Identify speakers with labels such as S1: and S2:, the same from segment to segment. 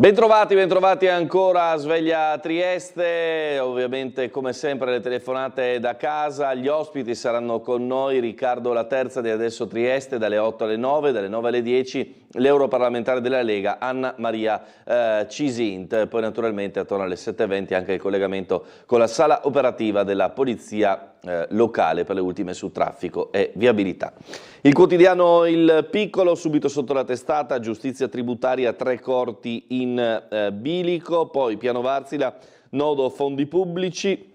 S1: Bentrovati ancora a Sveglia a Trieste, ovviamente come sempre le telefonate da casa, gli ospiti saranno con noi Riccardo Laterza di Adesso Trieste dalle 8 alle 9, dalle 9 alle 10 l'europarlamentare della Lega Anna Maria Cisint, poi naturalmente attorno alle 7:20 anche il collegamento con la sala operativa della polizia locale per le ultime su traffico e viabilità. Il quotidiano Il Piccolo, subito sotto la testata, giustizia tributaria, 3 corti in bilico, poi Piano Wärtsilä, nodo fondi pubblici.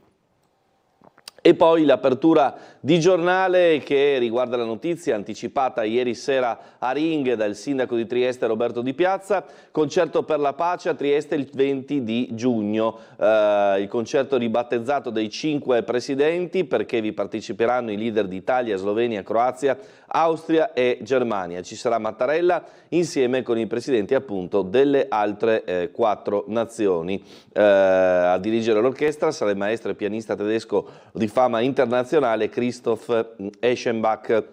S1: E poi l'apertura di giornale che riguarda la notizia anticipata ieri sera a Ring dal sindaco di Trieste Roberto Di Piazza, concerto per la pace a Trieste il 20 di giugno, il concerto ribattezzato dei 5 presidenti perché vi parteciperanno i leader di Italia, Slovenia, Croazia, Austria e Germania. Ci sarà Mattarella insieme con i presidenti appunto delle altre 4 nazioni. A dirigere l'orchestra sarà il maestro e pianista tedesco di fama internazionale Christoph Eschenbach,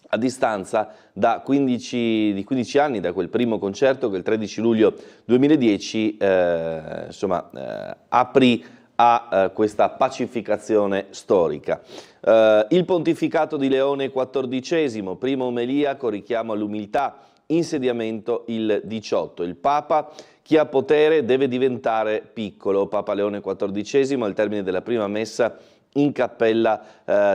S1: a distanza di 15 anni da quel primo concerto che il 13 luglio 2010 aprì a questa pacificazione storica. Il pontificato di Leone XIV, prima omelia con richiamo all'umiltà, insediamento il 18. Il Papa: chi ha potere deve diventare piccolo. Papa Leone XIV al termine della prima messa in Cappella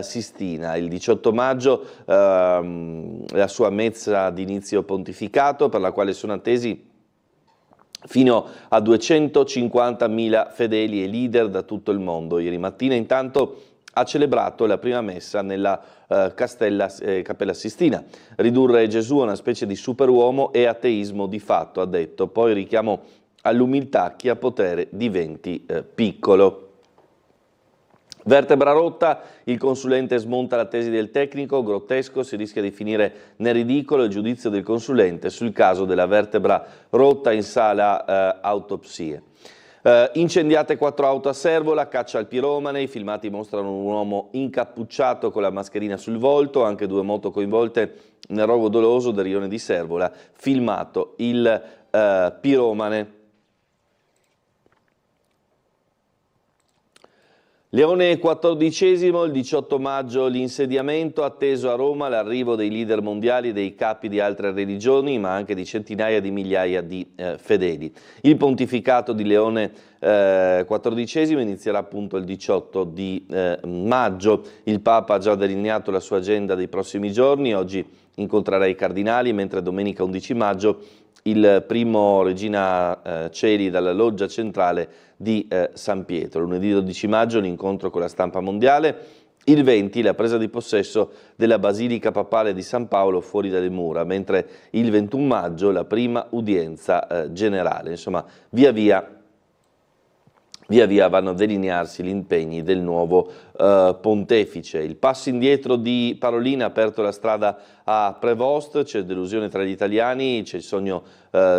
S1: Sistina. Il 18 maggio la sua messa d'inizio pontificato, per la quale sono attesi fino a 250.000 fedeli e leader da tutto il mondo. Ieri mattina intanto ha celebrato la prima messa nella Cappella Sistina. Ridurre Gesù a una specie di superuomo è ateismo di fatto, ha detto. Poi richiamo all'umiltà: chi ha potere diventi piccolo. Vertebra rotta, il consulente smonta la tesi del tecnico, grottesco, si rischia di finire nel ridicolo il giudizio del consulente sul caso della vertebra rotta in sala autopsie. Incendiate 4 auto a Servola, caccia al piromane, i filmati mostrano un uomo incappucciato con la mascherina sul volto, anche 2 moto coinvolte nel rogo doloso del rione di Servola, filmato il piromane. Leone XIV, il 18 maggio l'insediamento, atteso a Roma l'arrivo dei leader mondiali e dei capi di altre religioni, ma anche di centinaia di migliaia di fedeli. Il pontificato di Leone XIV inizierà appunto il 18 di maggio. Il Papa ha già delineato la sua agenda dei prossimi giorni, oggi incontrerà i cardinali, mentre domenica 11 maggio il primo Regina Coeli dalla loggia centrale di San Pietro. Lunedì 12 maggio l'incontro con la stampa mondiale, il 20 la presa di possesso della Basilica Papale di San Paolo fuori dalle mura, mentre il 21 maggio la prima udienza generale. Insomma, via via vanno a delinearsi gli impegni del nuovo pontefice. Il passo indietro di Parolin ha aperto la strada a Prevost, c'è delusione tra gli italiani, c'è il sogno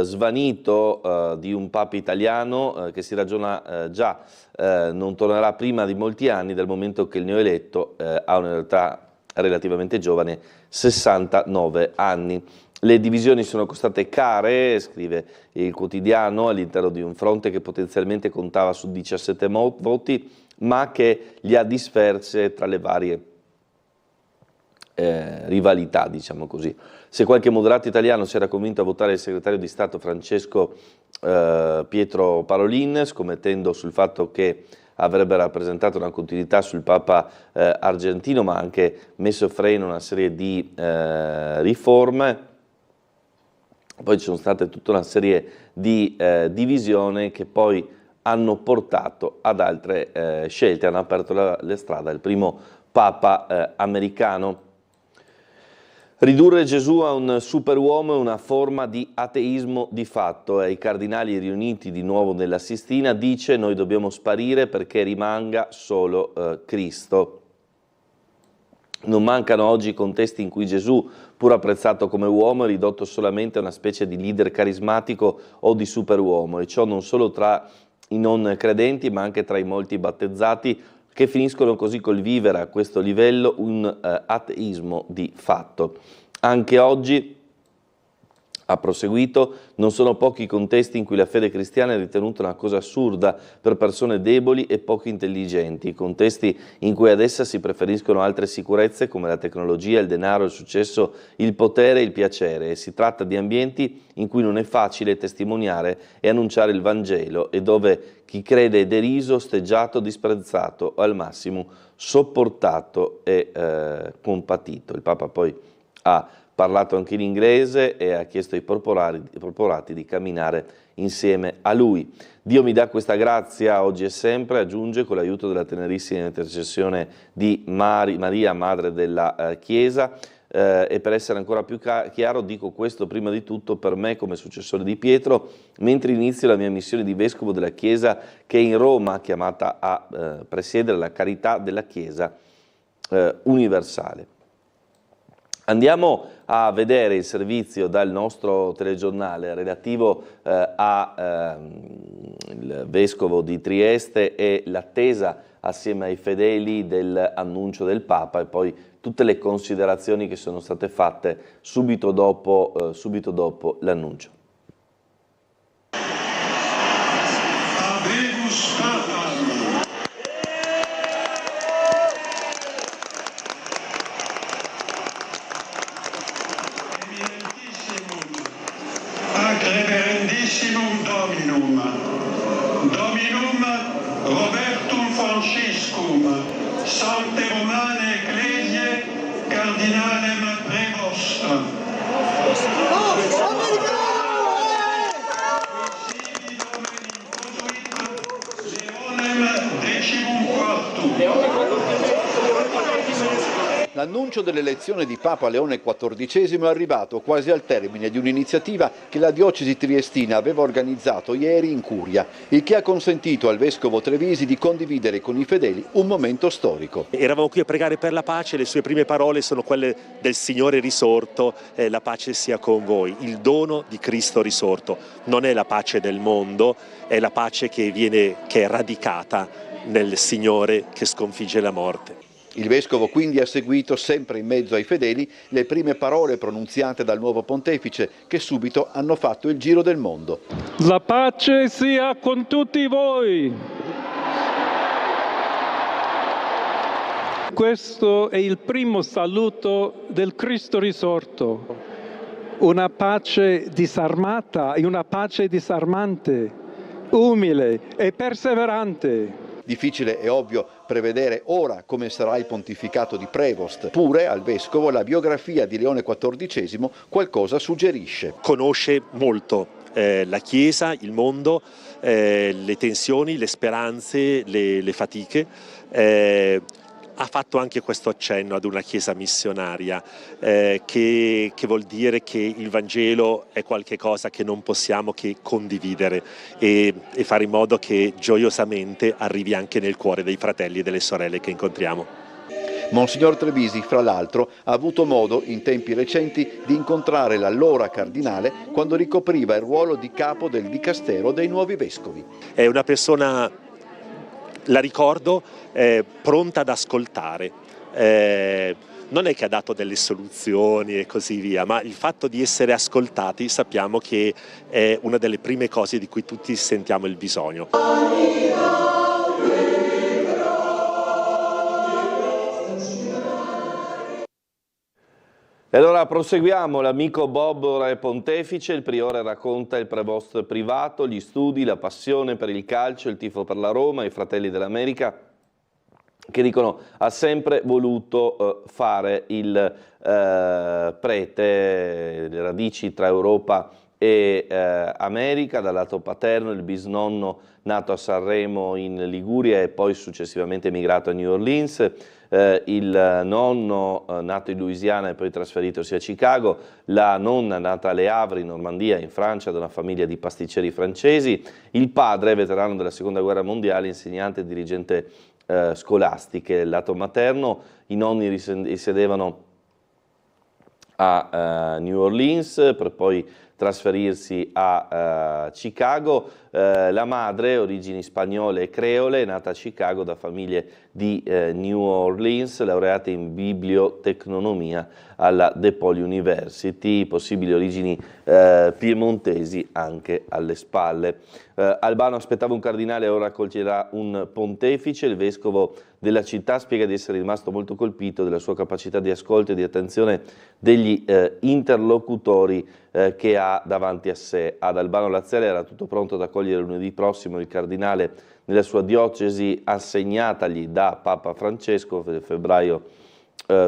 S1: svanito di un papa italiano che si ragiona già non tornerà prima di molti anni, dal momento che il neoeletto ha un'età relativamente giovane, 69 anni. Le divisioni sono costate care, scrive il quotidiano, all'interno di un fronte che potenzialmente contava su 17 voti, ma che li ha disperse tra le varie rivalità, diciamo così. Se qualche moderato italiano si era convinto a votare il segretario di Stato Francesco Pietro Parolin, scommettendo sul fatto che avrebbe rappresentato una continuità sul Papa argentino, ma anche messo freno a una serie di riforme, poi ci sono state tutta una serie di divisioni che poi hanno portato ad altre scelte, hanno aperto le strade al primo Papa americano. Ridurre Gesù a un superuomo è una forma di ateismo di fatto. Ai cardinali riuniti di nuovo nella Sistina dice: noi dobbiamo sparire perché rimanga solo Cristo. Non mancano oggi contesti in cui Gesù, pur apprezzato come uomo, è ridotto solamente a una specie di leader carismatico o di superuomo, e ciò non solo tra i non credenti ma anche tra i molti battezzati, che finiscono così col vivere a questo livello un ateismo di fatto. Anche oggi Ha proseguito: non sono pochi i contesti in cui la fede cristiana è ritenuta una cosa assurda per persone deboli e poco intelligenti, contesti in cui ad essa si preferiscono altre sicurezze come la tecnologia, il denaro, il successo, il potere e il piacere, e si tratta di ambienti in cui non è facile testimoniare e annunciare il Vangelo e dove chi crede è deriso, osteggiato, disprezzato o al massimo sopportato e compatito. Il Papa poi ha parlato anche in inglese e ha chiesto ai porporati di camminare insieme a lui. Dio mi dà questa grazia oggi e sempre, aggiunge, con l'aiuto della tenerissima intercessione di Maria, Madre della Chiesa, e per essere ancora più chiaro dico questo prima di tutto per me come successore di Pietro, mentre inizio la mia missione di Vescovo della Chiesa che è in Roma, chiamata a presiedere la carità della Chiesa universale. Andiamo a vedere il servizio dal nostro telegiornale relativo al Vescovo di Trieste e l'attesa assieme ai fedeli dell'annuncio del Papa e poi tutte le considerazioni che sono state fatte subito dopo l'annuncio.
S2: Reverendissimum Dominum, Dominum Robertum Franciscum, Sancte Romane Ecclesiae, Cardinalem Prevost. Leonem Decimum Quartum.
S3: L'annuncio dell'elezione di Papa Leone XIV è arrivato quasi al termine di un'iniziativa che la diocesi triestina aveva organizzato ieri in Curia, il che ha consentito al Vescovo Trevisi di condividere con i fedeli un momento storico.
S4: Eravamo qui a pregare per la pace, le sue prime parole sono quelle del Signore risorto, la pace sia con voi, il dono di Cristo risorto. Non è la pace del mondo, è la pace che è radicata nel Signore che sconfigge la morte.
S3: Il Vescovo quindi ha seguito, sempre in mezzo ai fedeli, le prime parole pronunziate dal nuovo pontefice, che subito hanno fatto il giro del mondo.
S5: La pace sia con tutti voi. Questo è il primo saluto del Cristo risorto. Una pace disarmata e una pace disarmante, umile e perseverante.
S3: Difficile, è ovvio, prevedere ora come sarà il pontificato di Prevost. Pure al Vescovo la biografia di Leone XIV qualcosa suggerisce.
S4: Conosce molto la Chiesa, il mondo, le tensioni, le speranze, le fatiche. Ha fatto anche questo accenno ad una Chiesa missionaria, che vuol dire che il Vangelo è qualcosa che non possiamo che condividere e fare in modo che gioiosamente arrivi anche nel cuore dei fratelli e delle sorelle che incontriamo.
S3: Monsignor Trevisi, fra l'altro, ha avuto modo in tempi recenti di incontrare l'allora cardinale quando ricopriva il ruolo di capo del dicastero dei nuovi vescovi.
S4: È una persona, la ricordo, pronta ad ascoltare. Non è che ha dato delle soluzioni e così via, ma il fatto di essere ascoltati sappiamo che è una delle prime cose di cui tutti sentiamo il bisogno.
S1: E allora proseguiamo, l'amico Bob Re Pontefice, il priore racconta il prevost privato, gli studi, la passione per il calcio, il tifo per la Roma, i fratelli dell'America, che dicono ha sempre voluto fare il prete, le radici tra Europa e America, dal lato paterno il bisnonno nato a Sanremo in Liguria e poi successivamente emigrato a New Orleans, il nonno nato in Louisiana e poi trasferitosi a Chicago, la nonna nata a Le Havre in Normandia in Francia da una famiglia di pasticceri francesi, il padre veterano della seconda guerra mondiale, insegnante e dirigente scolastiche. Il lato materno, i nonni risiedevano a New Orleans per poi trasferirsi a Chicago. La madre, origini spagnole e creole, è nata a Chicago da famiglie di New Orleans, laureata in bibliotecnologia alla DePaul University, possibili origini piemontesi anche alle spalle. Albano aspettava un cardinale, ora accoglierà un pontefice. Il vescovo della città spiega di essere rimasto molto colpito della sua capacità di ascolto e di attenzione degli interlocutori che ha davanti a sé. Ad Albano Laziale era tutto pronto ad accogliere lunedì prossimo il cardinale nella sua diocesi assegnatagli da Papa Francesco nel febbraio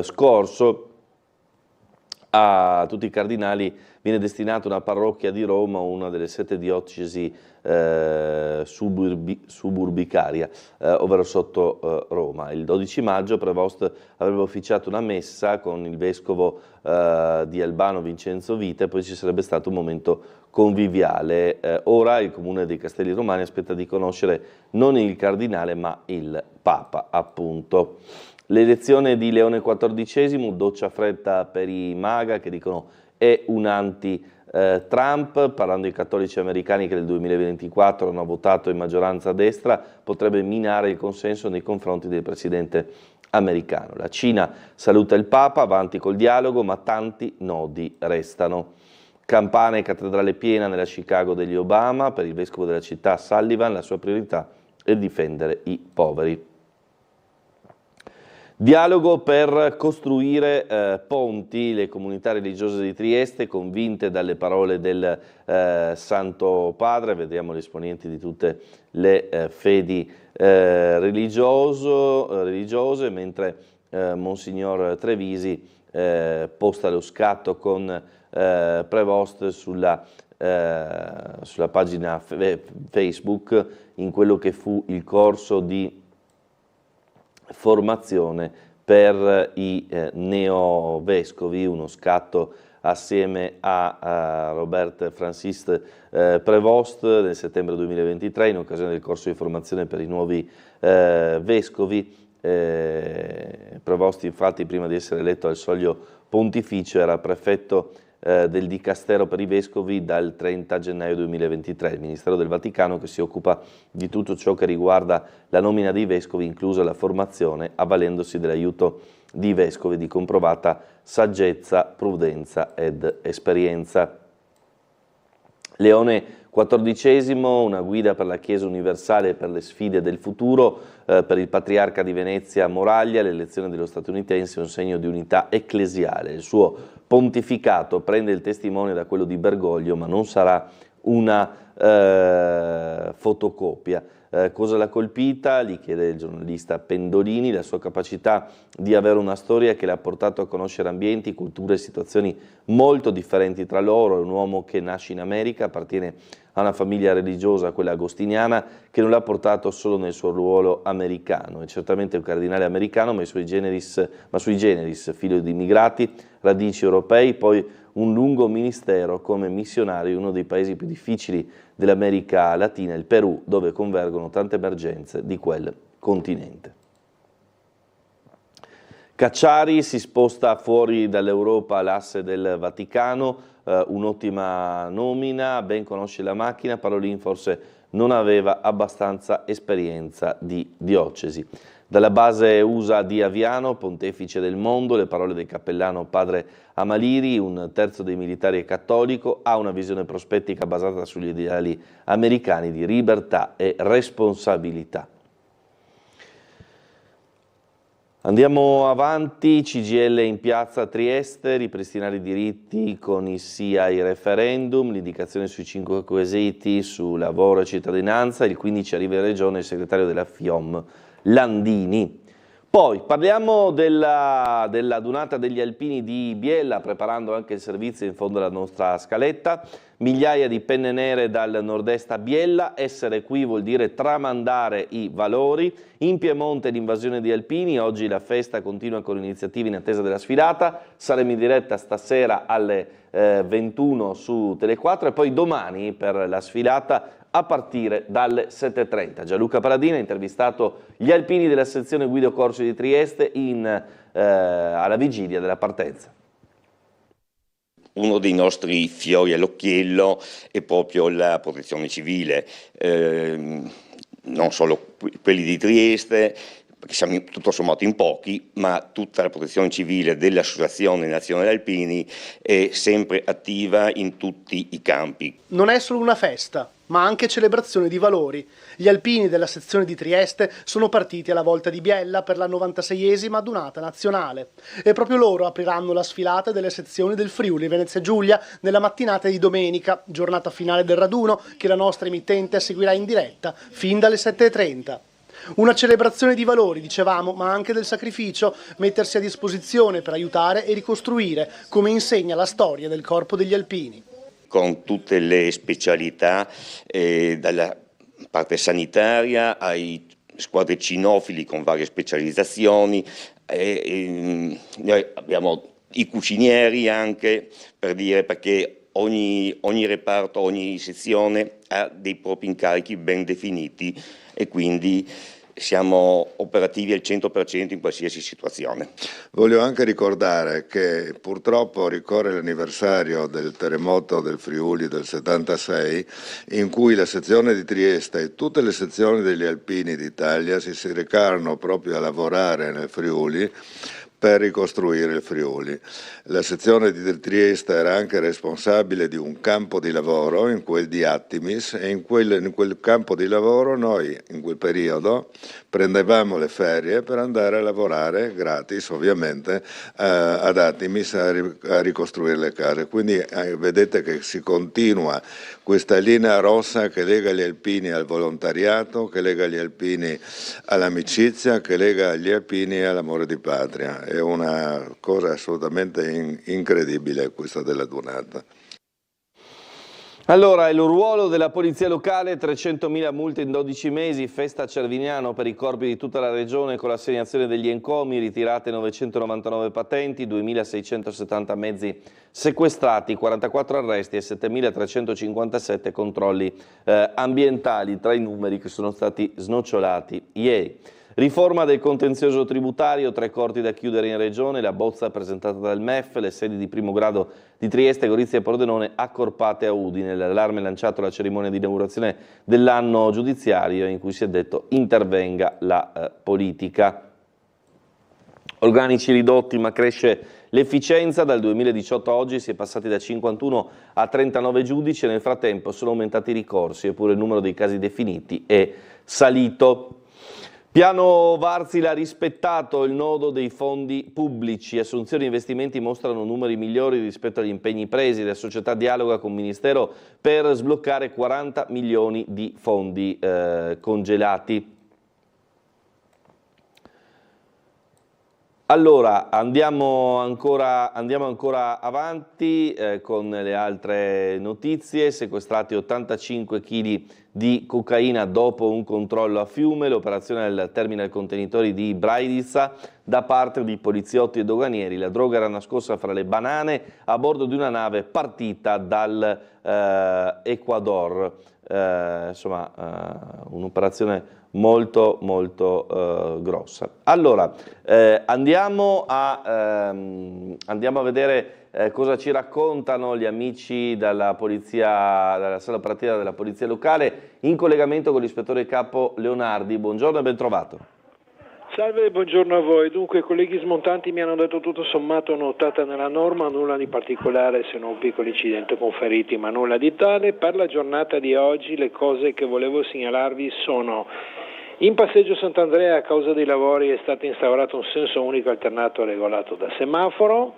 S1: scorso. A tutti i cardinali viene destinata una parrocchia di Roma, una delle 7 diocesi suburbicaria, ovvero sotto Roma. Il 12 maggio Prevost avrebbe ufficiato una messa con il vescovo di Albano Vincenzo Vita e poi ci sarebbe stato un momento conviviale. Ora il Comune dei Castelli Romani aspetta di conoscere non il cardinale ma il Papa, appunto. L'elezione di Leone XIV, doccia fredda per i MAGA che dicono è un anti-Trump, parlando ai cattolici americani che nel 2024 hanno votato in maggioranza a destra, potrebbe minare il consenso nei confronti del presidente americano. La Cina saluta il Papa, avanti col dialogo, ma tanti nodi restano. Campana e cattedrale piena nella Chicago degli Obama, per il vescovo della città Sullivan la sua priorità è difendere i poveri. Dialogo per costruire ponti. Le comunità religiose di Trieste, convinte dalle parole del Santo Padre, vediamo gli esponenti di tutte le fedi religiose, mentre Monsignor Trevisi posta lo scatto con Prevost sulla pagina Facebook in quello che fu il corso di formazione per i neovescovi, uno scatto assieme a Robert Francis Prevost nel settembre 2023 in occasione del corso di formazione per i nuovi vescovi. Prevost infatti prima di essere eletto al soglio pontificio era prefetto del Dicastero per i Vescovi dal 30 gennaio 2023, il Ministero del Vaticano che si occupa di tutto ciò che riguarda la nomina dei Vescovi, inclusa la formazione, avvalendosi dell'aiuto di Vescovi di comprovata saggezza, prudenza ed esperienza. Leone XIV, una guida per la Chiesa universale e per le sfide del futuro, per il Patriarca di Venezia Moraglia, l'elezione dello statunitense è un segno di unità ecclesiale. Il suo pontificato prende il testimone da quello di Bergoglio, ma non sarà una fotocopia. Cosa l'ha colpita? Gli chiede il giornalista Pendolini, la sua capacità di avere una storia che l'ha portato a conoscere ambienti, culture e situazioni molto differenti tra loro. È un uomo che nasce in America, appartiene a una famiglia religiosa, quella agostiniana, che non l'ha portato solo nel suo ruolo americano. È certamente un cardinale americano, ma sui generis, figlio di immigrati, radici europei, poi un lungo ministero come missionario in uno dei paesi più difficili dell'America Latina, il Perù, dove convergono tante emergenze di quel continente. Cacciari si sposta fuori dall'Europa all'asse del Vaticano, un'ottima nomina, ben conosce la macchina, Parolin forse non aveva abbastanza esperienza di diocesi. Dalla base USA di Aviano, pontefice del mondo, le parole del cappellano padre Amaliri, un terzo dei militari è cattolico, ha una visione prospettica basata sugli ideali americani di libertà e responsabilità. Andiamo avanti, CGIL in piazza a Trieste, ripristinare i diritti con i sì ai referendum, l'indicazione sui 5 quesiti su lavoro e cittadinanza, il 15 arriva in regione il segretario della FIOM Landini. Poi parliamo della Dunata degli Alpini di Biella, preparando anche il servizio in fondo alla nostra scaletta. Migliaia di penne nere dal nord-est a Biella, essere qui vuol dire tramandare i valori. In Piemonte l'invasione di alpini, oggi la festa continua con iniziative in attesa della sfilata, saremo in diretta stasera alle 21 su Tele4 e poi domani per la sfilata a partire dalle 7:30. Gianluca Paladini ha intervistato gli alpini della sezione Guido Corsi di Trieste alla vigilia della partenza.
S6: uno dei nostri fiori all'occhiello è proprio la protezione civile, non solo quelli di Trieste, perché siamo tutto sommato in pochi, ma tutta la protezione civile dell'Associazione Nazionale Alpini è sempre attiva in tutti i campi.
S7: Non è solo una festa, ma anche celebrazione di valori. Gli alpini della sezione di Trieste sono partiti alla Volta di Biella per la 96esima Dunata Nazionale e proprio loro apriranno la sfilata delle sezioni del Friuli Venezia Giulia nella mattinata di domenica, giornata finale del raduno che la nostra emittente seguirà in diretta fin dalle 7:30. Una celebrazione di valori, dicevamo, ma anche del sacrificio, mettersi a disposizione per aiutare e ricostruire, come insegna la storia del Corpo degli Alpini.
S6: Con tutte le specialità, dalla parte sanitaria ai squadre cinofili con varie specializzazioni, noi abbiamo i cucinieri anche, per dire, perché ogni reparto, ogni sezione ha dei propri incarichi ben definiti e quindi siamo operativi al 100% in qualsiasi situazione.
S8: Voglio anche ricordare che purtroppo ricorre l'anniversario del terremoto del Friuli del 76, in cui la sezione di Trieste e tutte le sezioni degli Alpini d'Italia si recarono proprio a lavorare nel Friuli per ricostruire il Friuli. La sezione di Trieste era anche responsabile di un campo di lavoro, in quel di Attimis, e in quel campo di lavoro noi in quel periodo prendevamo le ferie per andare a lavorare gratis ovviamente ad Attimis a ricostruire le case. Quindi vedete che si continua questa linea rossa che lega gli alpini al volontariato, che lega gli alpini all'amicizia, che lega gli alpini all'amore di patria. È una cosa assolutamente incredibile questa della Dunata.
S1: Allora, il ruolo della polizia locale, 300.000 multe in 12 mesi, festa a Cervignano per i corpi di tutta la regione con l'assegnazione degli encomi, ritirate 999 patenti, 2.670 mezzi sequestrati, 44 arresti e 7.357 controlli ambientali, tra i numeri che sono stati snocciolati ieri. Riforma del contenzioso tributario, 3 corti da chiudere in regione, la bozza presentata dal MEF, le sedi di primo grado di Trieste, Gorizia e Pordenone accorpate a Udine. L'allarme lanciato alla cerimonia di inaugurazione dell'anno giudiziario in cui si è detto intervenga la politica. Organici ridotti ma cresce l'efficienza, dal 2018 a oggi si è passati da 51 a 39 giudici e nel frattempo sono aumentati i ricorsi, eppure il numero dei casi definiti è salito. Piano Varsila ha rispettato il nodo dei fondi pubblici, assunzioni e investimenti mostrano numeri migliori rispetto agli impegni presi, la società dialoga con il Ministero per sbloccare 40 milioni di fondi congelati. Allora, andiamo ancora avanti con le altre notizie. Sequestrati 85 kg di cocaina dopo un controllo a Fiume, l'operazione al terminal contenitori di Braidiza da parte di poliziotti e doganieri. La droga era nascosta fra le banane a bordo di una nave partita dal Ecuador. Insomma, un'operazione molto grossa. Allora, andiamo a vedere cosa ci raccontano gli amici dalla sala operativa della Polizia Locale in collegamento con l'ispettore capo Leonardi. Buongiorno e ben trovato.
S9: Salve, buongiorno a voi. Dunque, i colleghi smontanti mi hanno detto tutto sommato notata nella norma, nulla di particolare se non un piccolo incidente con feriti, ma nulla di tale. Per la giornata di oggi le cose che volevo segnalarvi sono: in passeggio Sant'Andrea a causa dei lavori è stato instaurato un senso unico alternato regolato da semaforo.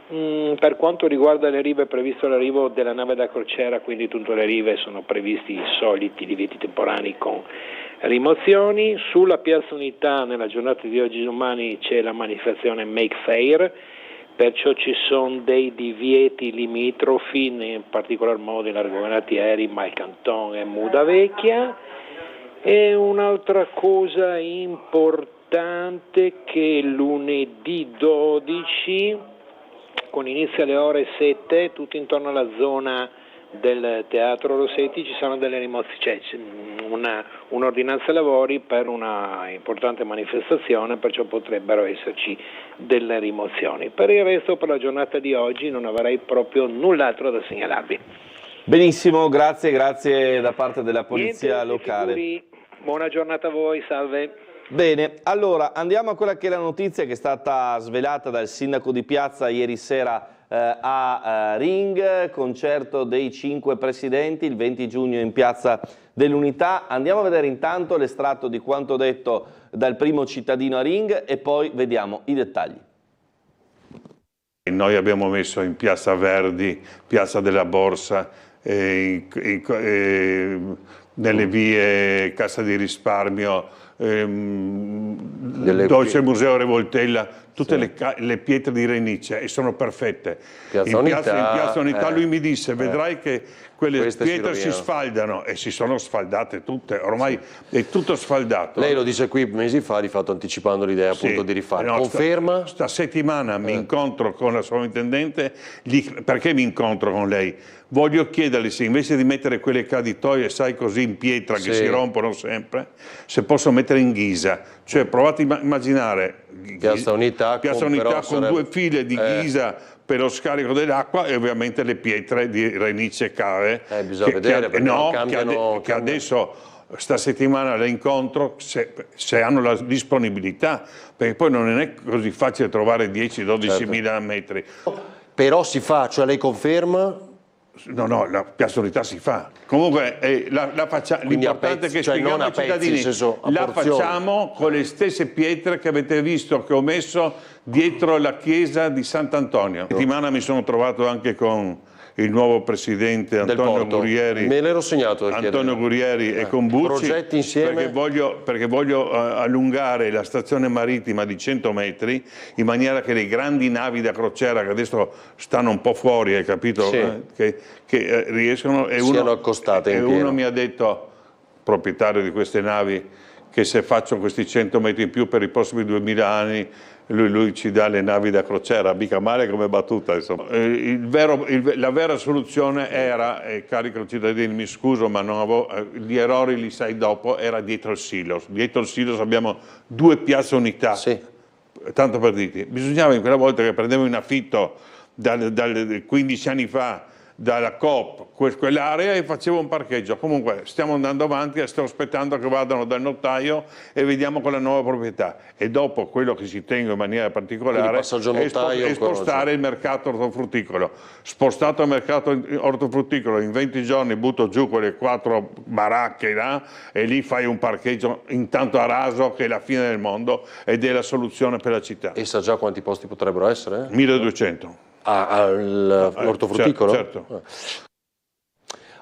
S9: Per quanto riguarda le rive è previsto l'arrivo della nave da crociera, quindi tutte le rive sono previsti i soliti divieti temporanei con rimozioni. Sulla Piazza Unità nella giornata di oggi e domani c'è la manifestazione Make Fair, perciò ci sono dei divieti limitrofi, in particolar modo in largo Venatieri, Malcanton e Mudavecchia. E un'altra cosa importante che lunedì 12 con inizio alle ore 7 tutto intorno alla zona del Teatro Rossetti ci sono delle rimozioni, cioè un'ordinanza lavori per una importante manifestazione, perciò potrebbero esserci delle rimozioni. Per il resto, per la giornata di oggi non avrei proprio null'altro da segnalarvi.
S1: Benissimo, grazie da parte della Polizia Locale.
S9: Figuri. Buona giornata a voi, salve.
S1: Bene, allora andiamo a quella che è la notizia che è stata svelata dal sindaco di Piazza ieri sera a Ring, concerto dei 5 presidenti, il 20 giugno in Piazza dell'Unità. Andiamo a vedere intanto l'estratto di quanto detto dal primo cittadino a Ring e poi vediamo i dettagli.
S10: Noi abbiamo messo in Piazza Verdi, Piazza della Borsa, nelle vie Cassa di Risparmio, dove c'è il Museo Revoltella, tutte le pietre di Renice e sono perfette. In Piazza Unità lui mi disse, vedrai che quelle pietre si sfaldano, e si sono sfaldate tutte, ormai è tutto sfaldato.
S11: Lei lo disse qui mesi fa, di fatto anticipando l'idea appunto di rifare.
S10: No,
S11: conferma?
S10: Sta settimana mi incontro con la sovrintendente, perché mi incontro con lei? Voglio chiedergli se invece di mettere quelle caditoie, sai, così in pietra che si rompono sempre, se posso mettere in ghisa. Cioè provate a immaginare
S11: Piazza Unità
S10: con 2 file di ghisa per lo scarico dell'acqua e ovviamente le pietre di Renice Cave.
S11: Bisogna vedere,
S10: che adesso sta settimana le incontro se hanno la disponibilità, perché poi non è così facile trovare 10-12 mila metri.
S11: Però si fa, cioè lei conferma?
S10: No, la Piazza Unità si fa. Comunque l'importante è che spieghiamo ai cittadini, la facciamo con le stesse pietre che avete visto che ho messo dietro la chiesa di Sant'Antonio. Settimana mi sono trovato anche con il nuovo presidente Antonio Gurrieri.
S11: Me l'ero segnato.
S10: Antonio Gurrieri e con Bucci.
S11: Progetti insieme?
S10: Perché voglio allungare la stazione marittima di 100 metri in maniera che le grandi navi da crociera che adesso stanno un po' fuori, hai capito? Che riescono.
S11: Siano accostate in pieno.
S10: Uno mi ha detto, proprietario di queste navi, che se faccio questi 100 metri in più per i prossimi 2000 anni lui ci dà le navi da crociera, mica male come battuta, insomma. La vera soluzione era, cari concittadini, mi scuso ma non avevo, gli errori li sai dopo, era dietro il Silos. Dietro il Silos abbiamo 2 Piazze Unità, tanto per dirti. Bisognava in quella volta che prendevo in affitto dal 15 anni fa dalla Coop quell'area e facevo un parcheggio. Comunque stiamo andando avanti e sto aspettando che vadano dal notaio e vediamo con la nuova proprietà, e dopo quello che ci tengo in maniera particolare è spostare il mercato ortofrutticolo. Spostato il mercato ortofrutticolo, in 20 giorni butto giù quelle 4 baracche là e lì fai un parcheggio intanto a raso, che è la fine del mondo ed è la soluzione per la città.
S11: E sa già quanti posti potrebbero essere?
S10: 1200.
S11: All'ortofrutticolo?
S10: Certo.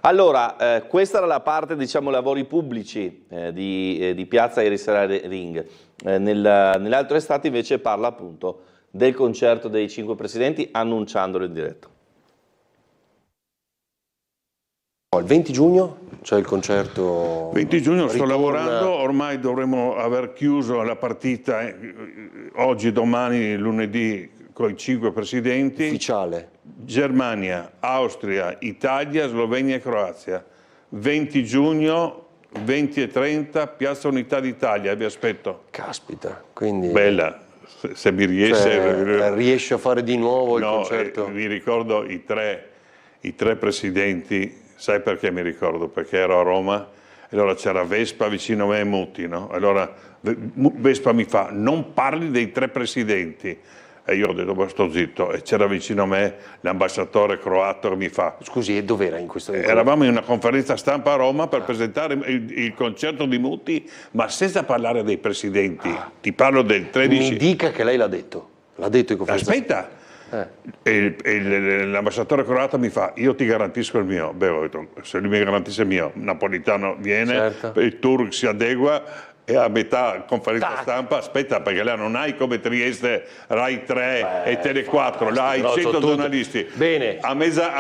S1: Allora, questa era la parte, diciamo, lavori pubblici di Piazza ieri sera Ring. Nell'altro estate invece parla appunto del concerto dei 5 presidenti, annunciandolo in diretta.
S11: Il 20 giugno c'è il concerto.
S10: 20 giugno sto lavorando, ormai dovremmo aver chiuso la partita oggi, domani, lunedì, con i 5 presidenti.
S11: Ufficiale.
S10: Germania, Austria, Italia, Slovenia e Croazia. 20 giugno, 20 e 30, Piazza Unità d'Italia, vi aspetto.
S11: Caspita, quindi...
S10: Bella, se mi riesce...
S11: riesce a fare di nuovo il concerto?
S10: Mi ricordo i tre presidenti, sai perché mi ricordo? Perché ero a Roma, e allora c'era Vespa vicino a me e Muti, no? Allora Vespa mi fa, non parli dei 3 presidenti. E io ho detto, sto zitto, e c'era vicino a me l'ambasciatore croato che mi fa...
S11: Scusi, e dov'era in questo momento?
S10: Eravamo in una conferenza stampa a Roma per presentare il concerto di Muti, ma senza parlare dei presidenti. Ti parlo del 13...
S11: Mi dica che lei l'ha detto. L'ha detto in conferenza.
S10: Aspetta! L'ambasciatore croato mi fa, io ti garantisco il mio. Beh, ho detto, se lui mi garantisce il mio, napolitano viene, il Turk si adegua, e a metà conferenza stampa, aspetta, perché là non hai come Trieste Rai 3 e Tele 4, là hai 100 giornalisti.
S11: Bene.
S10: A mesa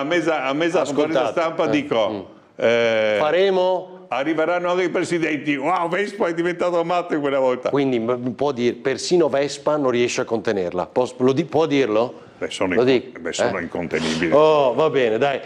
S10: conferenza stampa dico,
S11: faremo?
S10: Arriveranno anche i presidenti. Wow, Vespa è diventato matto in quella volta.
S11: Quindi può dire, persino Vespa non riesce a contenerla. Può dirlo?
S10: Sono incontenibili.
S11: Oh, va bene, dai.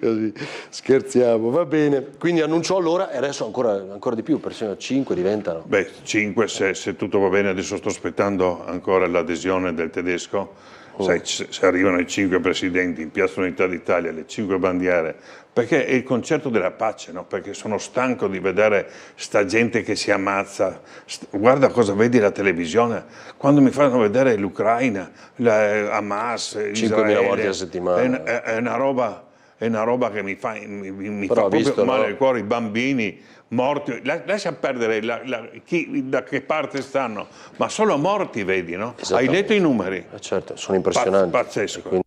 S11: Così, scherziamo, va bene. Quindi annunciò allora, e adesso ancora di più, persino 5 diventano.
S10: Beh, 5 se tutto va bene, adesso sto aspettando ancora l'adesione del tedesco. Sai, se arrivano i 5 presidenti in Piazza Unità d'Italia, le 5 bandiere, perché è il concerto della pace, no? Perché sono stanco di vedere sta gente che si ammazza. Guarda cosa vedi la televisione, quando mi fanno vedere l'Ucraina, Hamas,
S11: 5.000 morti a settimana.
S10: È una roba che mi fa proprio male al cuore, i bambini morti, lascia perdere da che parte stanno, ma solo morti vedi, no? Hai letto i numeri?
S11: Certo, sono impressionanti.
S10: Pazzesco.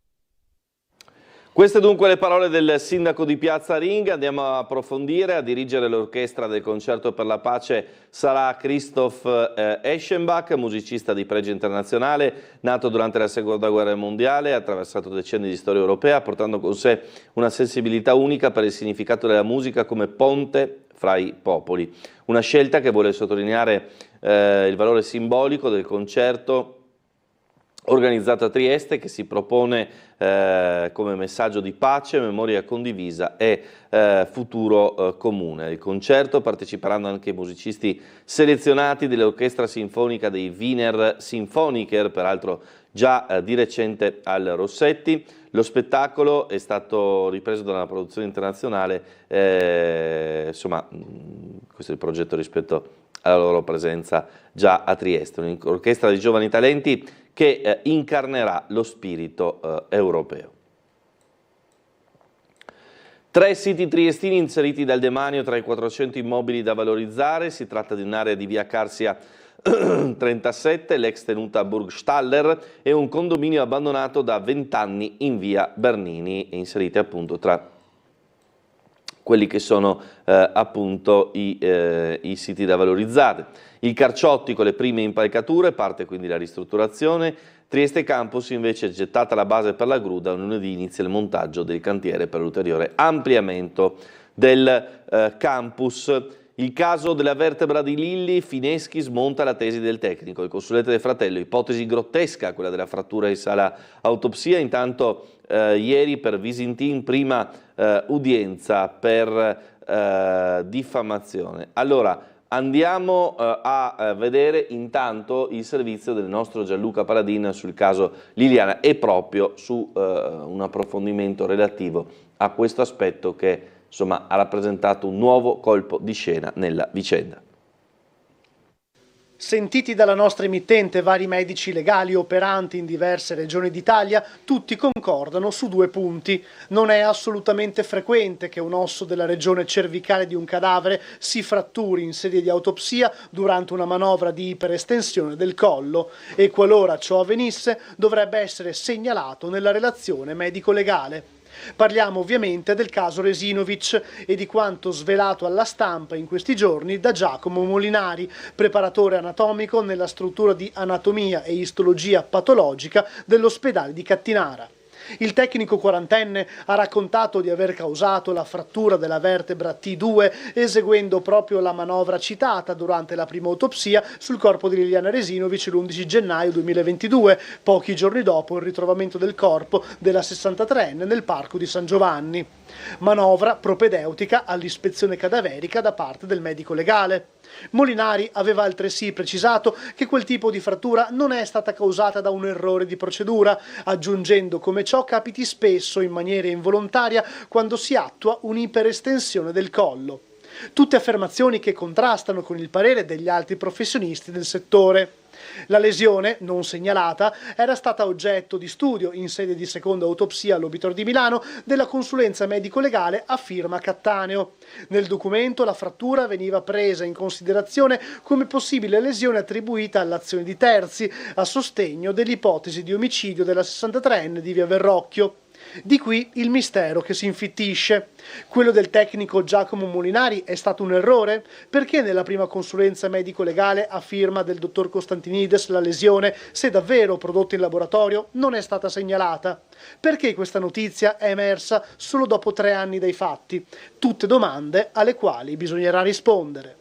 S1: Queste dunque le parole del sindaco di Piazza Ring. Andiamo a approfondire. A dirigere l'orchestra del Concerto per la Pace sarà Christoph Eschenbach, musicista di pregio internazionale, nato durante la Seconda Guerra Mondiale, ha attraversato decenni di storia europea, portando con sé una sensibilità unica per il significato della musica come ponte fra i popoli. Una scelta che vuole sottolineare il valore simbolico del concerto organizzato a Trieste, che si propone come messaggio di pace, memoria condivisa e futuro comune. Il concerto parteciperanno anche i musicisti selezionati dell'Orchestra Sinfonica dei Wiener Sinfoniker, peraltro già di recente al Rossetti. Lo spettacolo è stato ripreso da una produzione internazionale, insomma questo è il progetto rispetto alla loro presenza già a Trieste, un'orchestra di giovani talenti che incarnerà lo spirito europeo. 3 siti triestini inseriti dal demanio tra i 400 immobili da valorizzare. Si tratta di un'area di via Carsia 37, l'ex tenuta Burgstaller, e un condominio abbandonato da 20 anni in via Bernini, inseriti appunto tra quelli che sono appunto i siti da valorizzare. Il Carciotti con le prime impalcature, parte quindi la ristrutturazione. Trieste Campus invece, gettata la base per la gru, da lunedì inizia il montaggio del cantiere per l'ulteriore ampliamento del campus. Il caso della vertebra di Lilli, Fineschi smonta la tesi del tecnico. Il consulente del fratello, ipotesi grottesca, quella della frattura in sala autopsia. Intanto ieri per Visintin prima udienza per diffamazione. Allora, andiamo a vedere intanto il servizio del nostro Gianluca Paladin sul caso Liliana e proprio su un approfondimento relativo a questo aspetto che insomma ha rappresentato un nuovo colpo di scena nella vicenda.
S7: Sentiti dalla nostra emittente vari medici legali operanti in diverse regioni d'Italia, tutti concordano su 2 punti. Non è assolutamente frequente che un osso della regione cervicale di un cadavere si fratturi in sede di autopsia durante una manovra di iperestensione del collo e qualora ciò avvenisse dovrebbe essere segnalato nella relazione medico-legale. Parliamo ovviamente del caso Resinovic e di quanto svelato alla stampa in questi giorni da Giacomo Molinari, preparatore anatomico nella struttura di anatomia e istologia patologica dell'ospedale di Cattinara. Il tecnico quarantenne ha raccontato di aver causato la frattura della vertebra T2 eseguendo proprio la manovra citata durante la prima autopsia sul corpo di Liliana Resinovic l'11 gennaio 2022, pochi giorni dopo il ritrovamento del corpo della 63enne nel parco di San Giovanni. Manovra propedeutica all'ispezione cadaverica da parte del medico legale. Molinari aveva altresì precisato che quel tipo di frattura non è stata causata da un errore di procedura, aggiungendo come ciò capiti spesso in maniera involontaria quando si attua un'iperestensione del collo. Tutte affermazioni che contrastano con il parere degli altri professionisti del settore. La lesione, non segnalata, era stata oggetto di studio in sede di seconda autopsia all'Obitor di Milano della consulenza medico-legale a firma Cattaneo. Nel documento la frattura veniva presa in considerazione come possibile lesione attribuita all'azione di terzi a sostegno dell'ipotesi di omicidio della 63enne di via Verrocchio. Di qui il mistero che si infittisce. Quello del tecnico Giacomo Molinari è stato un errore? Perché nella prima consulenza medico-legale a firma del dottor Costantinides la lesione, se davvero prodotta in laboratorio, non è stata segnalata? Perché questa notizia è emersa solo dopo 3 anni dai fatti? Tutte domande alle quali bisognerà rispondere.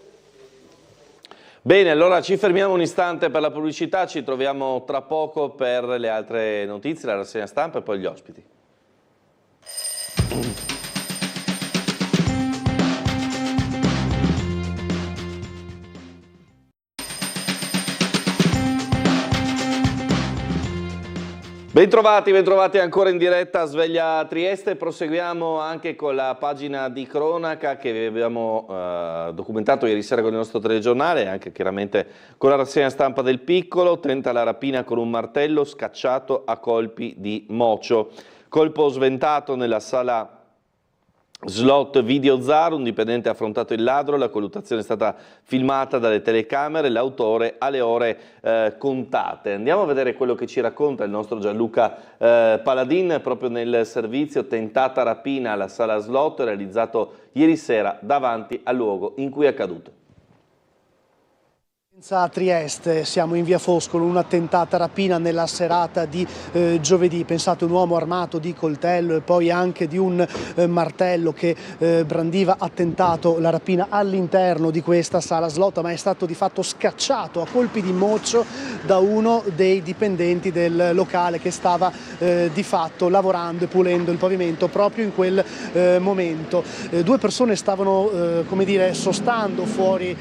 S1: Bene, allora ci fermiamo un istante per la pubblicità, ci troviamo tra poco per le altre notizie, la rassegna stampa e poi gli ospiti. Bentrovati ancora in diretta a Sveglia Trieste. Proseguiamo anche con la pagina di cronaca che abbiamo documentato ieri sera con il nostro telegiornale, anche chiaramente con la rassegna stampa del Piccolo. Tenta la rapina con un martello, scacciato a colpi di mocio. Colpo sventato nella sala slot Video Zar, un dipendente ha affrontato il ladro, la colluttazione è stata filmata dalle telecamere, l'autore alle ore contate. Andiamo a vedere quello che ci racconta il nostro Gianluca Paladin proprio nel servizio. Tentata rapina alla sala slot, realizzato ieri sera davanti al luogo in cui è accaduto.
S7: A Trieste, siamo in via Foscolo, una tentata rapina nella serata di giovedì. Pensate, un uomo armato di coltello e poi anche di un martello che brandiva, ha tentato la rapina all'interno di questa sala slot, ma è stato di fatto scacciato a colpi di mocio da uno dei dipendenti del locale che stava di fatto lavorando e pulendo il pavimento proprio in quel momento. Due persone stavano come dire, sostando fuori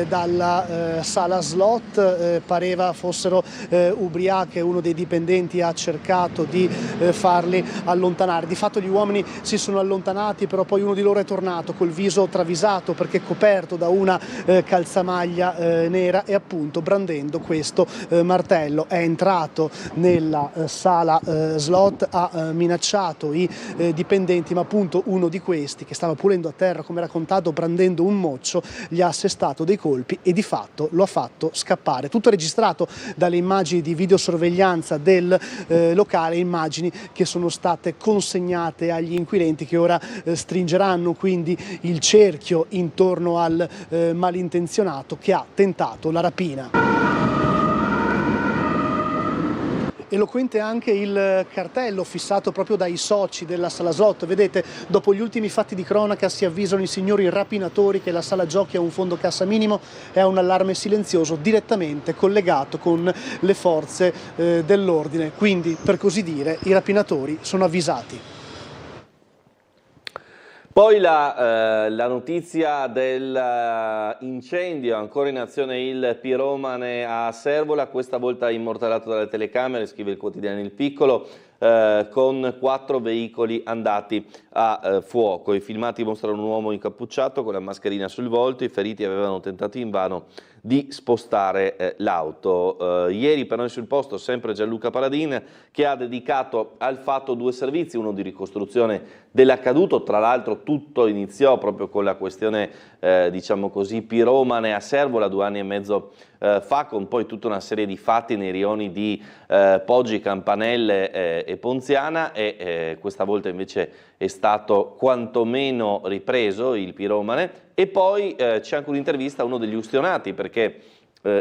S7: dalla sala slot, pareva fossero ubriache. Uno dei dipendenti ha cercato di farli allontanare. Di fatto gli uomini si sono allontanati, però poi uno di loro è tornato col viso travisato perché coperto da una calzamaglia nera e appunto brandendo questo martello. È entrato nella sala slot, ha minacciato i dipendenti, ma appunto uno di questi, che stava pulendo a terra come raccontato brandendo un moccio, gli ha assestato dei colpi e di fatto lo ha fatto scappare. Tutto registrato dalle immagini di videosorveglianza del locale, immagini che sono state consegnate agli inquirenti, che ora stringeranno quindi il cerchio intorno al malintenzionato che ha tentato la rapina. Eloquente anche il cartello fissato proprio dai soci della sala slot. Vedete, dopo gli ultimi fatti di cronaca si avvisano i signori rapinatori che la sala giochi ha un fondo cassa minimo e ha un allarme silenzioso direttamente collegato con le forze dell'ordine. Quindi, per così dire, i rapinatori sono avvisati.
S1: Poi la notizia dell'incendio, ancora in azione il piromane a Servola, questa volta immortalato dalle telecamere, scrive il quotidiano Il Piccolo, con 4 veicoli andati a fuoco. I filmati mostrano un uomo incappucciato con la mascherina sul volto, i feriti avevano tentato invano di spostare l'auto. Ieri per noi sul posto sempre Gianluca Paladin, che ha dedicato al fatto 2 servizi, uno di ricostruzione dell'accaduto. Tra l'altro tutto iniziò proprio con la questione diciamo così piromane a Servola 2 anni e mezzo fa, con poi tutta una serie di fatti nei rioni di Poggi, Campanelle e Ponziana, e questa volta invece è stato quantomeno ripreso il piromane. E poi c'è anche un'intervista a uno degli ustionati, perché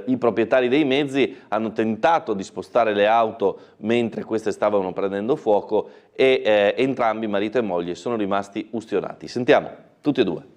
S1: i proprietari dei mezzi hanno tentato di spostare le auto mentre queste stavano prendendo fuoco e entrambi, marito e moglie, sono rimasti ustionati. Sentiamo tutti e 2.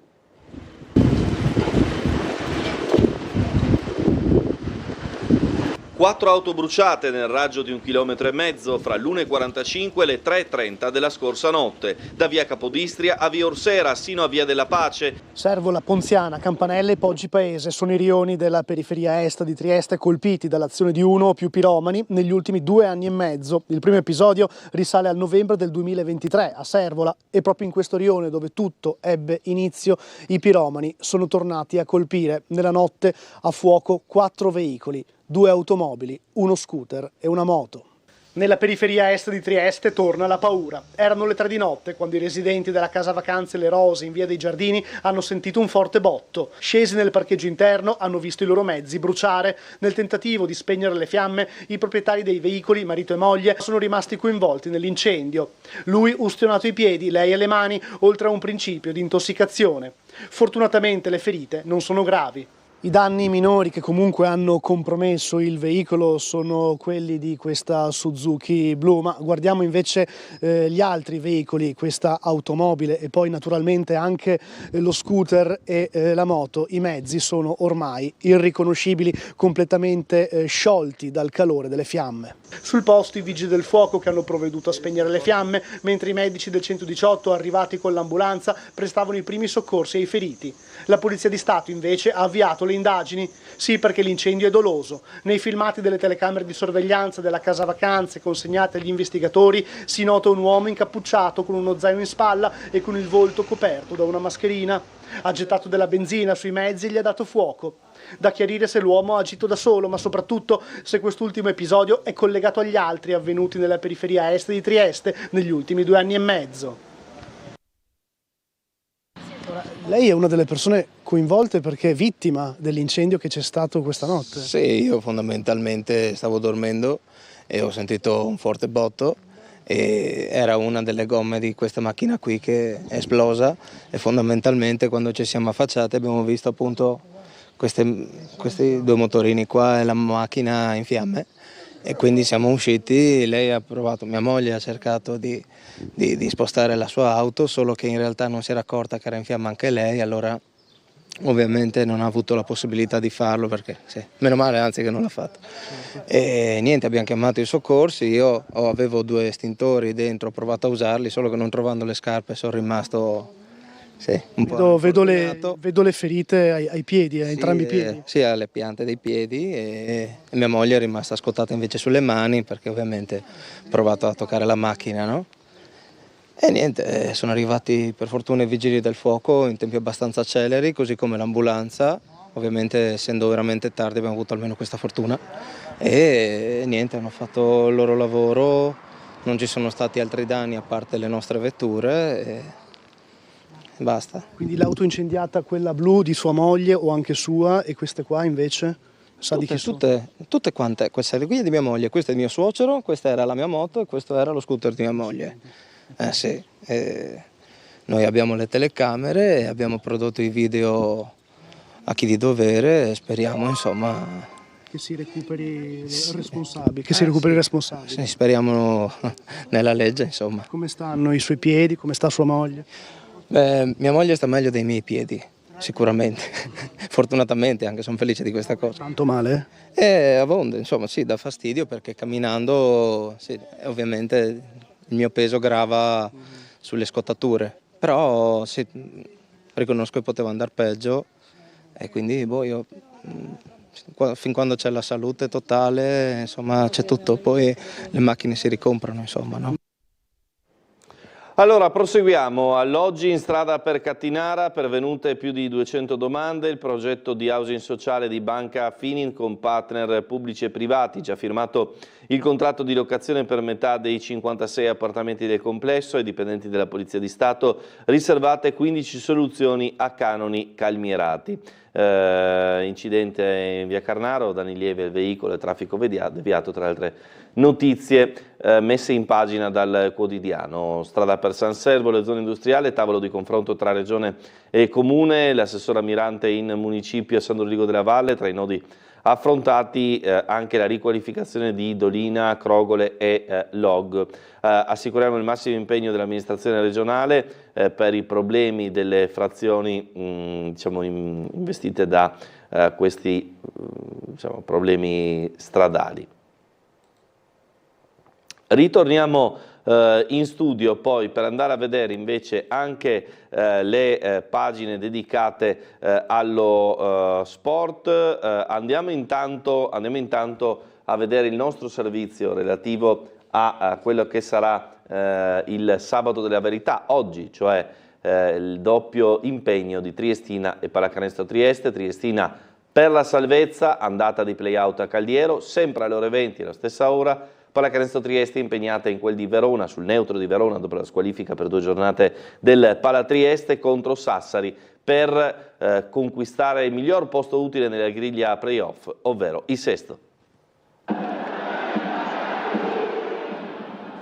S1: 4 auto bruciate nel raggio di 1,5 km fra l'1:45 e le 3:30 della scorsa notte, da via Capodistria a via Orsera sino a via della Pace.
S7: Servola, Ponziana, Campanelle e Poggi Paese sono i rioni della periferia est di Trieste colpiti dall'azione di uno o più piromani negli ultimi 2 anni e mezzo. Il primo episodio risale al novembre del 2023 a Servola, e proprio in questo rione dove tutto ebbe inizio i piromani sono tornati a colpire nella notte a fuoco 4 veicoli, 2 automobili, uno scooter e una moto. Nella periferia est di Trieste torna la paura. Erano le 3 di notte quando i residenti della casa vacanze Le Rose in via dei Giardini hanno sentito un forte botto. Scesi nel parcheggio interno, hanno visto i loro mezzi bruciare. Nel tentativo di spegnere le fiamme, i proprietari dei veicoli, marito e moglie, sono rimasti coinvolti nell'incendio. Lui ustionato ai piedi, lei alle mani, oltre a un principio di intossicazione. Fortunatamente le ferite non sono gravi. I danni minori che comunque hanno compromesso il veicolo sono quelli di questa Suzuki blu, ma guardiamo invece gli altri veicoli, questa automobile e poi naturalmente anche lo scooter e la moto. I mezzi sono ormai irriconoscibili, completamente sciolti dal calore delle fiamme. Sul posto i vigili del fuoco che hanno provveduto a spegnere le fiamme, mentre i medici del 118 arrivati con l'ambulanza prestavano i primi soccorsi ai feriti. La Polizia di Stato invece ha avviato le indagini, sì, perché l'incendio è doloso. Nei filmati delle telecamere di sorveglianza della casa vacanze consegnate agli investigatori si nota un uomo incappucciato con uno zaino in spalla e con il volto coperto da una mascherina. Ha gettato della benzina sui mezzi e gli ha dato fuoco. Da chiarire se l'uomo ha agito da solo, ma soprattutto se quest'ultimo episodio è collegato agli altri avvenuti nella periferia est di Trieste negli ultimi 2 anni e mezzo. Lei è una delle persone coinvolte perché è vittima dell'incendio che c'è stato questa notte.
S12: Sì, io fondamentalmente stavo dormendo e ho sentito un forte botto e era una delle gomme di questa macchina qui che è esplosa e fondamentalmente quando ci siamo affacciati abbiamo visto appunto questi 2 motorini qua e la macchina in fiamme. E quindi siamo usciti, lei ha provato, mia moglie ha cercato di spostare la sua auto, solo che in realtà non si era accorta che era in fiamma anche lei, allora ovviamente non ha avuto la possibilità di farlo perché sì, meno male anzi che non l'ha fatto. E niente, abbiamo chiamato i soccorsi, io avevo 2 estintori dentro, ho provato a usarli, solo che non trovando le scarpe sono rimasto... Sì,
S7: vedo le ferite ai piedi, a entrambi i piedi.
S12: Sì, alle piante dei piedi e mia moglie è rimasta scottata invece sulle mani perché ovviamente ho provato a toccare la macchina, no? E niente, sono arrivati per fortuna i vigili del fuoco in tempi abbastanza celeri, così come l'ambulanza. Ovviamente essendo veramente tardi abbiamo avuto almeno questa fortuna e niente, hanno fatto il loro lavoro, non ci sono stati altri danni a parte le nostre vetture. E basta.
S7: Quindi l'auto incendiata, quella blu di sua moglie o anche sua, e queste qua invece?
S12: Tutte quante, questa è quella di mia moglie, questo è il mio suocero, questa era la mia moto e questo era lo scooter di mia moglie. Sì. Noi abbiamo le telecamere e abbiamo prodotto i video a chi di dovere e speriamo insomma...
S7: Che si recuperi il responsabile.
S12: Sì, speriamo nella legge insomma.
S7: Come stanno i suoi piedi, come sta sua moglie?
S12: Beh, mia moglie sta meglio dei miei piedi, sicuramente, fortunatamente, anche sono felice di questa cosa.
S7: Tanto male?
S12: A volte, insomma, sì, dà fastidio perché camminando, sì, ovviamente il mio peso grava sulle scottature, però sì, riconosco che poteva andare peggio e quindi io, fin quando c'è la salute totale, insomma, c'è tutto, poi le macchine si ricomprano, insomma, no?
S1: Allora, proseguiamo. Alloggi in strada per Cattinara, pervenute più di 200 domande. Il progetto di housing sociale di Banca Finin con partner pubblici e privati. Già firmato il contratto di locazione per metà dei 56 appartamenti del complesso ai dipendenti della Polizia di Stato, riservate 15 soluzioni a canoni calmierati. Incidente in via Carnaro, danni lievi al veicolo e traffico deviato, tra le altre notizie messe in pagina dal quotidiano. Strada per San Servo, zona industriale, tavolo di confronto tra regione e comune, l'assessore ammirante in municipio a San Dorigo della Valle, tra i nodi affrontati anche la riqualificazione di Dolina, Crogole e Log. Assicuriamo il massimo impegno dell'amministrazione regionale per i problemi delle frazioni investite da questi problemi stradali. Ritorniamo in studio poi per andare a vedere invece anche le pagine dedicate allo sport. Andiamo intanto a vedere il nostro servizio relativo a quello che sarà il sabato della verità oggi, cioè il doppio impegno di Triestina e Pallacanestro Trieste. Triestina per la salvezza, andata di play-out a Caldiero, sempre alle ore 20 alla stessa ora. Pallacanestro Trieste impegnata in quel di Verona, sul neutro di Verona, dopo la squalifica per 2 giornate del Palla Trieste contro Sassari per conquistare il miglior posto utile nella griglia playoff, ovvero il sesto.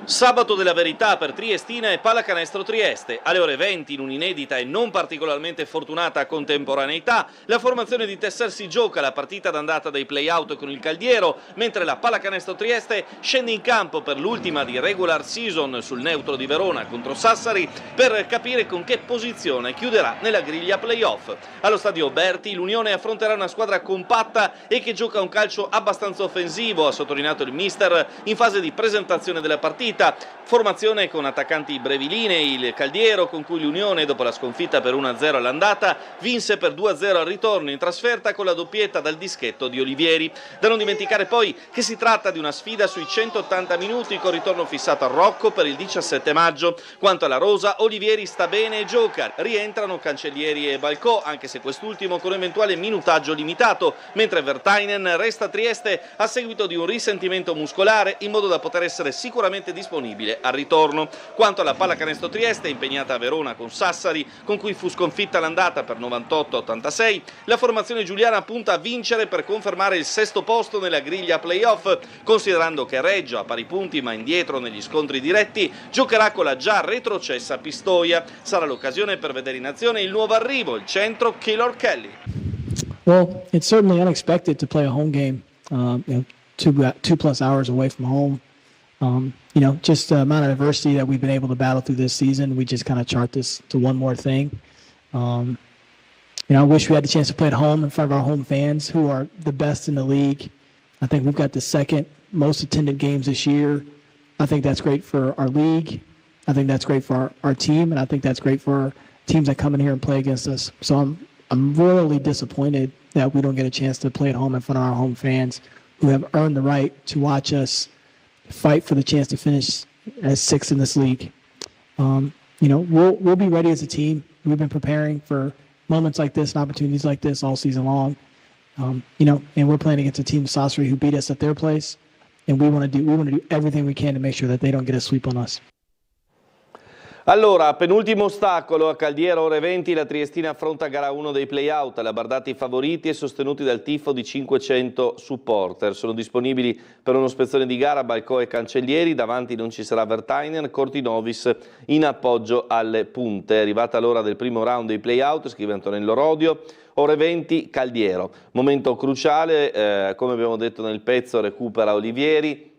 S1: Sabato della verità per Triestina e Pallacanestro Trieste. Alle ore 20, in un'inedita e non particolarmente fortunata contemporaneità, la formazione di Tesser si gioca la partita d'andata dei play-out con il Caldiero, mentre la Pallacanestro Trieste scende in campo per l'ultima di regular season sul neutro di Verona contro Sassari per capire con che posizione chiuderà nella griglia play-off. Allo stadio Berti l'Unione affronterà una squadra compatta e che gioca un calcio abbastanza offensivo, ha sottolineato il mister in fase di presentazione della partita. Formazione con attaccanti brevilinei, il Caldiero con cui l'Unione dopo la sconfitta per 1-0 all'andata vinse per 2-0 al ritorno in trasferta con la doppietta dal dischetto di Olivieri. Da non dimenticare poi che si tratta di una sfida sui 180 minuti con ritorno fissato a Rocco per il 17 maggio. Quanto alla rosa, Olivieri sta bene e gioca. Rientrano Cancellieri e Balcò, anche se quest'ultimo con eventuale minutaggio limitato, mentre Vertainen resta a Trieste a seguito di un risentimento muscolare in modo da poter essere sicuramente disponibile al ritorno. Quanto alla Pallacanestro Trieste, impegnata a Verona con Sassari, con cui fu sconfitta l'andata per 98-86, la formazione giuliana punta a vincere per confermare il sesto posto nella griglia playoff, considerando che Reggio, a pari punti ma indietro negli scontri diretti, giocherà con la già retrocessa Pistoia. Sarà l'occasione per vedere in azione il nuovo arrivo, il centro Keylor Kelly.
S13: Well, it's certainly unexpected to play a home game, 2+ hours away from home. Just the amount of adversity that we've been able to battle through this season, we just kind of chart this to one more thing. I wish we had the chance to play at home in front of our home fans, who are the best in the league. I think we've got the second most attended games this year. I think that's great for our league. I think that's great for our team, and I think that's great for teams that come in here and play against us. So I'm really disappointed that we don't get a chance to play at home in front of our home fans, who have earned the right to watch us fight for the chance to finish as sixth in this league. We'll be ready as a team. We've been preparing for moments like this and opportunities like this all season long. And we're playing against a team, Sassari, who beat us at their place, and we want to do everything we can to make sure that they don't get a sweep on us.
S1: Allora, penultimo ostacolo a Caldiero, ore 20, la Triestina affronta gara 1 dei play-out, Labardati favoriti e sostenuti dal tifo di 500 supporter. Sono disponibili per uno spezzone di gara Balcò e Cancellieri, davanti non ci sarà Vertainen, Cortinovis in appoggio alle punte. È arrivata l'ora del primo round dei play-out, scrive Antonello Rodio. Ore 20, Caldiero, momento cruciale, come abbiamo detto nel pezzo, recupera Olivieri.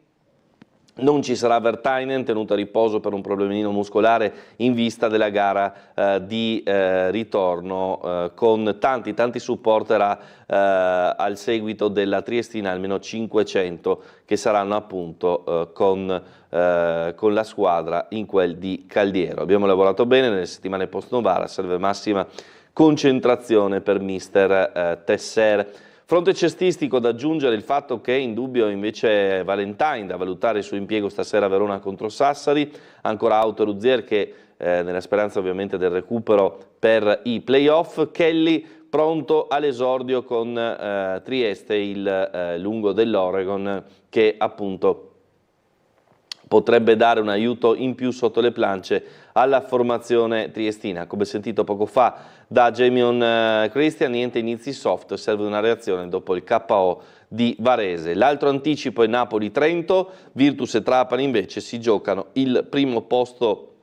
S1: Non ci sarà Vertainen, tenuto a riposo per un problemino muscolare in vista della gara di ritorno, con tanti supporter al seguito della Triestina, almeno 500 che saranno appunto con la squadra in quel di Caldiero. Abbiamo lavorato bene nelle settimane post-Novara, serve massima concentrazione per mister Tesser. Fronte cestistico, da aggiungere il fatto che è in dubbio invece Valentine, da valutare il suo impiego stasera a Verona contro Sassari, ancora out Ruzier che nella speranza ovviamente del recupero per i playoff, Kelly pronto all'esordio con Trieste, il lungo dell'Oregon, che appunto potrebbe dare un aiuto in più sotto le planche alla formazione triestina. Come sentito poco fa da Jamion Christian, niente inizi soft, serve una reazione dopo il KO di Varese. L'altro anticipo è Napoli-Trento, Virtus e Trapani invece si giocano il primo posto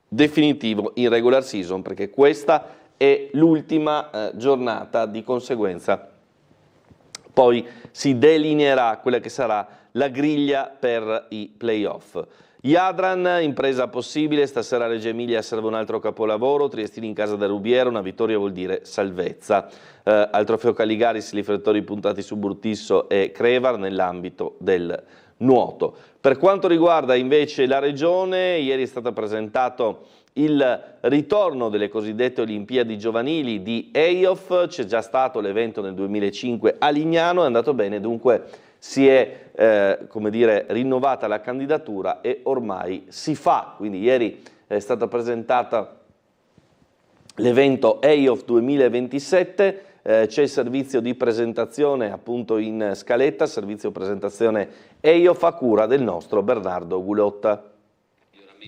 S1: definitivo in regular season, perché questa è l'ultima giornata, di conseguenza poi si delineerà quella che sarà la griglia per i playoff. Jadran, impresa possibile, stasera a Reggio Emilia serve un altro capolavoro, Triestini in casa del Rubiera, una vittoria vuol dire salvezza. Al trofeo Caligaris i riflettori puntati su Burtisso e Crevar nell'ambito del nuoto. Per quanto riguarda invece la regione, ieri è stato presentato il ritorno delle cosiddette Olimpiadi giovanili di EIOF, c'è già stato l'evento nel 2005 a Lignano, è andato bene, dunque si è rinnovata la candidatura e ormai si fa. Quindi ieri è stata presentata l'evento EIOF 2027, c'è il servizio di presentazione appunto in scaletta, servizio presentazione EIOF a cura del nostro Bernardo Gulotta.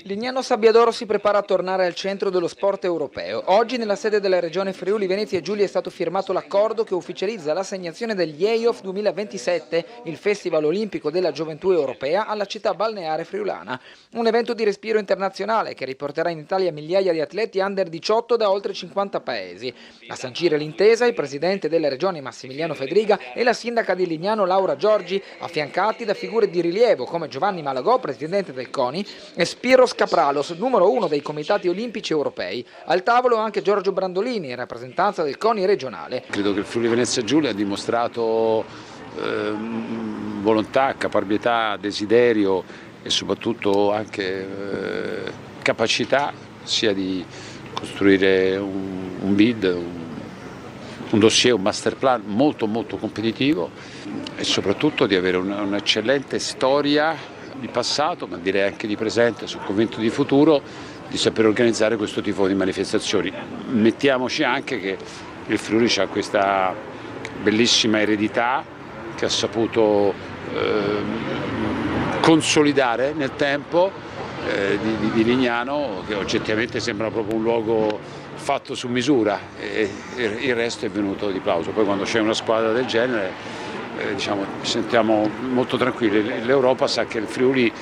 S14: Lignano Sabbiadoro si prepara a tornare al centro dello sport europeo. Oggi nella sede della regione Friuli Venezia Giulia è stato firmato l'accordo che ufficializza l'assegnazione degli EIOF 2027, il Festival Olimpico della Gioventù Europea, alla città balneare friulana. Un evento di respiro internazionale che riporterà in Italia migliaia di atleti under 18 da oltre 50 paesi. A sancire l'intesa il presidente della regione Massimiliano Fedriga e la sindaca di Lignano Laura Giorgi, affiancati da figure di rilievo come Giovanni Malagò, presidente del CONI, e Spiros Capralos, numero 1 dei comitati olimpici europei. Al tavolo anche Giorgio Brandolini, in rappresentanza del CONI regionale.
S15: Credo che il Friuli Venezia Giulia ha dimostrato volontà, caparbietà, desiderio e soprattutto anche capacità sia di costruire un bid, un dossier, un master plan molto competitivo e soprattutto di avere un'eccellente storia di passato, ma direi anche di presente, sono convinto di futuro, di saper organizzare questo tipo di manifestazioni. Mettiamoci anche che il Friuli ha questa bellissima eredità che ha saputo consolidare nel tempo di Lignano, che oggettivamente sembra proprio un luogo fatto su misura e il resto è venuto di plauso. Poi quando c'è una squadra del genere ci sentiamo molto tranquilli. L'Europa sa che il Friuli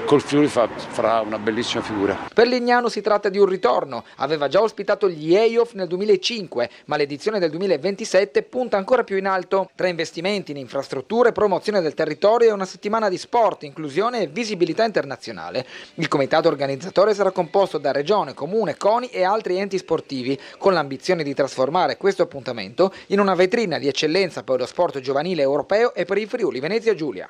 S15: col Friuli farà una bellissima figura.
S14: Per Lignano si tratta di un ritorno. Aveva già ospitato gli EIOF nel 2005, ma l'edizione del 2027 punta ancora più in alto. 3 investimenti in infrastrutture, promozione del territorio e una settimana di sport, inclusione e visibilità internazionale. Il comitato organizzatore sarà composto da Regione, Comune, CONI e altri enti sportivi, con l'ambizione di trasformare questo appuntamento in una vetrina di eccellenza per lo sport giovanile europeo e per il Friuli Venezia Giulia.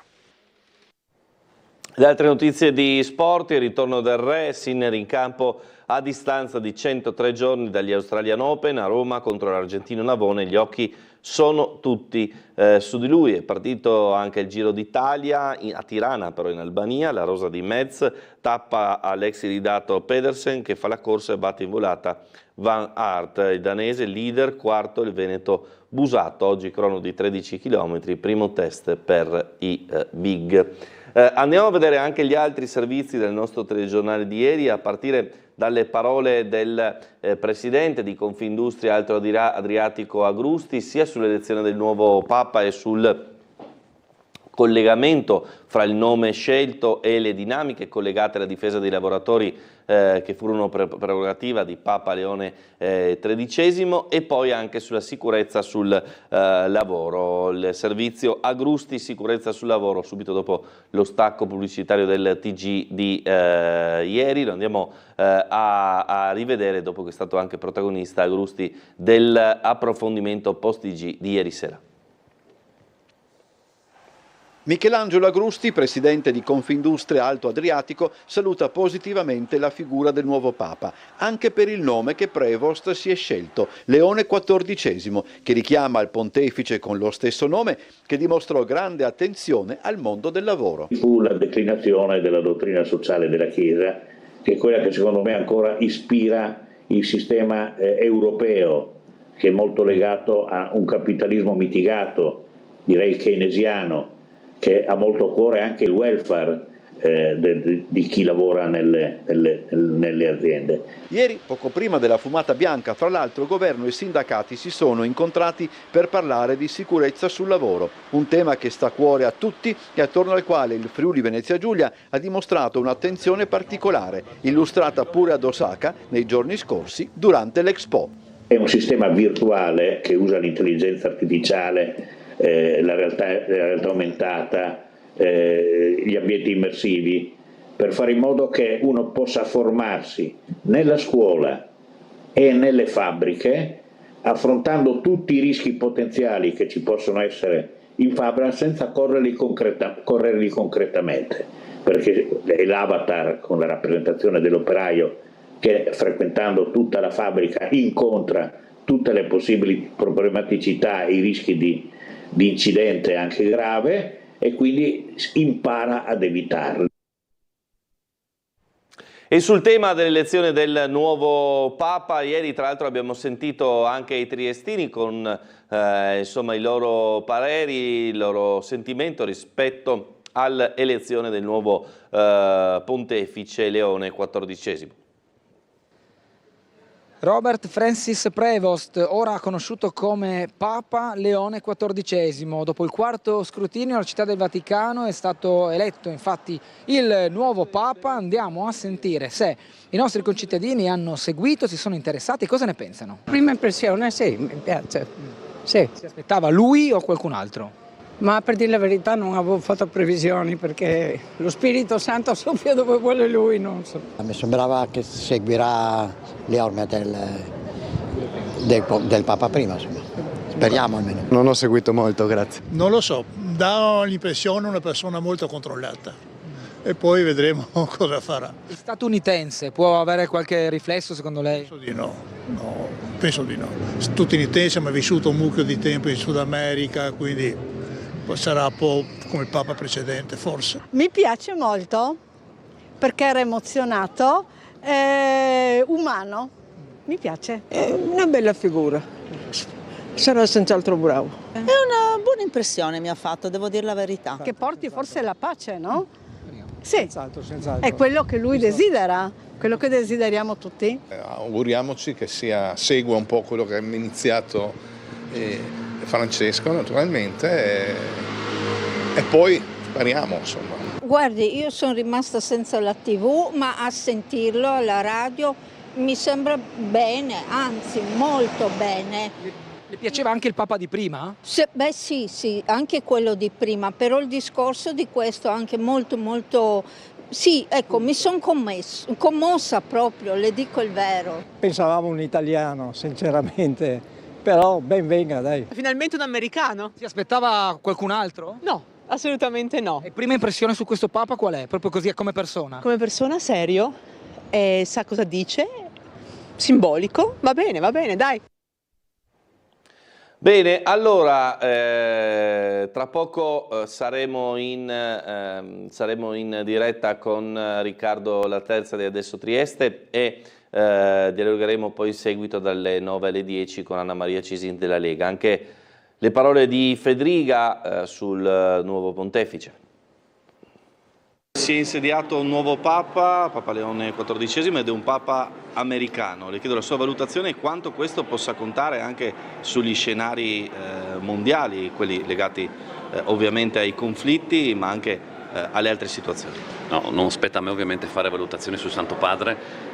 S1: Le altre notizie di sport: il ritorno del Re, Sinner in campo a distanza di 103 giorni dagli Australian Open a Roma contro l'Argentino Navone. Gli occhi sono tutti su di lui. È partito anche il Giro d'Italia a Tirana, però in Albania. La rosa di Metz tappa all'ex iridato Pedersen, che fa la corsa e batte in volata Van Aert. Il danese leader, quarto il veneto Busato, oggi crono di 13 km, primo test per i big. Andiamo a vedere anche gli altri servizi del nostro telegiornale di ieri, a partire dalle parole del presidente di Confindustria Alto Adriatico Agrusti, sia sull'elezione del nuovo Papa e sul collegamento fra il nome scelto e le dinamiche collegate alla difesa dei lavoratori che furono prerogativa di Papa Leone XIII, e poi anche sulla sicurezza sul lavoro. Il servizio Agrusti Sicurezza sul Lavoro, subito dopo lo stacco pubblicitario del TG di ieri. Lo andiamo a rivedere dopo che è stato anche protagonista Agrusti dell'approfondimento post TG di ieri sera.
S3: Michelangelo Agrusti, presidente di Confindustria Alto Adriatico, saluta positivamente la figura del nuovo Papa, anche per il nome che Prevost si è scelto, Leone XIV, che richiama il pontefice con lo stesso nome, che dimostrò grande attenzione al mondo del lavoro.
S16: Fu la declinazione della dottrina sociale della Chiesa, che è quella che secondo me ancora ispira il sistema europeo, che è molto legato a un capitalismo mitigato, direi keynesiano, che ha molto a cuore anche il welfare di chi lavora nelle aziende.
S3: Ieri, poco prima della fumata bianca, fra l'altro governo e sindacati si sono incontrati per parlare di sicurezza sul lavoro, un tema che sta a cuore a tutti e attorno al quale il Friuli Venezia Giulia ha dimostrato un'attenzione particolare, illustrata pure ad Osaka nei giorni scorsi durante l'Expo.
S16: È un sistema virtuale che usa l'intelligenza artificiale, la realtà aumentata, gli ambienti immersivi, per fare in modo che uno possa formarsi nella scuola e nelle fabbriche, affrontando tutti i rischi potenziali che ci possono essere in fabbrica senza correrli concretamente, perché è l'avatar con la rappresentazione dell'operaio che, frequentando tutta la fabbrica, incontra tutte le possibili problematicità e i rischi di incidente anche grave, e quindi impara ad evitarli.
S1: E sul tema dell'elezione del nuovo Papa, ieri tra l'altro abbiamo sentito anche i triestini con insomma, i loro pareri, il loro sentimento rispetto all'elezione del nuovo pontefice Leone XIV.
S14: Robert Francis Prevost, ora conosciuto come Papa Leone XIV. Dopo il quarto scrutinio alla Città del Vaticano è stato eletto infatti il nuovo Papa. Andiamo a sentire se i nostri concittadini hanno seguito, si sono interessati, cosa ne pensano.
S17: Prima impressione sì, mi piace. Sì.
S14: Si aspettava lui o qualcun altro?
S17: Ma per dire la verità non avevo fatto previsioni perché lo Spirito Santo soffia dove vuole lui, non so.
S18: Mi sembrava che seguirà le orme del Papa prima, insomma. Speriamo almeno.
S19: Non ho seguito molto, grazie.
S20: Non lo so, dà l'impressione una persona molto controllata e poi vedremo cosa farà.
S14: Il statunitense può avere qualche riflesso secondo lei?
S20: Penso di no, penso di no. Statunitense ma ha vissuto un mucchio di tempo in Sud America, quindi sarà un po' come il Papa precedente, forse.
S21: Mi piace molto perché era emozionato, umano, mi piace.
S22: È una bella figura, sarà senz'altro bravo.
S23: È una buona impressione mi ha fatto, devo dire la verità.
S21: Che porti forse la pace, no? Sì,
S22: senz'altro.
S21: È quello che lui desidera, quello che desideriamo tutti.
S24: Auguriamoci che segua un po' quello che ha iniziato Francesco naturalmente e poi speriamo insomma.
S25: Guardi, io sono rimasta senza la TV, ma a sentirlo alla radio mi sembra bene, anzi molto bene.
S14: Le piaceva anche il Papa di prima?
S25: Beh sì, anche quello di prima, però il discorso di questo anche molto... Sì, ecco, mi sono commossa proprio, le dico il vero.
S22: Pensavamo un italiano, sinceramente. Però ben venga, dai.
S26: Finalmente un americano?
S14: Si aspettava qualcun altro?
S26: No, assolutamente no.
S14: E prima impressione su questo Papa qual è? Proprio così come persona?
S26: Come persona serio, sa cosa dice, simbolico, va bene, dai.
S1: Bene, allora, tra poco saremo in diretta con Riccardo Laterza di Adesso Trieste e dialogheremo poi in seguito dalle 9 alle 10 con Anna Maria Cisin della Lega. Anche le parole di Fedriga sul nuovo pontefice. Si è insediato un nuovo Papa, Papa Leone XIV, ed è un Papa americano. Le chiedo la sua valutazione e quanto questo possa contare anche sugli scenari mondiali, quelli legati ovviamente ai conflitti, ma anche alle altre situazioni.
S27: No, non spetta a me ovviamente fare valutazioni sul Santo Padre.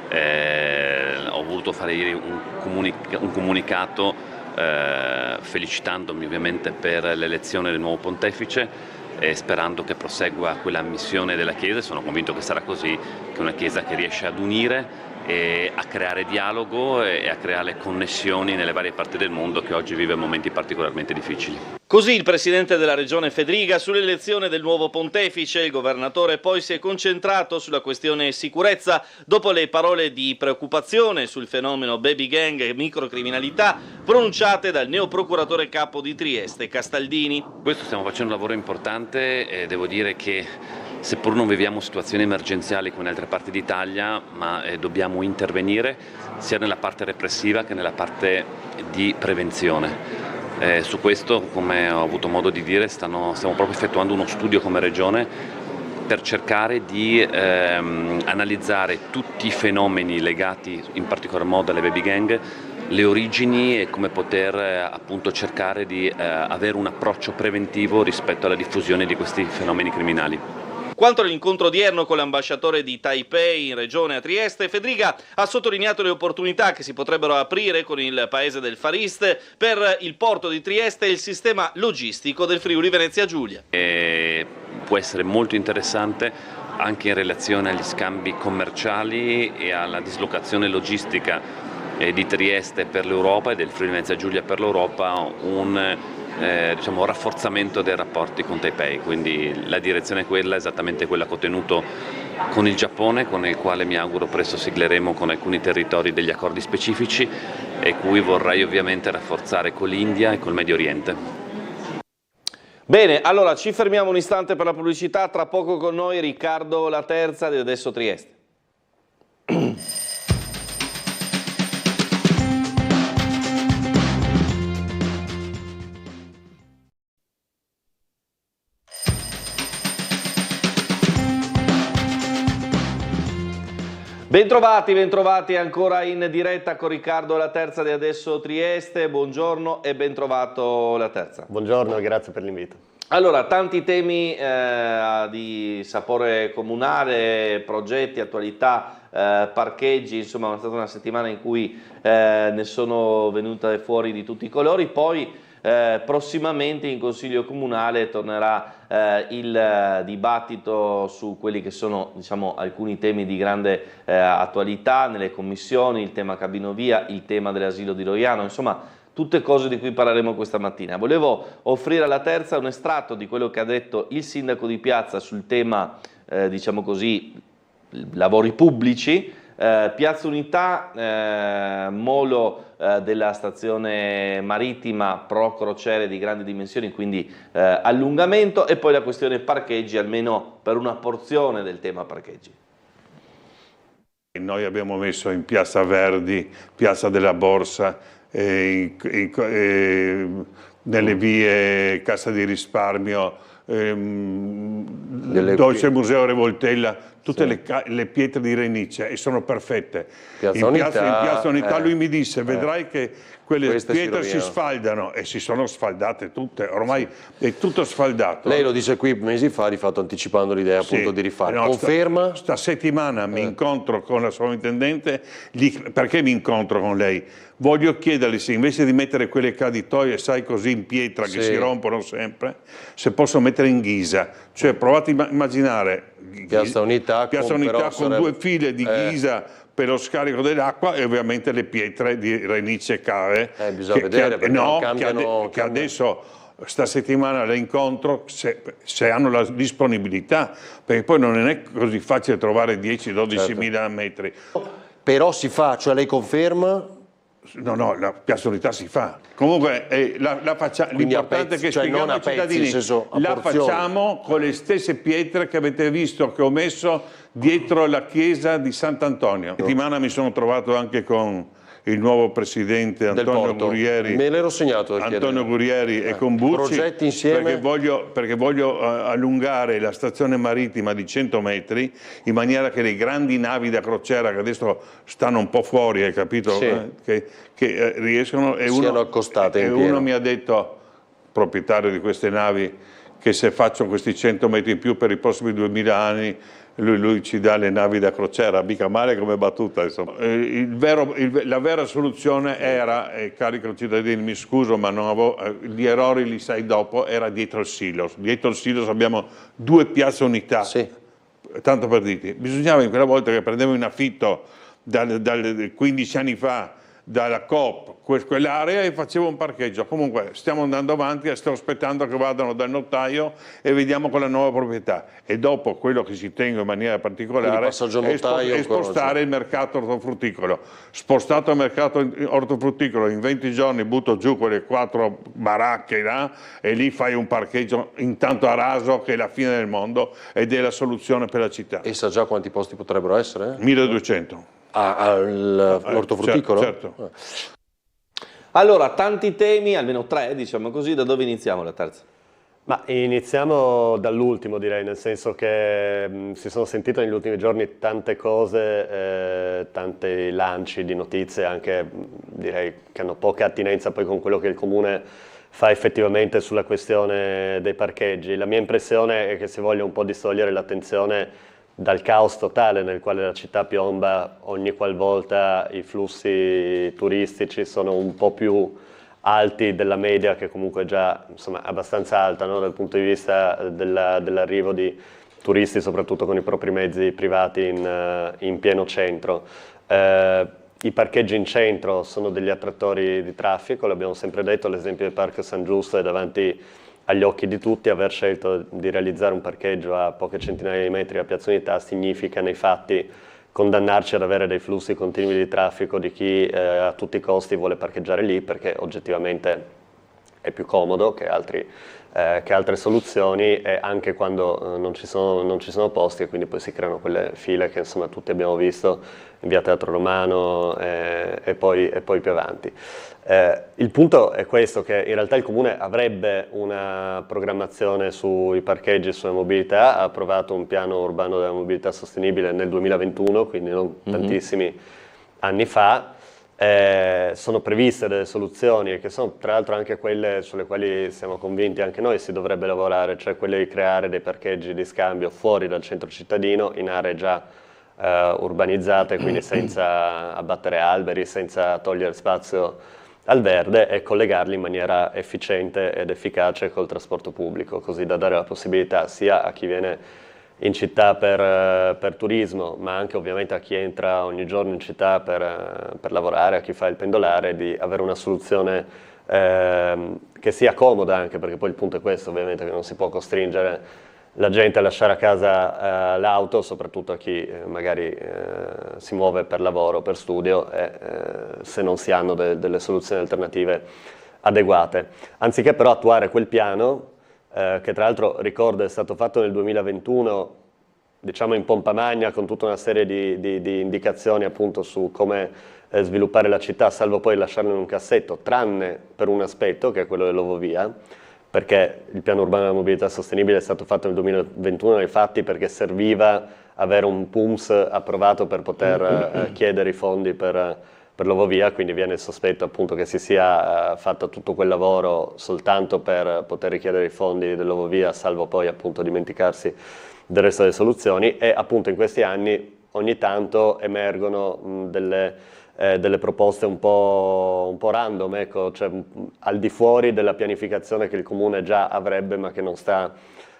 S27: Ho voluto fare ieri un comunicato felicitandomi ovviamente per l'elezione del nuovo pontefice e sperando che prosegua quella missione della Chiesa. Sono convinto che sarà così, che è una Chiesa che riesce ad unire e a creare dialogo e a creare connessioni nelle varie parti del mondo che oggi vive momenti particolarmente difficili.
S1: Così il presidente della regione Fedriga sull'elezione del nuovo pontefice. Il governatore poi si è concentrato sulla questione sicurezza dopo le parole di preoccupazione sul fenomeno baby gang e microcriminalità pronunciate dal neoprocuratore capo di Trieste Castaldini.
S27: Questo stiamo facendo un lavoro importante e devo dire che seppur non viviamo situazioni emergenziali come in altre parti d'Italia, ma dobbiamo intervenire sia nella parte repressiva che nella parte di prevenzione. Su questo, come ho avuto modo di dire, stiamo proprio effettuando uno studio come Regione per cercare di analizzare tutti i fenomeni legati in particolar modo alle baby gang, le origini e come poter appunto cercare di avere un approccio preventivo rispetto alla diffusione di questi fenomeni criminali.
S1: Quanto all'incontro odierno con l'ambasciatore di Taipei in regione a Trieste, Fedriga ha sottolineato le opportunità che si potrebbero aprire con il paese del Far East per il porto di Trieste e il sistema logistico del Friuli Venezia Giulia.
S27: Può essere molto interessante anche in relazione agli scambi commerciali e alla dislocazione logistica di Trieste per l'Europa e del Friuli Venezia Giulia per l'Europa, un rafforzamento dei rapporti con Taipei, quindi la direzione è quella, esattamente quella che ho tenuto con il Giappone, con il quale mi auguro presto sigleremo con alcuni territori degli accordi specifici e cui vorrei ovviamente rafforzare con l'India e col Medio Oriente.
S1: Bene, allora ci fermiamo un istante per la pubblicità, tra poco con noi Riccardo Laterza di Adesso Trieste. Bentrovati ancora in diretta con Riccardo La Terza di Adesso Trieste. Buongiorno e bentrovato La Terza.
S2: Buongiorno e grazie per l'invito.
S1: Allora, tanti temi di sapore comunale, progetti, attualità, parcheggi, insomma è stata una settimana in cui ne sono venute fuori di tutti i colori. Poi prossimamente in Consiglio Comunale tornerà il dibattito su quelli che sono, diciamo, alcuni temi di grande attualità nelle commissioni, il tema cabinovia, il tema dell'asilo di Roiano, insomma tutte cose di cui parleremo questa mattina. Volevo offrire alla Terza un estratto di quello che ha detto il sindaco di Piazza sul tema, diciamo così, lavori pubblici. Piazza Unità, molo della stazione marittima pro crociere di grandi dimensioni, quindi allungamento, e poi la questione parcheggi, almeno per una porzione del tema parcheggi.
S10: Noi abbiamo messo in Piazza Verdi, Piazza della Borsa, nelle vie Cassa di Risparmio, dove c'è il Museo Revoltella, tutte le pietre di Renice, e sono perfette. In Piazza Unità lui mi disse, vedrai che quelle pietre si sfaldano, e si sono sfaldate tutte, ormai è tutto sfaldato.
S11: Lei lo dice qui mesi fa, di fatto anticipando l'idea appunto di rifare. Conferma?
S10: Sta settimana mi incontro con la sovrintendente. Perché mi incontro con lei? Voglio chiedergli se invece di mettere quelle caditoie, sai, così in pietra che si rompono sempre, se posso mettere in ghisa. Cioè provate a immaginare
S11: Piazza Unità
S10: con due file di ghisa per lo scarico dell'acqua, e ovviamente le pietre di Renice care.
S11: Bisogna vedere,
S10: che adesso sta settimana le incontro, se hanno la disponibilità, perché poi non è così facile trovare 10-12 mila metri.
S11: Però si fa, cioè lei conferma?
S10: No, la Piazza Unità si fa. Comunque l'importante è che spieghiamo ai cittadini, la facciamo con le stesse pietre che avete visto che ho messo dietro la chiesa di Sant'Antonio. La settimana mi sono trovato anche con il nuovo presidente Antonio Gurrieri.
S11: Me l'ero segnato.
S10: Antonio Gurrieri e con Bucci,
S11: progetti insieme,
S10: perché voglio allungare la stazione marittima di 100 metri in maniera che le grandi navi da crociera, che adesso stanno un po' fuori, hai capito? Che riescono,
S11: siano accostate in pieno.
S10: Uno mi ha detto, proprietario di queste navi, che se faccio questi 100 metri in più per i prossimi 2000 anni lui ci dà le navi da crociera, mica male come battuta, insomma. La vera soluzione era, cari concittadini, mi scuso ma non avevo, gli errori li sai dopo, era dietro il silos. Dietro il silos abbiamo 2 Piazze Unità, tanto per dirti. Bisognava, in quella volta che prendevo in affitto 15 anni fa dalla Coop quell'area, e facevo un parcheggio. Comunque stiamo andando avanti e sto aspettando che vadano dal notaio e vediamo con la nuova proprietà, e dopo quello che ci tengo in maniera particolare è spostare il mercato ortofrutticolo. Spostato il mercato ortofrutticolo, in 20 giorni butto giù quelle 4 baracche là, e lì fai un parcheggio intanto a raso, che è la fine del mondo ed è la soluzione per la città.
S11: E sa già quanti posti potrebbero essere?
S10: 1200.
S11: All'ortofrutticolo?
S10: Certo.
S1: Allora, tanti temi, almeno 3, diciamo così. Da dove iniziamo La Terza?
S2: Ma iniziamo dall'ultimo, direi, nel senso che si sono sentite negli ultimi giorni tante cose, tanti lanci di notizie, anche direi che hanno poca attinenza poi con quello che il Comune fa effettivamente sulla questione dei parcheggi. La mia impressione è che si voglia un po' distogliere l'attenzione dal caos totale nel quale la città piomba ogni qualvolta i flussi turistici sono un po' più alti della media, che comunque è già, insomma, abbastanza alta, no? Dal punto di vista dell'arrivo di turisti, soprattutto con i propri mezzi privati in pieno centro. I parcheggi in centro sono degli attrattori di traffico, l'abbiamo sempre detto, l'esempio del Parco San Giusto è davanti agli occhi di tutti. Aver scelto di realizzare un parcheggio a poche centinaia di metri da Piazza Unità significa nei fatti condannarci ad avere dei flussi continui di traffico di chi a tutti i costi vuole parcheggiare lì, perché oggettivamente è più comodo che altri che altre soluzioni, e anche quando non ci sono posti, e quindi poi si creano quelle file che insomma tutti abbiamo visto in via Teatro Romano e poi più avanti. Il punto è questo, che in realtà il Comune avrebbe una programmazione sui parcheggi e sulla mobilità, ha approvato un piano urbano della mobilità sostenibile nel 2021, quindi non tantissimi anni fa. Sono previste delle soluzioni che sono tra l'altro anche quelle sulle quali siamo convinti anche noi si dovrebbe lavorare, cioè quelle di creare dei parcheggi di scambio fuori dal centro cittadino, in aree già urbanizzate, quindi senza abbattere alberi, senza togliere spazio al verde, e collegarli in maniera efficiente ed efficace col trasporto pubblico, così da dare la possibilità sia a chi viene in città per turismo, ma anche ovviamente a chi entra ogni giorno in città per lavorare, a chi fa il pendolare, di avere una soluzione che sia comoda, anche perché poi il punto è questo, ovviamente, che non si può costringere la gente a lasciare a casa l'auto, soprattutto a chi magari si muove per lavoro, per studio, se non si hanno delle soluzioni alternative adeguate. Anziché però attuare quel piano, che tra l'altro ricordo è stato fatto nel 2021, diciamo in pompa magna, con tutta una serie di indicazioni appunto su come sviluppare la città, salvo poi lasciarlo in un cassetto, tranne per un aspetto, che è quello dell'Ovovia, perché il piano urbano della mobilità sostenibile è stato fatto nel 2021 nei fatti perché serviva avere un PUMS approvato per poter chiedere i fondi per l'Ovovia, quindi viene il sospetto appunto che si sia fatto tutto quel lavoro soltanto per poter richiedere i fondi dell'Ovovia, salvo poi appunto dimenticarsi del resto delle soluzioni. E appunto in questi anni ogni tanto emergono delle proposte un po' random, ecco, cioè al di fuori della pianificazione che il Comune già avrebbe ma che non sta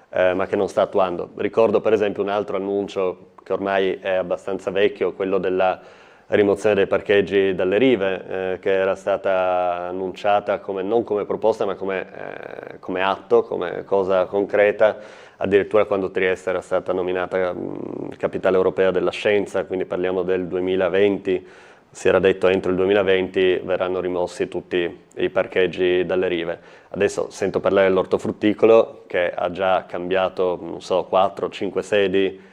S2: attuando. Ricordo per esempio un altro annuncio che ormai è abbastanza vecchio, quello della rimozione dei parcheggi dalle rive, che era stata annunciata non come proposta ma come atto, come cosa concreta, addirittura quando Trieste era stata nominata capitale europea della scienza, quindi parliamo del 2020, si era detto entro il 2020 verranno rimossi tutti i parcheggi dalle rive. Adesso sento parlare dell'ortofrutticolo che ha già cambiato, non so, 4-5 sedi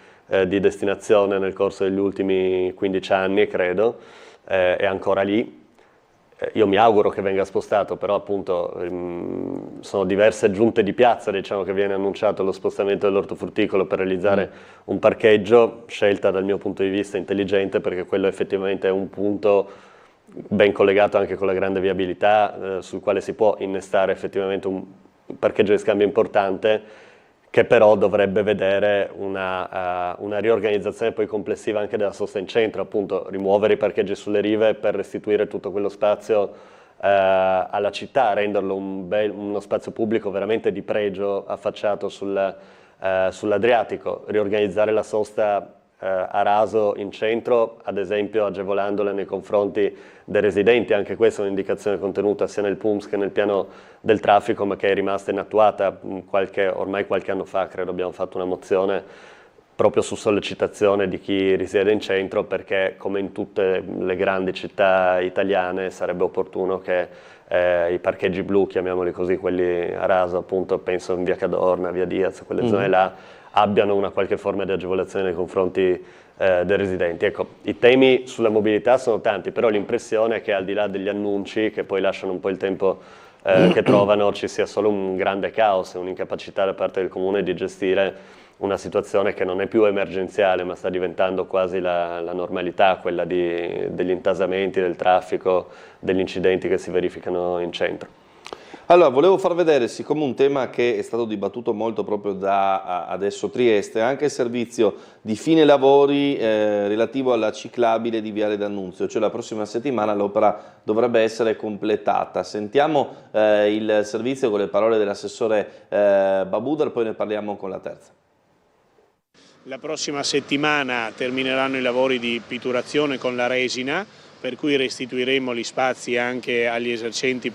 S2: di destinazione nel corso degli ultimi 15 anni, credo, è ancora lì. Io mi auguro che venga spostato, però appunto sono diverse giunte di piazza, diciamo, che viene annunciato lo spostamento dell'ortofrutticolo per realizzare un parcheggio, scelta dal mio punto di vista intelligente, perché quello effettivamente è un punto ben collegato anche con la grande viabilità, sul quale si può innestare effettivamente un parcheggio di scambio importante, che però dovrebbe vedere una riorganizzazione poi complessiva anche della sosta in centro, appunto rimuovere i parcheggi sulle rive per restituire tutto quello spazio alla città, renderlo uno spazio pubblico veramente di pregio affacciato sull'Adriatico, riorganizzare la sosta a raso in centro, ad esempio agevolandola nei confronti dei residenti. Anche questa è un'indicazione contenuta sia nel PUMS che nel piano del traffico, ma che è rimasta inattuata. Ormai qualche anno fa credo abbiamo fatto una mozione proprio su sollecitazione di chi risiede in centro, perché come in tutte le grandi città italiane sarebbe opportuno che i parcheggi blu, chiamiamoli così, quelli a raso, appunto penso in via Cadorna, via Diaz, quelle zone là, abbiano una qualche forma di agevolazione nei confronti dei residenti. Ecco, i temi sulla mobilità sono tanti, però l'impressione è che al di là degli annunci, che poi lasciano un po' il tempo che trovano, ci sia solo un grande caos e un'incapacità da parte del Comune di gestire una situazione che non è più emergenziale, ma sta diventando quasi la normalità, quella degli intasamenti, del traffico, degli incidenti che si verificano in centro.
S1: Allora, volevo far vedere, siccome un tema che è stato dibattuto molto proprio da adesso Trieste, anche il servizio di fine lavori relativo alla ciclabile di Viale D'Annunzio, cioè la prossima settimana l'opera dovrebbe essere completata. Sentiamo il servizio con le parole dell'assessore Babudar, poi ne parliamo con la terza.
S4: La prossima settimana termineranno i lavori di pitturazione con la resina, per cui restituiremo gli spazi anche agli esercenti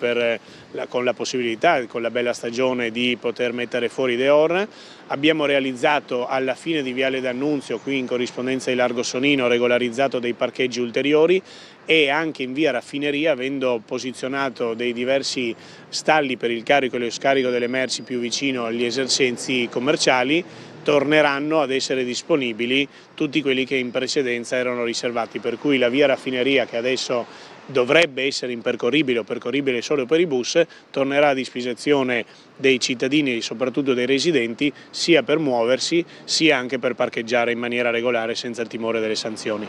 S4: con la possibilità, con la bella stagione, di poter mettere fuori Deor. Abbiamo realizzato alla fine di Viale D'Annunzio, qui in corrispondenza di Largo Sonino, regolarizzato dei parcheggi ulteriori, e anche in via Raffineria, avendo posizionato dei diversi stalli per il carico e lo scarico delle merci più vicino agli esercenti commerciali, torneranno ad essere disponibili tutti quelli che in precedenza erano riservati, per cui la via Raffineria, che adesso dovrebbe essere impercorribile o percorribile solo per i bus, tornerà a disposizione dei cittadini e soprattutto dei residenti, sia per muoversi sia anche per parcheggiare in maniera regolare senza il timore delle sanzioni.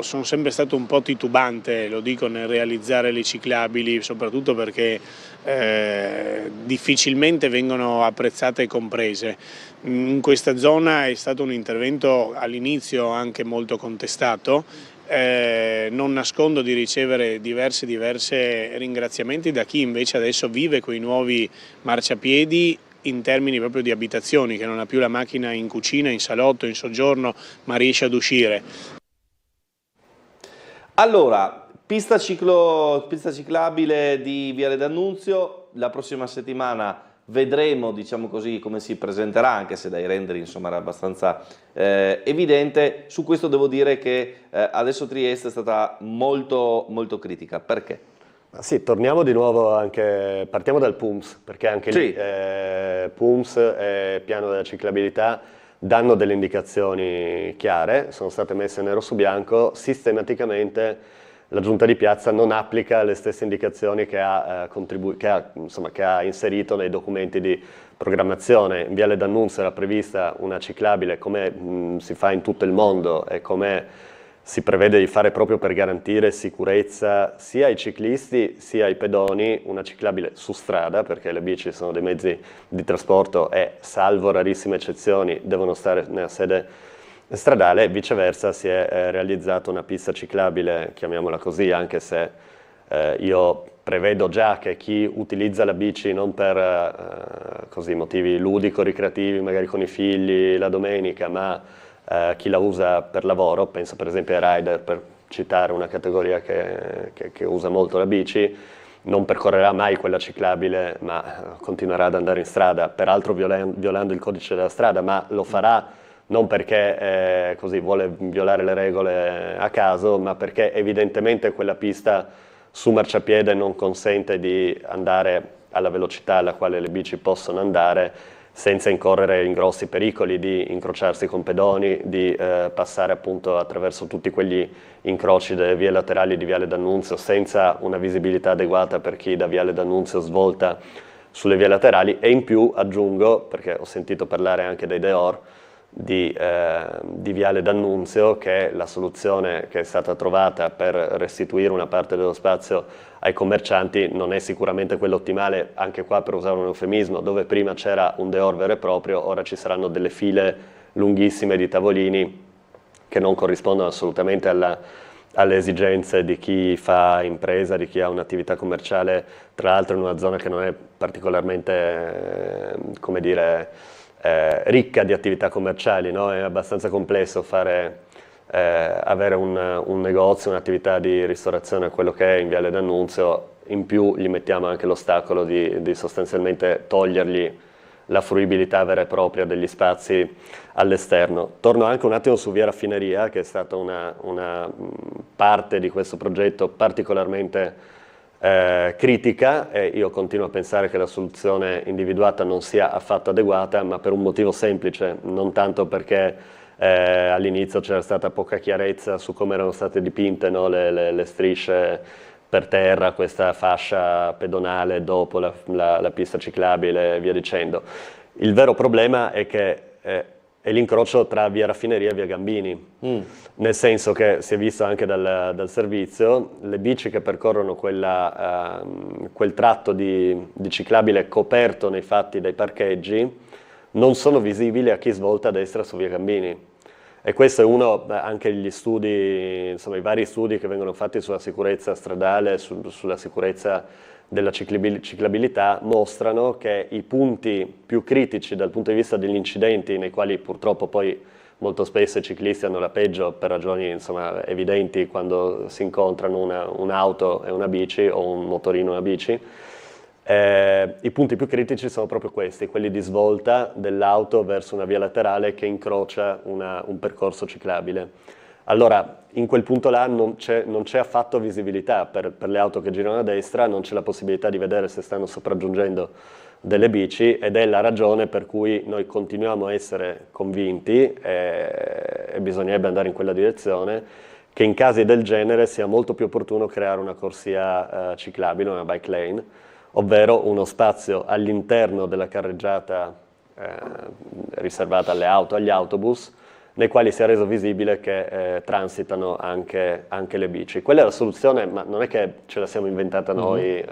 S4: Sono sempre stato un po' titubante, lo dico, nel realizzare le ciclabili, soprattutto perché difficilmente vengono apprezzate e comprese. In questa zona è stato un intervento all'inizio anche molto contestato. Non nascondo di ricevere diversi ringraziamenti da chi invece adesso vive quei nuovi marciapiedi in termini proprio di abitazioni, che non ha più la macchina in cucina, in salotto, in soggiorno, ma riesce ad uscire.
S1: Allora, pista ciclabile di Viale D'Annunzio, la prossima settimana vedremo, diciamo così, come si presenterà, anche se dai render insomma era abbastanza evidente. Su questo devo dire che adesso Trieste è stata molto critica. Perché?
S2: Sì, torniamo di nuovo anche, partiamo dal PUMS, perché anche lì PUMS e piano della ciclabilità danno delle indicazioni chiare, sono state messe nero su bianco. Sistematicamente la Giunta di Piazza non applica le stesse indicazioni che ha inserito nei documenti di programmazione. In Viale D'Annunzio era prevista una ciclabile come si fa in tutto il mondo e come si prevede di fare proprio per garantire sicurezza sia ai ciclisti sia ai pedoni, una ciclabile su strada, perché le bici sono dei mezzi di trasporto e, salvo rarissime eccezioni, devono stare nella sede stradale. Viceversa si è realizzata una pista ciclabile, chiamiamola così, anche se io prevedo già che chi utilizza la bici non per motivi ludico-ricreativi, magari con i figli la domenica, ma chi la usa per lavoro, penso per esempio ai rider, per citare una categoria che usa molto la bici, non percorrerà mai quella ciclabile, ma continuerà ad andare in strada, peraltro violando il codice della strada, ma lo farà non perché vuole violare le regole a caso, ma perché evidentemente quella pista su marciapiede non consente di andare alla velocità alla quale le bici possono andare, senza incorrere in grossi pericoli di incrociarsi con pedoni, di passare appunto attraverso tutti quegli incroci delle vie laterali di Viale D'Annunzio senza una visibilità adeguata per chi da Viale D'Annunzio svolta sulle vie laterali. E in più aggiungo, perché ho sentito parlare anche dei Deor, di Viale D'Annunzio, che la soluzione che è stata trovata per restituire una parte dello spazio ai commercianti non è sicuramente quella ottimale. Anche qua, per usare un eufemismo, dove prima c'era un Deor vero e proprio, ora ci saranno delle file lunghissime di tavolini che non corrispondono assolutamente alle esigenze di chi fa impresa, di chi ha un'attività commerciale, tra l'altro in una zona che non è particolarmente, come dire, ricca di attività commerciali, no? È abbastanza complesso avere un negozio, un'attività di ristorazione, quello che è in Viale D'Annunzio. In più gli mettiamo anche l'ostacolo di sostanzialmente togliergli la fruibilità vera e propria degli spazi all'esterno. Torno anche un attimo su Via Raffineria, che è stata una parte di questo progetto particolarmente critica, e io continuo a pensare che la soluzione individuata non sia affatto adeguata, ma per un motivo semplice, non tanto perché all'inizio c'era stata poca chiarezza su come erano state dipinte, no, le strisce per terra, questa fascia pedonale dopo la pista ciclabile e via dicendo. Il vero problema è che è l'incrocio tra Via Raffineria e Via Gambini, nel senso che si è visto anche dal servizio, le bici che percorrono quel tratto di ciclabile coperto nei fatti dai parcheggi non sono visibili a chi svolta a destra su Via Gambini. E questo è uno, anche gli studi, insomma i vari studi che vengono fatti sulla sicurezza stradale, sulla sicurezza della ciclabilità, mostrano che i punti più critici dal punto di vista degli incidenti, nei quali purtroppo poi molto spesso i ciclisti hanno la peggio per ragioni insomma, evidenti quando si incontrano un'auto e una bici o un motorino e una bici. I punti più critici sono proprio questi, quelli di svolta dell'auto verso una via laterale che incrocia un percorso ciclabile. Allora, in quel punto là non c'è affatto visibilità per le auto che girano a destra, non c'è la possibilità di vedere se stanno sopraggiungendo delle bici, ed è la ragione per cui noi continuiamo a essere convinti, e bisognerebbe andare in quella direzione, che in casi del genere sia molto più opportuno creare una corsia ciclabile, una bike lane, ovvero uno spazio all'interno della carreggiata riservata alle auto, agli autobus, nei quali sia reso visibile che transitano anche le bici. Quella è la soluzione, ma non è che ce la siamo inventata noi,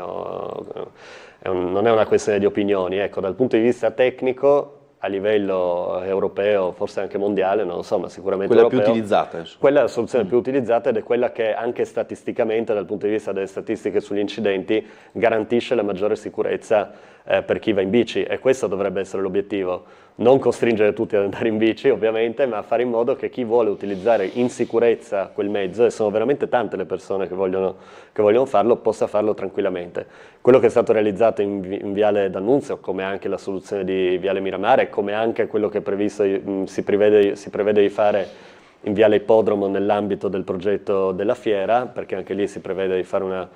S2: non è una questione di opinioni. Ecco, dal punto di vista tecnico, a livello europeo, forse anche mondiale, non lo so, ma sicuramente
S1: quella
S2: europeo,
S1: più utilizzata.
S2: Quella è la soluzione più utilizzata ed è quella che anche statisticamente, dal punto di vista delle statistiche sugli incidenti, garantisce la maggiore sicurezza per chi va in bici, e questo dovrebbe essere l'obiettivo. Non costringere tutti ad andare in bici, ovviamente, ma fare in modo che chi vuole utilizzare in sicurezza quel mezzo, e sono veramente tante le persone che vogliono farlo, possa farlo tranquillamente. Quello che è stato realizzato in Viale D'Annunzio, come anche la soluzione di Viale Miramare, come anche quello che è previsto, si prevede di fare in Viale Ippodromo nell'ambito del progetto della fiera, perché anche lì si prevede di fare una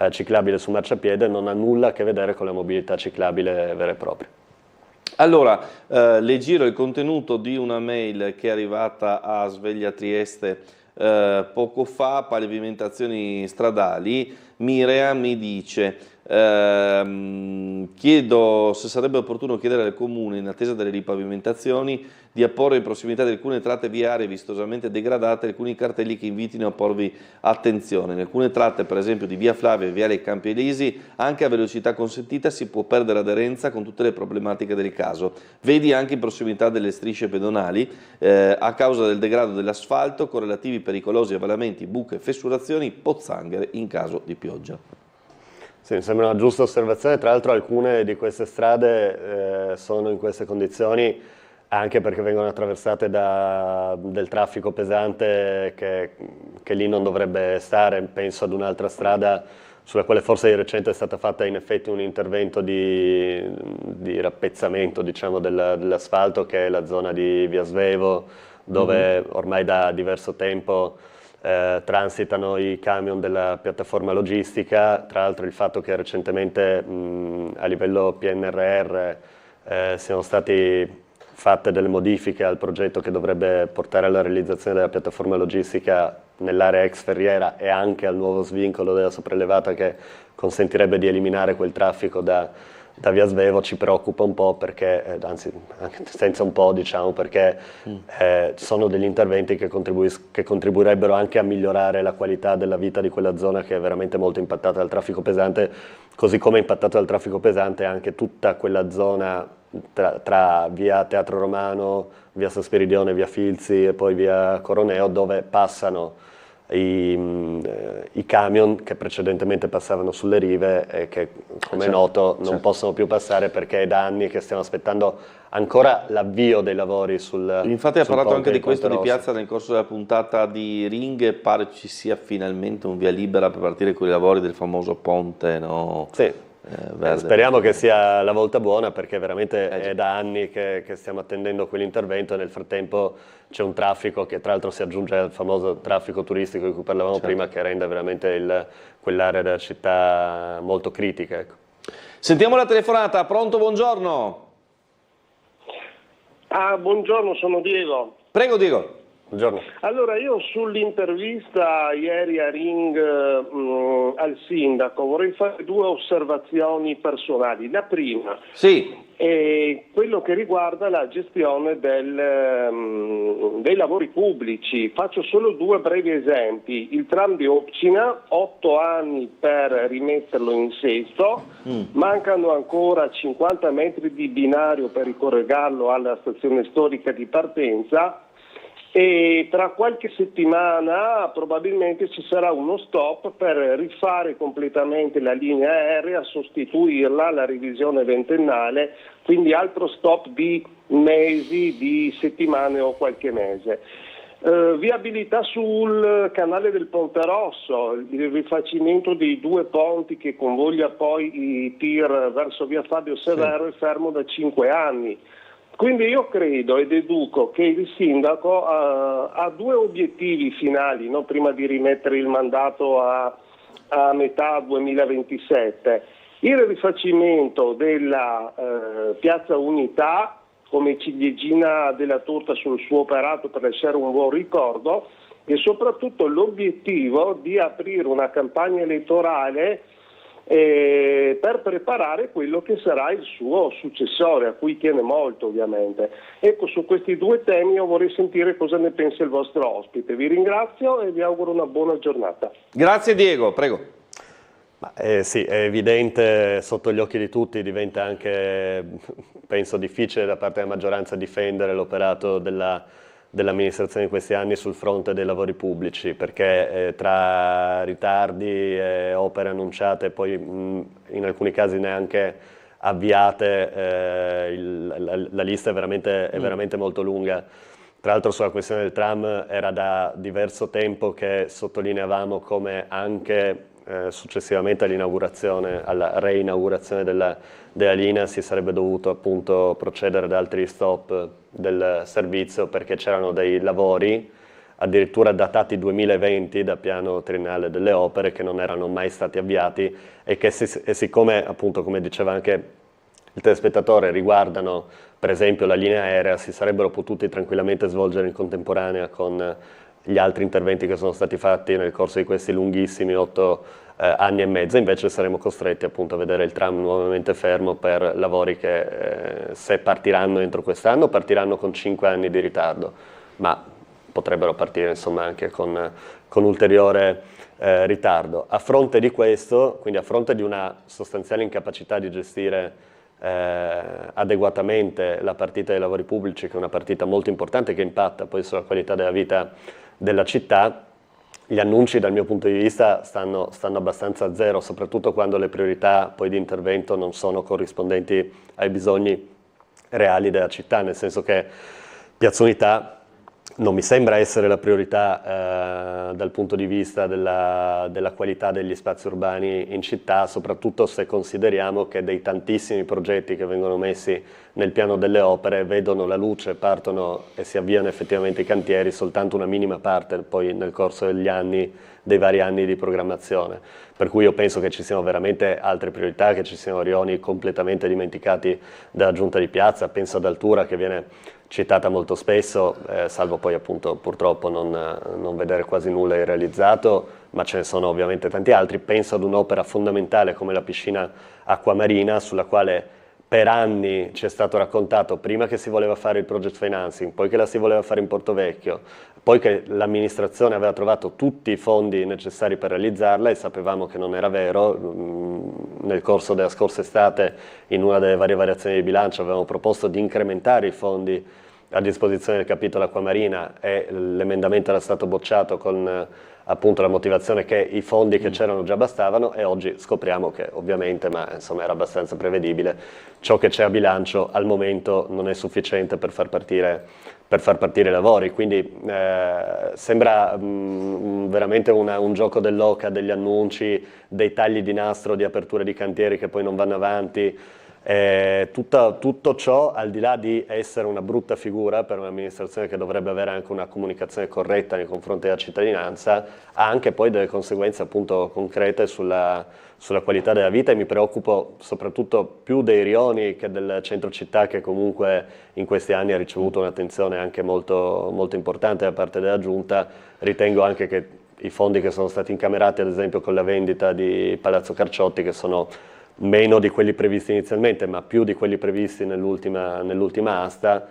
S2: ciclabile su marciapiede, non ha nulla a che vedere con la mobilità ciclabile vera e propria.
S1: Allora, le giro il contenuto di una mail che è arrivata a Sveglia Trieste poco fa, pavimentazioni stradali. Mirea mi dice: chiedo se sarebbe opportuno chiedere al Comune, in attesa delle ripavimentazioni, di apporre in prossimità di alcune tratte viarie vistosamente degradate alcuni cartelli che invitino a porvi attenzione. In alcune tratte, per esempio di Via Flavia e Viale Campi Elisi, anche a velocità consentita si può perdere aderenza con tutte le problematiche del caso. Vedi anche in prossimità delle strisce pedonali, a causa del degrado dell'asfalto, con relativi pericolosi avvallamenti, buche, fessurazioni, pozzanghere in caso di pioggia.
S2: Sì, mi sembra una giusta osservazione. Tra l'altro alcune di queste strade sono in queste condizioni anche perché vengono attraversate del traffico pesante che lì non dovrebbe stare. Penso ad un'altra strada sulla quale forse di recente è stata fatta in effetti un intervento di rappezzamento, diciamo, dell'asfalto, che è la zona di Via Svevo, dove ormai da diverso tempo transitano i camion della piattaforma logistica. Tra l'altro il fatto che recentemente a livello PNRR siano stati fatte delle modifiche al progetto che dovrebbe portare alla realizzazione della piattaforma logistica nell'area ex ferriera, e anche al nuovo svincolo della sopraelevata che consentirebbe di eliminare quel traffico da Via Svevo, ci preoccupa un po', perché, anzi anche senza un po', diciamo, perché sono degli interventi che contribuirebbero anche a migliorare la qualità della vita di quella zona, che è veramente molto impattata dal traffico pesante, così come è impattata dal traffico pesante anche tutta quella zona tra via Teatro Romano, via Sospiridione, via Filzi e poi via Coroneo, dove passano i camion che precedentemente passavano sulle rive e che, come è noto, non possono più passare perché è da anni che stiamo aspettando ancora l'avvio dei lavori sul
S1: Infatti ha parlato anche di questo di
S2: Ponte
S1: Piazza nel corso della puntata di Ring, e pare ci sia finalmente un via libera per partire con i lavori del famoso ponte, no?
S2: Sì.
S1: Verde.
S2: Speriamo che sia la volta buona, perché veramente è da anni che stiamo attendendo quell'intervento, e nel frattempo c'è un traffico che tra l'altro si aggiunge al famoso traffico turistico di cui parlavamo prima, che rende veramente quell'area della città molto critica. Ecco.
S1: Sentiamo la telefonata. Pronto, buongiorno.
S5: Buongiorno, sono Diego.
S1: Prego, Diego.
S2: Buongiorno.
S5: Allora, io sull'intervista ieri a Ring al sindaco vorrei fare due osservazioni personali. La prima è quello che riguarda la gestione dei lavori pubblici. Faccio solo due brevi esempi. Il tram di Opcina, 8 anni per rimetterlo in sesto, mancano ancora 50 metri di binario per ricollegarlo alla stazione storica di partenza, e tra qualche settimana probabilmente ci sarà uno stop per rifare completamente la linea aerea, sostituirla alla revisione ventennale, quindi altro stop di mesi, di settimane o qualche mese. Viabilità sul canale del Ponte Rosso, il rifacimento dei 2 ponti che convoglia poi i tir verso via Fabio Severo è fermo da 5 anni. Quindi io credo e deduco che il sindaco ha 2 obiettivi finali, no? Prima di rimettere il mandato a metà 2027. Il rifacimento della Piazza Unità come ciliegina della torta sul suo operato per lasciare un buon ricordo, e soprattutto l'obiettivo di aprire una campagna elettorale per preparare quello che sarà il suo successore, a cui tiene molto ovviamente. Ecco, su questi 2 temi io vorrei sentire cosa ne pensa il vostro ospite. Vi ringrazio e vi auguro una buona giornata.
S1: Grazie Diego, prego.
S2: Sì, è evidente, sotto gli occhi di tutti, diventa anche, penso, difficile da parte della maggioranza difendere l'operato dell'amministrazione in questi anni sul fronte dei lavori pubblici, perché tra ritardi e opere annunciate e poi in alcuni casi neanche avviate, la lista è veramente molto lunga. Tra l'altro sulla questione del tram era da diverso tempo che sottolineavamo come anche successivamente all'inaugurazione, alla reinaugurazione della linea si sarebbe dovuto appunto procedere ad altri stop del servizio, perché c'erano dei lavori addirittura datati 2020 da piano triennale delle opere che non erano mai stati avviati e che siccome appunto, come diceva anche il telespettatore, riguardano per esempio la linea aerea, si sarebbero potuti tranquillamente svolgere in contemporanea con gli altri interventi che sono stati fatti nel corso di questi lunghissimi 8 anni e mezzo. Invece saremo costretti appunto a vedere il tram nuovamente fermo per lavori che se partiranno entro quest'anno partiranno con 5 anni di ritardo, ma potrebbero partire insomma anche con ulteriore ritardo. A fronte di questo, quindi a fronte di una sostanziale incapacità di gestire adeguatamente la partita dei lavori pubblici, che è una partita molto importante che impatta poi sulla qualità della vita della città, gli annunci dal mio punto di vista stanno abbastanza a zero, soprattutto quando le priorità poi di intervento non sono corrispondenti ai bisogni reali della città, nel senso che Piazza Unità non mi sembra essere la priorità dal punto di vista della qualità degli spazi urbani in città, soprattutto se consideriamo che dei tantissimi progetti che vengono messi nel piano delle opere vedono la luce, partono e si avviano effettivamente i cantieri soltanto una minima parte poi nel corso degli anni, dei vari anni di programmazione. Per cui io penso che ci siano veramente altre priorità, che ci siano rioni completamente dimenticati dalla Giunta di Piazza. Penso ad Altura, che viene citata molto spesso, salvo poi appunto purtroppo non vedere quasi nulla irrealizzato, ma ce ne sono ovviamente tanti altri. Penso ad un'opera fondamentale come la piscina acquamarina, sulla quale per anni ci è stato raccontato prima che si voleva fare il project financing, poi che la si voleva fare in Portovecchio, poi che l'amministrazione aveva trovato tutti i fondi necessari per realizzarla, e sapevamo che non era vero. Nel corso della scorsa estate, in una delle varie variazioni di bilancio, avevamo proposto di incrementare i fondi a disposizione del capitolo acquamarina e l'emendamento era stato bocciato con appunto la motivazione che i fondi che c'erano già bastavano, e oggi scopriamo che ovviamente, ma insomma era abbastanza prevedibile, ciò che c'è a bilancio al momento non è sufficiente per far partire i lavori. Quindi sembra veramente un gioco dell'oca, degli annunci, dei tagli di nastro, di aperture di cantieri che poi non vanno avanti. Tutto ciò, al di là di essere una brutta figura per un'amministrazione che dovrebbe avere anche una comunicazione corretta nei confronti della cittadinanza, ha anche poi delle conseguenze appunto concrete sulla qualità della vita, e mi preoccupo soprattutto più dei rioni che del centro città, che comunque in questi anni ha ricevuto un'attenzione anche molto, molto importante da parte della Giunta. Ritengo anche che i fondi che sono stati incamerati, ad esempio con la vendita di Palazzo Carciotti, che sono meno di quelli previsti inizialmente, ma più di quelli previsti nell'ultima asta,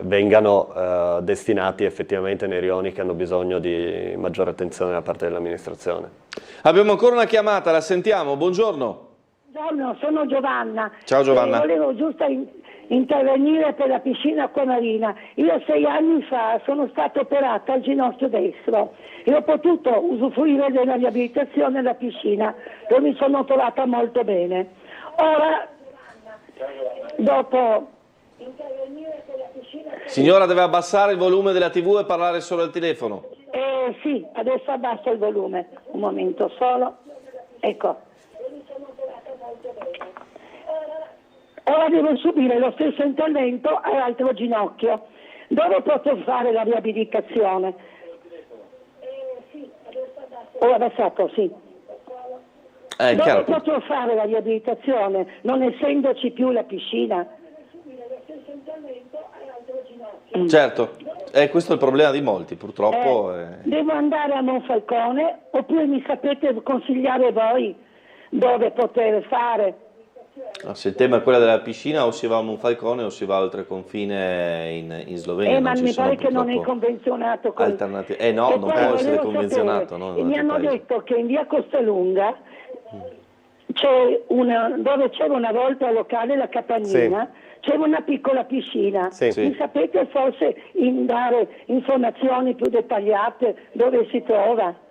S2: vengano destinati effettivamente nei rioni che hanno bisogno di maggiore attenzione da parte dell'amministrazione.
S1: Abbiamo ancora una chiamata, la sentiamo, buongiorno.
S6: Buongiorno, sono Giovanna.
S1: Ciao Giovanna.
S6: Volevo giusto intervenire per la piscina acquamarina. Io 6 anni fa sono stata operata al ginocchio destro e ho potuto usufruire della riabilitazione della piscina, dove mi sono trovata molto bene. Ora, dopo
S1: Signora, deve abbassare il volume della TV e parlare solo al telefono.
S6: Sì, adesso abbasso il volume, un momento solo. Ecco. Ora devo subire lo stesso intervento all'altro ginocchio. Dove posso fare la riabilitazione? Ho abbassato, sì. Dove posso fare la riabilitazione, non essendoci più la piscina?
S1: Certo, questo è il problema di molti, purtroppo.
S6: Devo andare a Monfalcone, oppure mi sapete consigliare voi dove poter fare?
S1: No, se il tema è quello della piscina, o si va a Monfalcone o si va oltre confine in Slovenia.
S6: Ma mi pare che non è convenzionato con...
S1: alternative. No, non può essere convenzionato. No,
S6: mi hanno detto che in via Costalunga c'è dove c'era una volta il locale La Capannina, c'era una piccola piscina. Mi sapete forse dare informazioni più dettagliate dove si trova?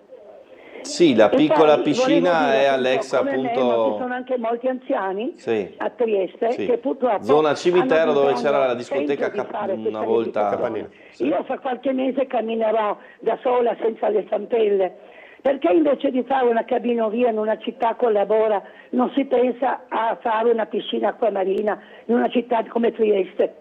S1: Sì, la piccola piscina è all'ex appunto...
S6: Ci sono anche molti anziani a Trieste che purtroppo...
S1: Zona cimitero dove c'era la discoteca una volta...
S6: Io fra qualche mese camminerò da sola senza le stampelle. Perché invece di fare una cabinovia in una città collabora non si pensa a fare una piscina acquamarina in una città come Trieste?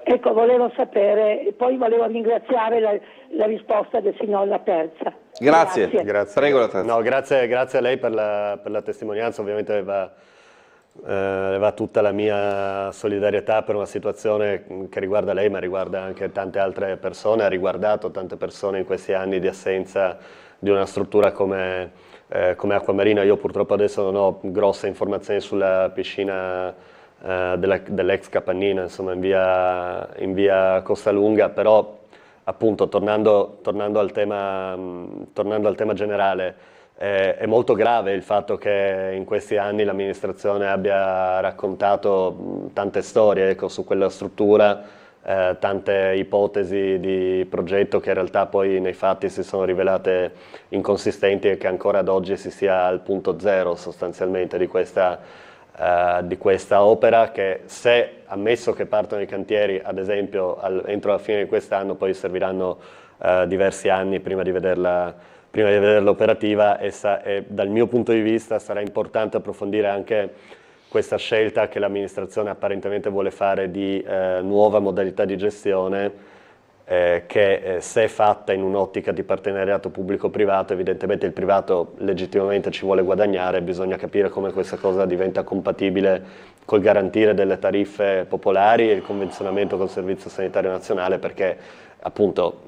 S6: Ecco, volevo sapere, e poi volevo ringraziare la risposta del signor La Terza.
S1: Grazie. Prego, La Terza.
S2: No, grazie a lei per la testimonianza, ovviamente va tutta la mia solidarietà per una situazione che riguarda lei, ma riguarda anche tante altre persone, ha riguardato tante persone in questi anni di assenza di una struttura come Acquamarina. Io purtroppo adesso non ho grosse informazioni sulla piscina dell'ex Capannina, insomma in via Costalunga, però appunto tornando al tema generale, è molto grave il fatto che in questi anni l'amministrazione abbia raccontato tante storie, ecco, su quella struttura, tante ipotesi di progetto che in realtà poi nei fatti si sono rivelate inconsistenti e che ancora ad oggi si sia al punto zero sostanzialmente di questa opera, che, se ammesso che partono i cantieri ad esempio entro la fine di quest'anno, poi serviranno diversi anni prima di vederla operativa, e dal mio punto di vista sarà importante approfondire anche questa scelta che l'amministrazione apparentemente vuole fare di nuova modalità di gestione, che se fatta in un'ottica di partenariato pubblico-privato, evidentemente il privato legittimamente ci vuole guadagnare, bisogna capire come questa cosa diventa compatibile col garantire delle tariffe popolari e il convenzionamento col Servizio Sanitario Nazionale, perché appunto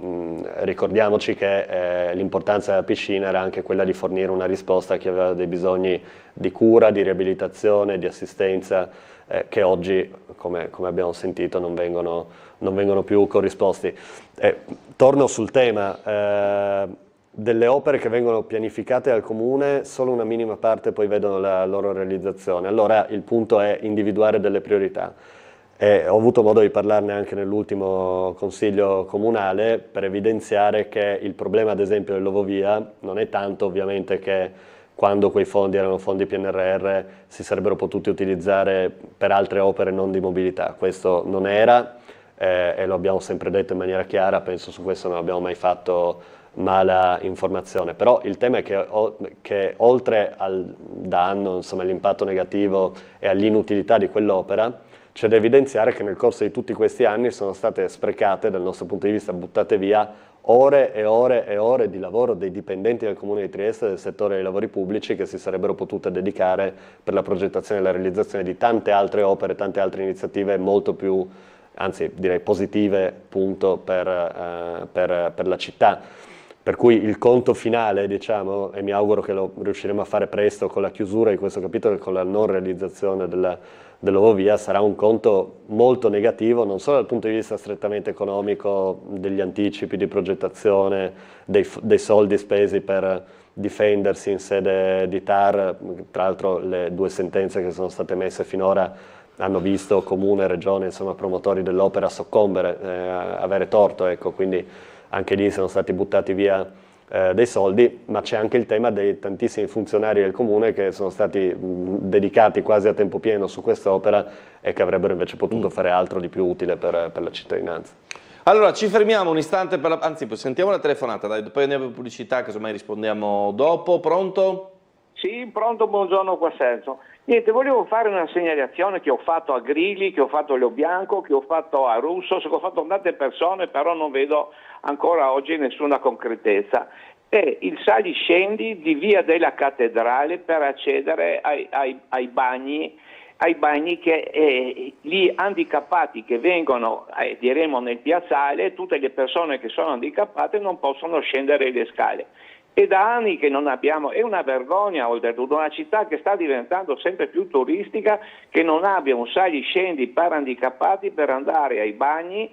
S2: ricordiamoci che l'importanza della piscina era anche quella di fornire una risposta a chi aveva dei bisogni di cura, di riabilitazione, di assistenza, che oggi, come abbiamo sentito, non vengono più corrisposti. Torno sul tema delle opere che vengono pianificate al Comune, solo una minima parte poi vedono la loro realizzazione. Allora il punto è individuare delle priorità. Ho avuto modo di parlarne anche nell'ultimo Consiglio Comunale per evidenziare che il problema ad esempio dell'Ovovia non è tanto ovviamente che quando quei fondi erano fondi PNRR si sarebbero potuti utilizzare per altre opere non di mobilità. Questo non era, e lo abbiamo sempre detto in maniera chiara, penso su questo non abbiamo mai fatto mala informazione, però il tema è che oltre al danno, insomma all'impatto negativo e all'inutilità di quell'opera, c'è da evidenziare che nel corso di tutti questi anni sono state sprecate, dal nostro punto di vista buttate via, ore e ore e ore di lavoro dei dipendenti del Comune di Trieste del settore dei lavori pubblici, che si sarebbero potute dedicare per la progettazione e la realizzazione di tante altre opere, tante altre iniziative molto più, anzi direi positive, appunto, per la città. Per cui il conto finale, diciamo, e mi auguro che lo riusciremo a fare presto con la chiusura di questo capitolo e con la non realizzazione dell'Ovovia, sarà un conto molto negativo, non solo dal punto di vista strettamente economico, degli anticipi di progettazione, dei soldi spesi per difendersi in sede di TAR. Tra l'altro le due sentenze che sono state emesse finora hanno visto Comune, Regione, insomma promotori dell'opera soccombere, avere torto, ecco, quindi anche lì sono stati buttati via dei soldi, ma c'è anche il tema dei tantissimi funzionari del comune che sono stati dedicati quasi a tempo pieno su quest'opera e che avrebbero invece potuto fare altro di più utile per la cittadinanza.
S1: Allora ci fermiamo un istante, anzi sentiamo la telefonata, dai, poi andiamo in pubblicità, casomai rispondiamo dopo. Pronto?
S7: Sì, pronto, buongiorno qua Sergio. Niente, volevo fare una segnalazione che ho fatto a Grilli, che ho fatto a Leo Bianco, che ho fatto a Russo, che ho fatto a tante persone, però non vedo ancora oggi nessuna concretezza. È il saliscendi di Via della Cattedrale per accedere ai bagni che gli handicappati che vengono, diremo, nel piazzale, tutte le persone che sono handicappate non possono scendere le scale. E da anni che non abbiamo, è una vergogna oltretutto, una città che sta diventando sempre più turistica, che non abbia un saliscendi per handicappati per andare ai bagni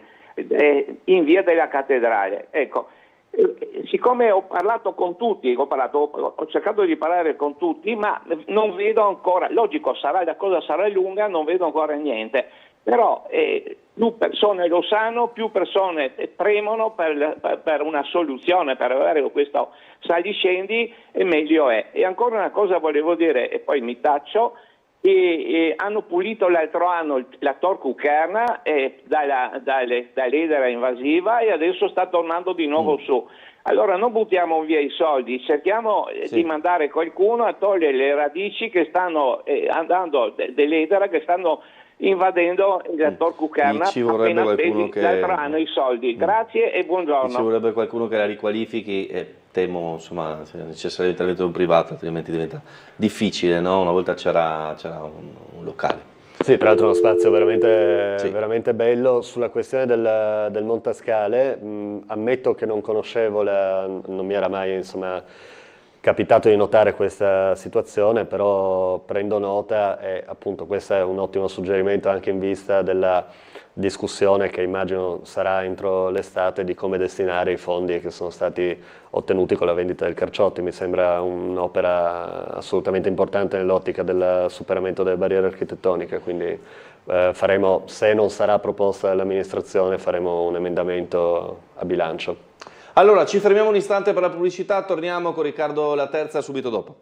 S7: in Via della Cattedrale. Ecco, siccome ho parlato con tutti, ho cercato di parlare con tutti, ma non vedo ancora, logico la cosa sarà lunga, non vedo ancora niente, però più persone lo sanno, più persone premono per una soluzione, per avere questo saliscendi, e meglio è. E ancora una cosa volevo dire, e poi mi taccio, hanno pulito l'altro anno la Tor Cuccherna dall'edera invasiva e adesso sta tornando di nuovo su. Allora non buttiamo via i soldi, cerchiamo di mandare qualcuno a togliere le radici che stanno andando dell'edera, che stanno invadendo la Tor Cuccherna appena spesi l'altro anno i soldi. Grazie e buongiorno.
S1: Ci vorrebbe qualcuno che la riqualifichi e temo insomma necessario l'intervento di un privato, altrimenti diventa difficile, no? Una volta c'era un locale.
S2: Sì, tra l'altro uno spazio veramente bello. Sulla questione del Montascale, ammetto che non conoscevo, non mi era mai capitato di notare questa situazione, però prendo nota e appunto questo è un ottimo suggerimento anche in vista della discussione che immagino sarà entro l'estate di come destinare i fondi che sono stati ottenuti con la vendita del Carciotti. Mi sembra un'opera assolutamente importante nell'ottica del superamento delle barriere architettoniche, quindi faremo, se non sarà proposta dall'amministrazione, faremo un emendamento a bilancio.
S1: Allora, ci fermiamo un istante per la pubblicità, torniamo con Riccardo La Terza subito dopo.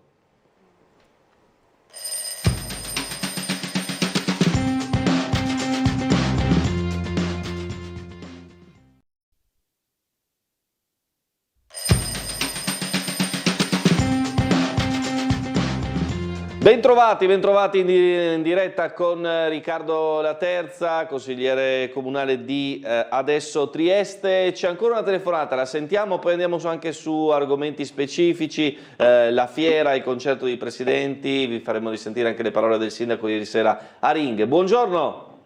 S1: Bentrovati in diretta con Riccardo La Terza, consigliere comunale di Adesso Trieste. C'è ancora una telefonata, la sentiamo, poi andiamo anche su argomenti specifici, la fiera, il concerto dei presidenti, vi faremo risentire anche le parole del sindaco ieri sera a Ring. Buongiorno.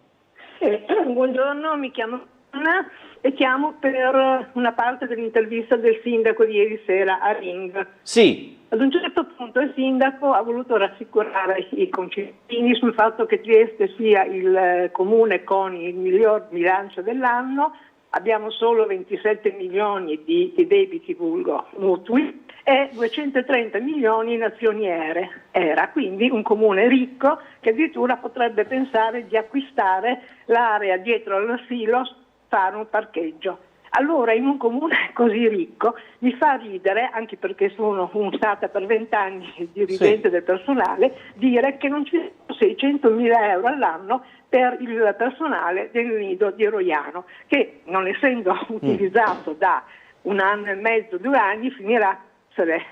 S8: Buongiorno, mi chiamo Anna e chiamo per una parte dell'intervista del sindaco di ieri sera a Ring.
S1: Sì.
S8: Ad un certo punto il sindaco ha voluto rassicurare i concittadini sul fatto che Trieste sia il comune con il miglior bilancio dell'anno, abbiamo solo 27 milioni di debiti vulgo mutui e 230 milioni in azioni era, quindi un comune ricco che addirittura potrebbe pensare di acquistare l'area dietro all'asilo, fare un parcheggio. Allora in un comune così ricco mi fa ridere, anche perché sono stata per 20 anni dirigente del personale, dire che non ci sono 600.000 euro all'anno per il personale del nido di Roiano, che non essendo utilizzato da un anno e mezzo, 2 anni, finirà a essere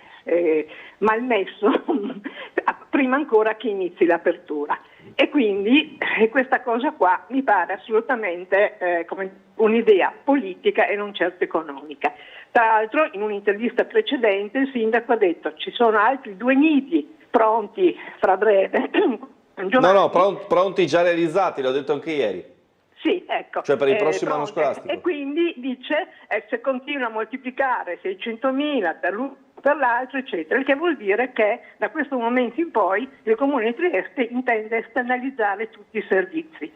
S8: malmesso prima ancora che inizi l'apertura. E quindi questa cosa qua mi pare assolutamente come un'idea politica e non certo economica. Tra l'altro in un'intervista precedente il sindaco ha detto ci sono altri 2 nidi pronti fra breve.
S1: Pronti già realizzati, l'ho detto anche ieri.
S8: Sì, ecco.
S1: Cioè per il prossimo anno scolastico.
S8: E quindi dice se continua a moltiplicare 600.000 per l'uno per l'altro, eccetera, il che vuol dire che da questo momento in poi il Comune di Trieste intende esternalizzare tutti i servizi.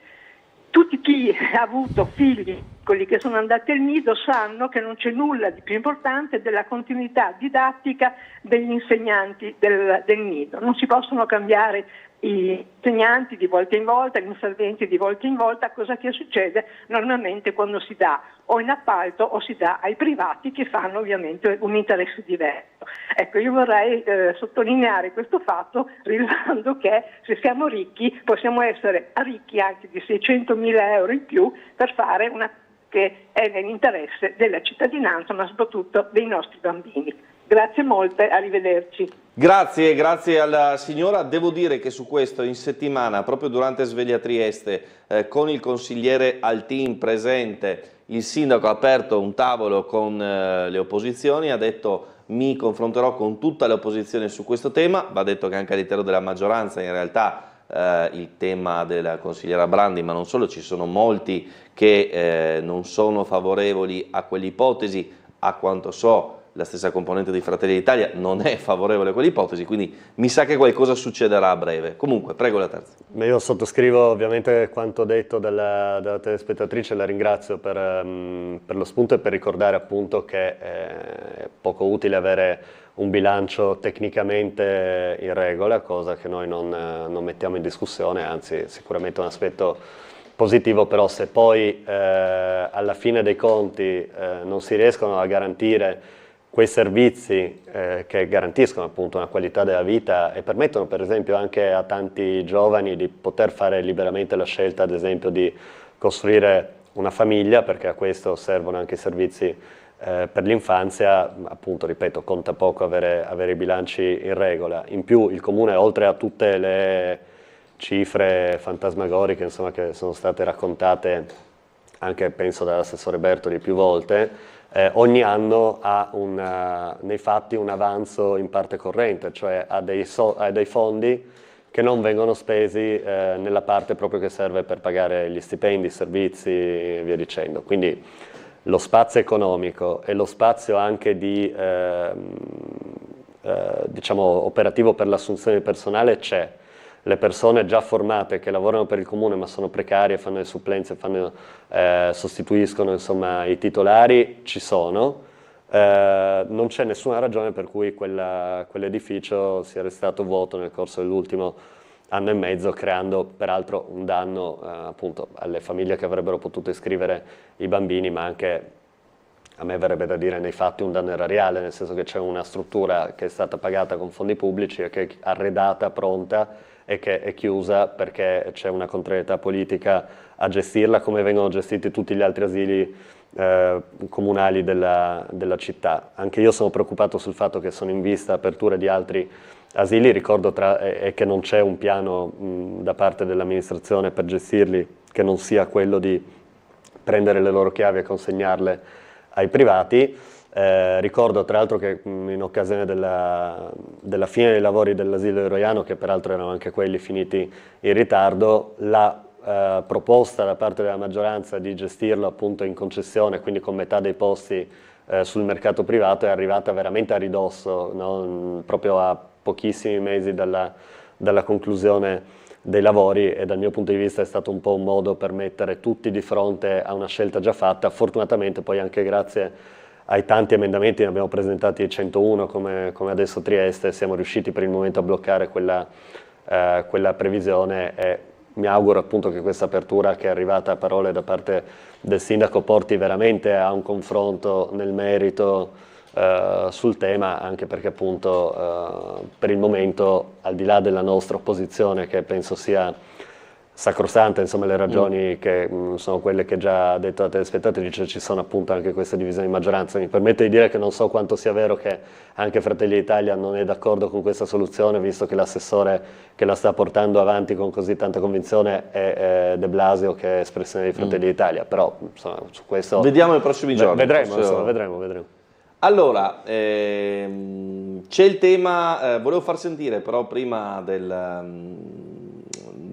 S8: Tutti chi ha avuto figli, quelli che sono andati al nido, sanno che non c'è nulla di più importante della continuità didattica degli insegnanti del nido. Non si possono cambiare i insegnanti di volta in volta, gli inserventi di volta in volta, cosa che succede normalmente quando si dà o in appalto o si dà ai privati che fanno ovviamente un interesse diverso. Ecco, io vorrei sottolineare questo fatto rilevando che se siamo ricchi possiamo essere ricchi anche di 600.000 euro in più per fare una che è nell'interesse della cittadinanza ma soprattutto dei nostri bambini. Grazie molte, arrivederci.
S1: Grazie alla signora. Devo dire che su questo in settimana, proprio durante Sveglia Trieste, con il consigliere Altin presente, il sindaco ha aperto un tavolo con le opposizioni, ha detto mi confronterò con tutta l'opposizione su questo tema, va detto che anche all'interno della maggioranza in realtà il tema della consigliera Brandi, ma non solo, ci sono molti che non sono favorevoli a quell'ipotesi, a quanto so la stessa componente di Fratelli d'Italia non è favorevole a quell'ipotesi, quindi mi sa che qualcosa succederà a breve. Comunque, prego la terza.
S2: Io sottoscrivo ovviamente quanto detto dalla telespettatrice, la ringrazio per lo spunto e per ricordare appunto che è poco utile avere un bilancio tecnicamente in regola, cosa che noi non mettiamo in discussione, anzi sicuramente un aspetto positivo, però se poi alla fine dei conti non si riescono a garantire quei servizi che garantiscono appunto una qualità della vita e permettono per esempio anche a tanti giovani di poter fare liberamente la scelta, ad esempio, di costruire una famiglia, perché a questo servono anche i servizi per l'infanzia, appunto, ripeto, conta poco avere i bilanci in regola. In più il Comune, oltre a tutte le cifre fantasmagoriche, insomma, che sono state raccontate anche, penso, dall'assessore Bertoli più volte, ogni anno ha nei fatti un avanzo in parte corrente, cioè ha dei fondi che non vengono spesi nella parte proprio che serve per pagare gli stipendi, i servizi e via dicendo. Quindi lo spazio economico e lo spazio anche di diciamo, operativo per l'assunzione di personale c'è. Le persone già formate che lavorano per il Comune ma sono precarie, fanno le supplenze, sostituiscono insomma, i titolari, ci sono. Non c'è nessuna ragione per cui quell'edificio sia restato vuoto nel corso dell'ultimo anno e mezzo, creando peraltro un danno appunto alle famiglie che avrebbero potuto iscrivere i bambini, ma anche, a me verrebbe da dire, nei fatti un danno erariale, nel senso che c'è una struttura che è stata pagata con fondi pubblici e che è arredata, pronta, e che è chiusa perché c'è una contrarietà politica a gestirla, come vengono gestiti tutti gli altri asili comunali della città. Anche io sono preoccupato sul fatto che sono in vista aperture di altri asili, ricordo che non c'è un piano da parte dell'amministrazione per gestirli, che non sia quello di prendere le loro chiavi e consegnarle ai privati. Ricordo tra l'altro che in occasione della fine dei lavori dell'asilo eroiano, che peraltro erano anche quelli finiti in ritardo, la proposta da parte della maggioranza di gestirlo appunto in concessione, quindi con metà dei posti sul mercato privato, è arrivata veramente a ridosso, no? Proprio a pochissimi mesi dalla conclusione dei lavori, e dal mio punto di vista è stato un po' un modo per mettere tutti di fronte a una scelta già fatta. Fortunatamente poi anche grazie ai tanti emendamenti, ne abbiamo presentati 101 come adesso Trieste, siamo riusciti per il momento a bloccare quella previsione, e mi auguro appunto che questa apertura che è arrivata a parole da parte del sindaco porti veramente a un confronto nel merito sul tema, anche perché appunto per il momento, al di là della nostra opposizione, che penso sia sacrosanta, insomma le ragioni che sono quelle che già ha detto la telespettatrice, ci sono appunto anche queste divisioni di maggioranza. Mi permetto di dire che non so quanto sia vero che anche Fratelli d'Italia non è d'accordo con questa soluzione, visto che l'assessore che la sta portando avanti con così tanta convinzione è De Blasio, che è espressione di Fratelli d'Italia, però insomma, su questo
S1: vediamo nei prossimi giorni.
S2: Vedremo.
S1: Allora, c'è il tema, volevo far sentire però prima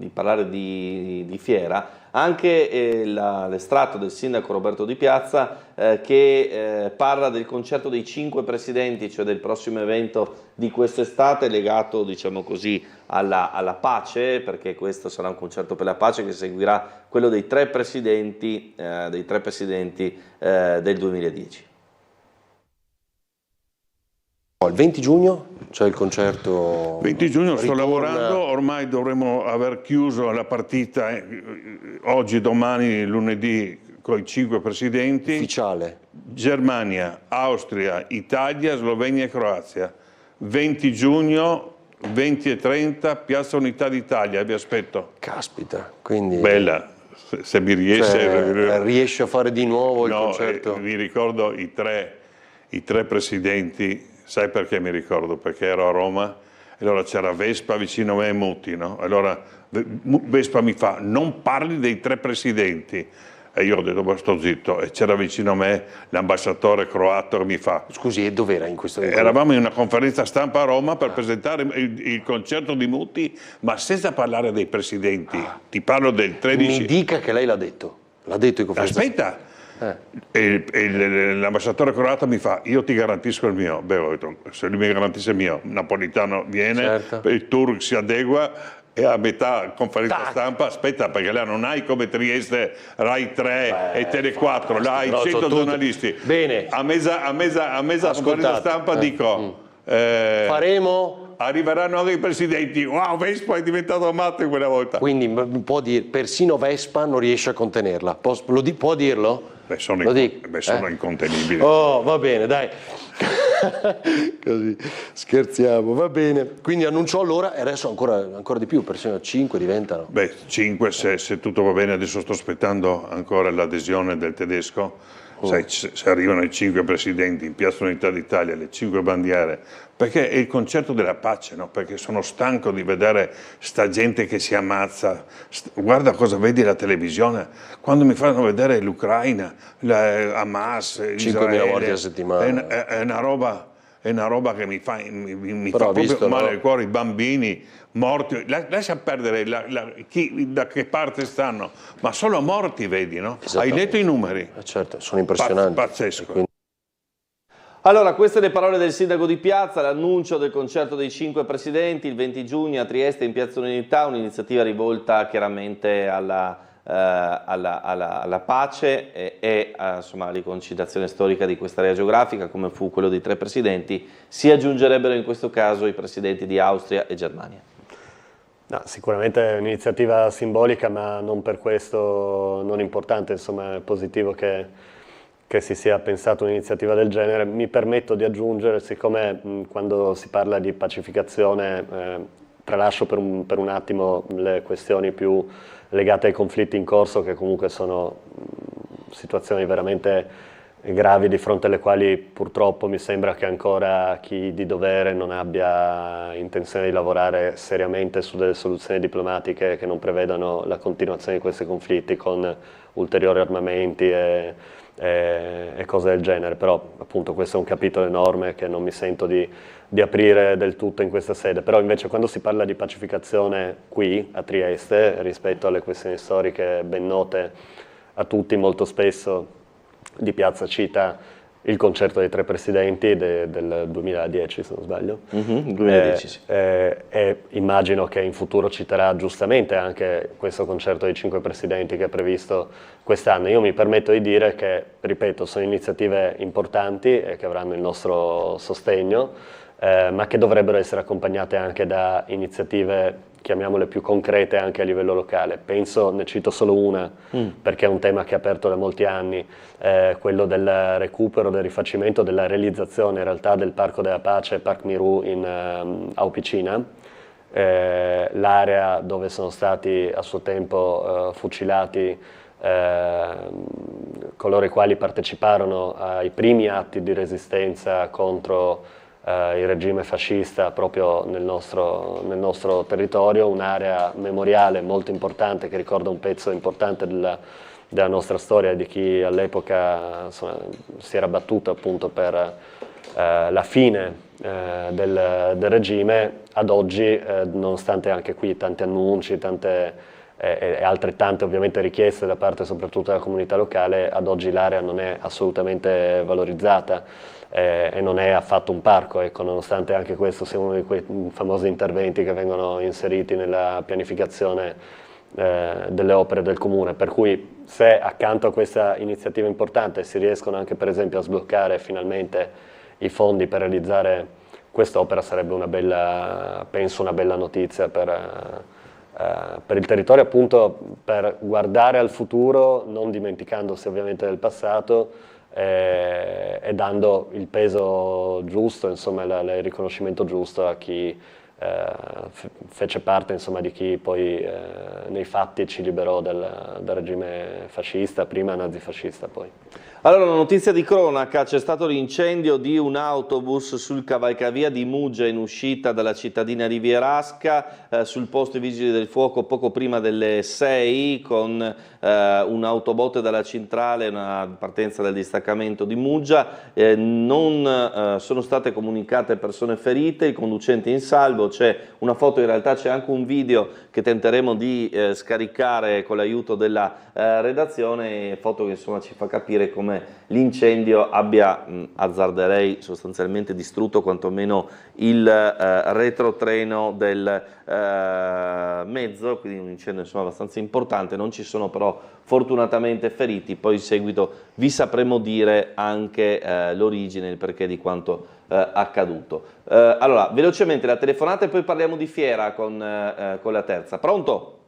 S1: di parlare di Fiera, anche l'estratto del sindaco Roberto Di Piazza che parla del concerto dei 5 presidenti, cioè del prossimo evento di quest'estate legato, diciamo così, alla pace, perché questo sarà un concerto per la pace che seguirà quello dei 3 presidenti del 2010.
S11: Il 20 giugno c'è il concerto.
S10: 20 giugno sto lavorando, ormai dovremmo aver chiuso la partita oggi, domani, lunedì, con i 5 presidenti.
S11: Ufficiale.
S10: Germania, Austria, Italia, Slovenia e Croazia. 20 giugno, 20:30, Piazza Unità d'Italia, vi aspetto.
S11: Caspita, quindi...
S10: Bella, se mi riesce...
S11: Cioè, riesce a fare di nuovo il concerto?
S10: Mi ricordo i tre presidenti, sai perché mi ricordo? Perché ero a Roma e allora c'era Vespa vicino a me e Muti, no? Allora Vespa mi fa, non parli dei 3 presidenti. E io ho detto, ma sto zitto, e c'era vicino a me l'ambasciatore croato che mi fa...
S11: Scusi, e dov'era in questo momento?
S10: Eravamo in una conferenza stampa a Roma per presentare il concerto di Muti, ma senza parlare dei presidenti. Ti parlo del 13...
S11: Mi dica che lei l'ha detto. L'ha detto in conferenza.
S10: Aspetta! L'ambasciatore croato mi fa, io ti garantisco il mio. Beh, ho detto, se lui mi garantisce il mio, Napolitano viene, certo. Il tour si adegua, e a metà conferenza stampa, aspetta, perché là non hai come Trieste Rai 3 e Tele 4, là hai 100 giornalisti.
S11: Bene.
S10: A mesa conferenza stampa dico,
S11: faremo?
S10: Arriveranno anche i presidenti. Wow, Vespa è diventato matto quella volta.
S11: Quindi può dire, persino Vespa non riesce a contenerla. Può dirlo?
S10: Beh, sono incontenibili.
S11: Oh, va bene, dai. Così scherziamo, va bene. Quindi annunciò allora e adesso ancora di più, persino 5 diventano.
S10: Beh, 5 se tutto va bene, adesso sto aspettando ancora l'adesione del tedesco. Sai, se arrivano i 5 presidenti in Piazza Unità d'Italia, le 5 bandiere, perché è il concerto della pace, no? Perché sono stanco di vedere sta gente che si ammazza. Guarda cosa vedi alla televisione, quando mi fanno vedere l'Ucraina, Hamas,
S11: 5.000 morti a settimana.
S10: È una roba che mi fa proprio male al cuore, i bambini morti, lascia perdere da che parte stanno, ma solo morti vedi, no? Hai letto i numeri?
S11: Certo, sono impressionanti.
S10: Pazzesco.
S1: Allora, queste le parole del sindaco di Piazza, l'annuncio del concerto dei 5 presidenti il 20 giugno a Trieste in Piazza Unità, un'iniziativa rivolta chiaramente alla pace e insomma, alla riconciliazione storica di questa area geografica, come fu quello dei 3 presidenti. Si aggiungerebbero in questo caso i presidenti di Austria e Germania.
S2: No, sicuramente è un'iniziativa simbolica, ma non per questo non importante. Insomma, è positivo che si sia pensato un'iniziativa del genere. Mi permetto di aggiungere, siccome quando si parla di pacificazione tralascio per un attimo le questioni più legate ai conflitti in corso, che comunque sono situazioni veramente gravi di fronte alle quali purtroppo mi sembra che ancora chi di dovere non abbia intenzione di lavorare seriamente su delle soluzioni diplomatiche che non prevedano la continuazione di questi conflitti con ulteriori armamenti e cose del genere. Però appunto questo è un capitolo enorme che non mi sento di aprire del tutto in questa sede. Però invece quando si parla di pacificazione qui a Trieste, rispetto alle questioni storiche ben note a tutti, molto spesso di Piazza cita il concerto dei 3 presidenti del 2010, se non sbaglio.
S1: 2010, sì.
S2: E immagino che in futuro citerà giustamente anche questo concerto dei 5 presidenti che è previsto quest'anno. Io mi permetto di dire che, ripeto, sono iniziative importanti e che avranno il nostro sostegno, ma che dovrebbero essere accompagnate anche da iniziative, chiamiamole più concrete, anche a livello locale. Penso, ne cito solo una, perché è un tema che è aperto da molti anni, quello del recupero, del rifacimento, della realizzazione in realtà del Parco della Pace, Parc Miru in Aupicina, l'area dove sono stati a suo tempo fucilati coloro i quali parteciparono ai primi atti di resistenza contro il regime fascista proprio nel nostro territorio, un'area memoriale molto importante che ricorda un pezzo importante della nostra storia, di chi all'epoca si era battuto appunto per la fine del regime. Ad oggi, nonostante anche qui tanti annunci, e altrettante ovviamente richieste da parte soprattutto della comunità locale, ad oggi l'area non è assolutamente valorizzata e non è affatto un parco, ecco, nonostante anche questo sia uno di quei famosi interventi che vengono inseriti nella pianificazione delle opere del comune, per cui se accanto a questa iniziativa importante si riescono anche per esempio a sbloccare finalmente i fondi per realizzare quest'opera sarebbe penso una bella notizia per il territorio, appunto per guardare al futuro, non dimenticandosi ovviamente del passato e dando il peso giusto, insomma il riconoscimento giusto a chi fece parte, insomma, di chi poi nei fatti ci liberò dal regime fascista, prima nazifascista poi.
S1: Allora, una notizia di cronaca: c'è stato l'incendio di un autobus sul cavalcavia di Muggia in uscita dalla cittadina rivierasca, sul posto i vigili del fuoco poco prima delle 6 con un'autobotte dalla centrale, una partenza del distaccamento di Muggia. Non sono state comunicate persone ferite, il conducente in salvo. C'è una foto, in realtà c'è anche un video che tenteremo di scaricare con l'aiuto della redazione, foto che insomma ci fa capire come l'incendio abbia, azzarderei, sostanzialmente distrutto quantomeno il retrotreno del mezzo, quindi un incendio insomma abbastanza importante. Non ci sono però fortunatamente feriti, poi in seguito vi sapremo dire anche l'origine, il perché di quanto accaduto. Allora, velocemente la telefonata e poi parliamo di Fiera con la terza. Pronto?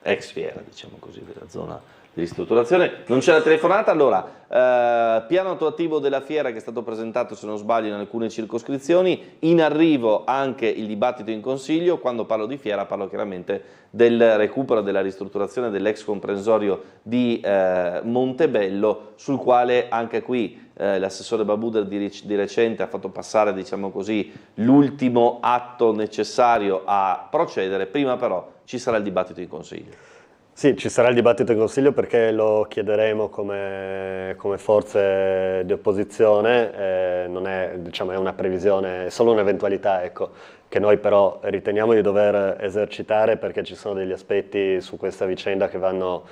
S1: Ex Fiera, diciamo così, della zona di ristrutturazione. Non c'è la telefonata. Allora, piano attuativo della Fiera che è stato presentato, se non sbaglio, in alcune circoscrizioni, in arrivo anche il dibattito in Consiglio. Quando parlo di Fiera parlo chiaramente del recupero della ristrutturazione dell'ex comprensorio di Montebello, sul quale anche qui l'assessore Babuder di recente ha fatto passare, diciamo così, l'ultimo atto necessario a procedere. Prima però ci sarà il dibattito in Consiglio.
S2: Sì, ci sarà il dibattito in Consiglio perché lo chiederemo come forze di opposizione, non è, diciamo, è una previsione, è solo un'eventualità, ecco, che noi però riteniamo di dover esercitare, perché ci sono degli aspetti su questa vicenda che vanno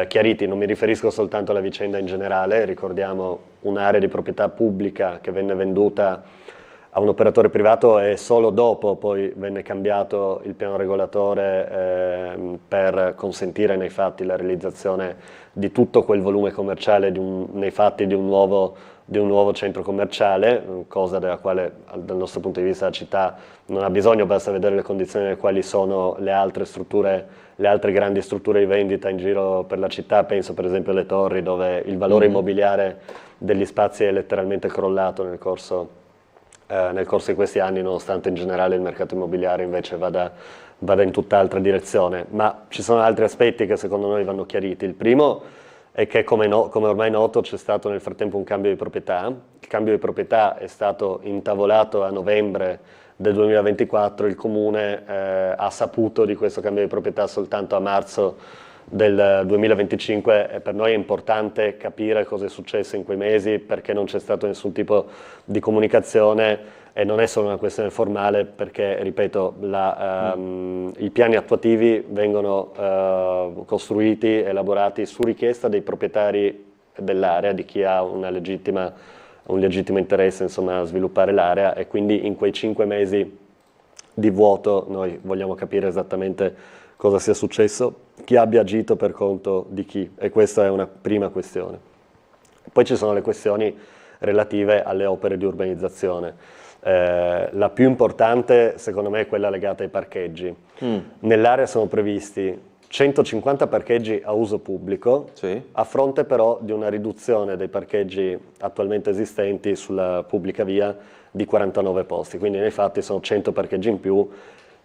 S2: chiariti. Non mi riferisco soltanto alla vicenda in generale, ricordiamo un'area di proprietà pubblica che venne venduta a un operatore privato e solo dopo poi venne cambiato il piano regolatore per consentire nei fatti la realizzazione di tutto quel volume commerciale nei fatti di un nuovo centro commerciale, cosa della quale dal nostro punto di vista la città non ha bisogno, basta vedere le condizioni nelle quali sono le altre grandi strutture di vendita in giro per la città. Penso per esempio alle Torri, dove il valore immobiliare degli spazi è letteralmente crollato nel corso di questi anni, nonostante in generale il mercato immobiliare invece vada in tutt'altra direzione. Ma ci sono altri aspetti che secondo noi vanno chiariti. Il primo è che, come ormai noto, c'è stato nel frattempo un cambio di proprietà. Il cambio di proprietà è stato intavolato a novembre del 2024, il Comune ha saputo di questo cambio di proprietà soltanto a marzo del 2025 e per noi è importante capire cosa è successo in quei mesi, perché non c'è stato nessun tipo di comunicazione e non è solo una questione formale, perché, ripeto, i piani attuativi vengono costruiti, elaborati su richiesta dei proprietari dell'area, di chi ha un legittimo interesse, insomma, a sviluppare l'area, e quindi in quei 5 mesi di vuoto noi vogliamo capire esattamente cosa sia successo, chi abbia agito per conto di chi, e questa è una prima questione. Poi ci sono le questioni relative alle opere di urbanizzazione. La più importante secondo me è quella legata ai parcheggi. Nell'area sono previsti 150 parcheggi a uso pubblico, sì, a fronte però di una riduzione dei parcheggi attualmente esistenti sulla pubblica via di 49 posti, quindi nei fatti sono 100 parcheggi in più,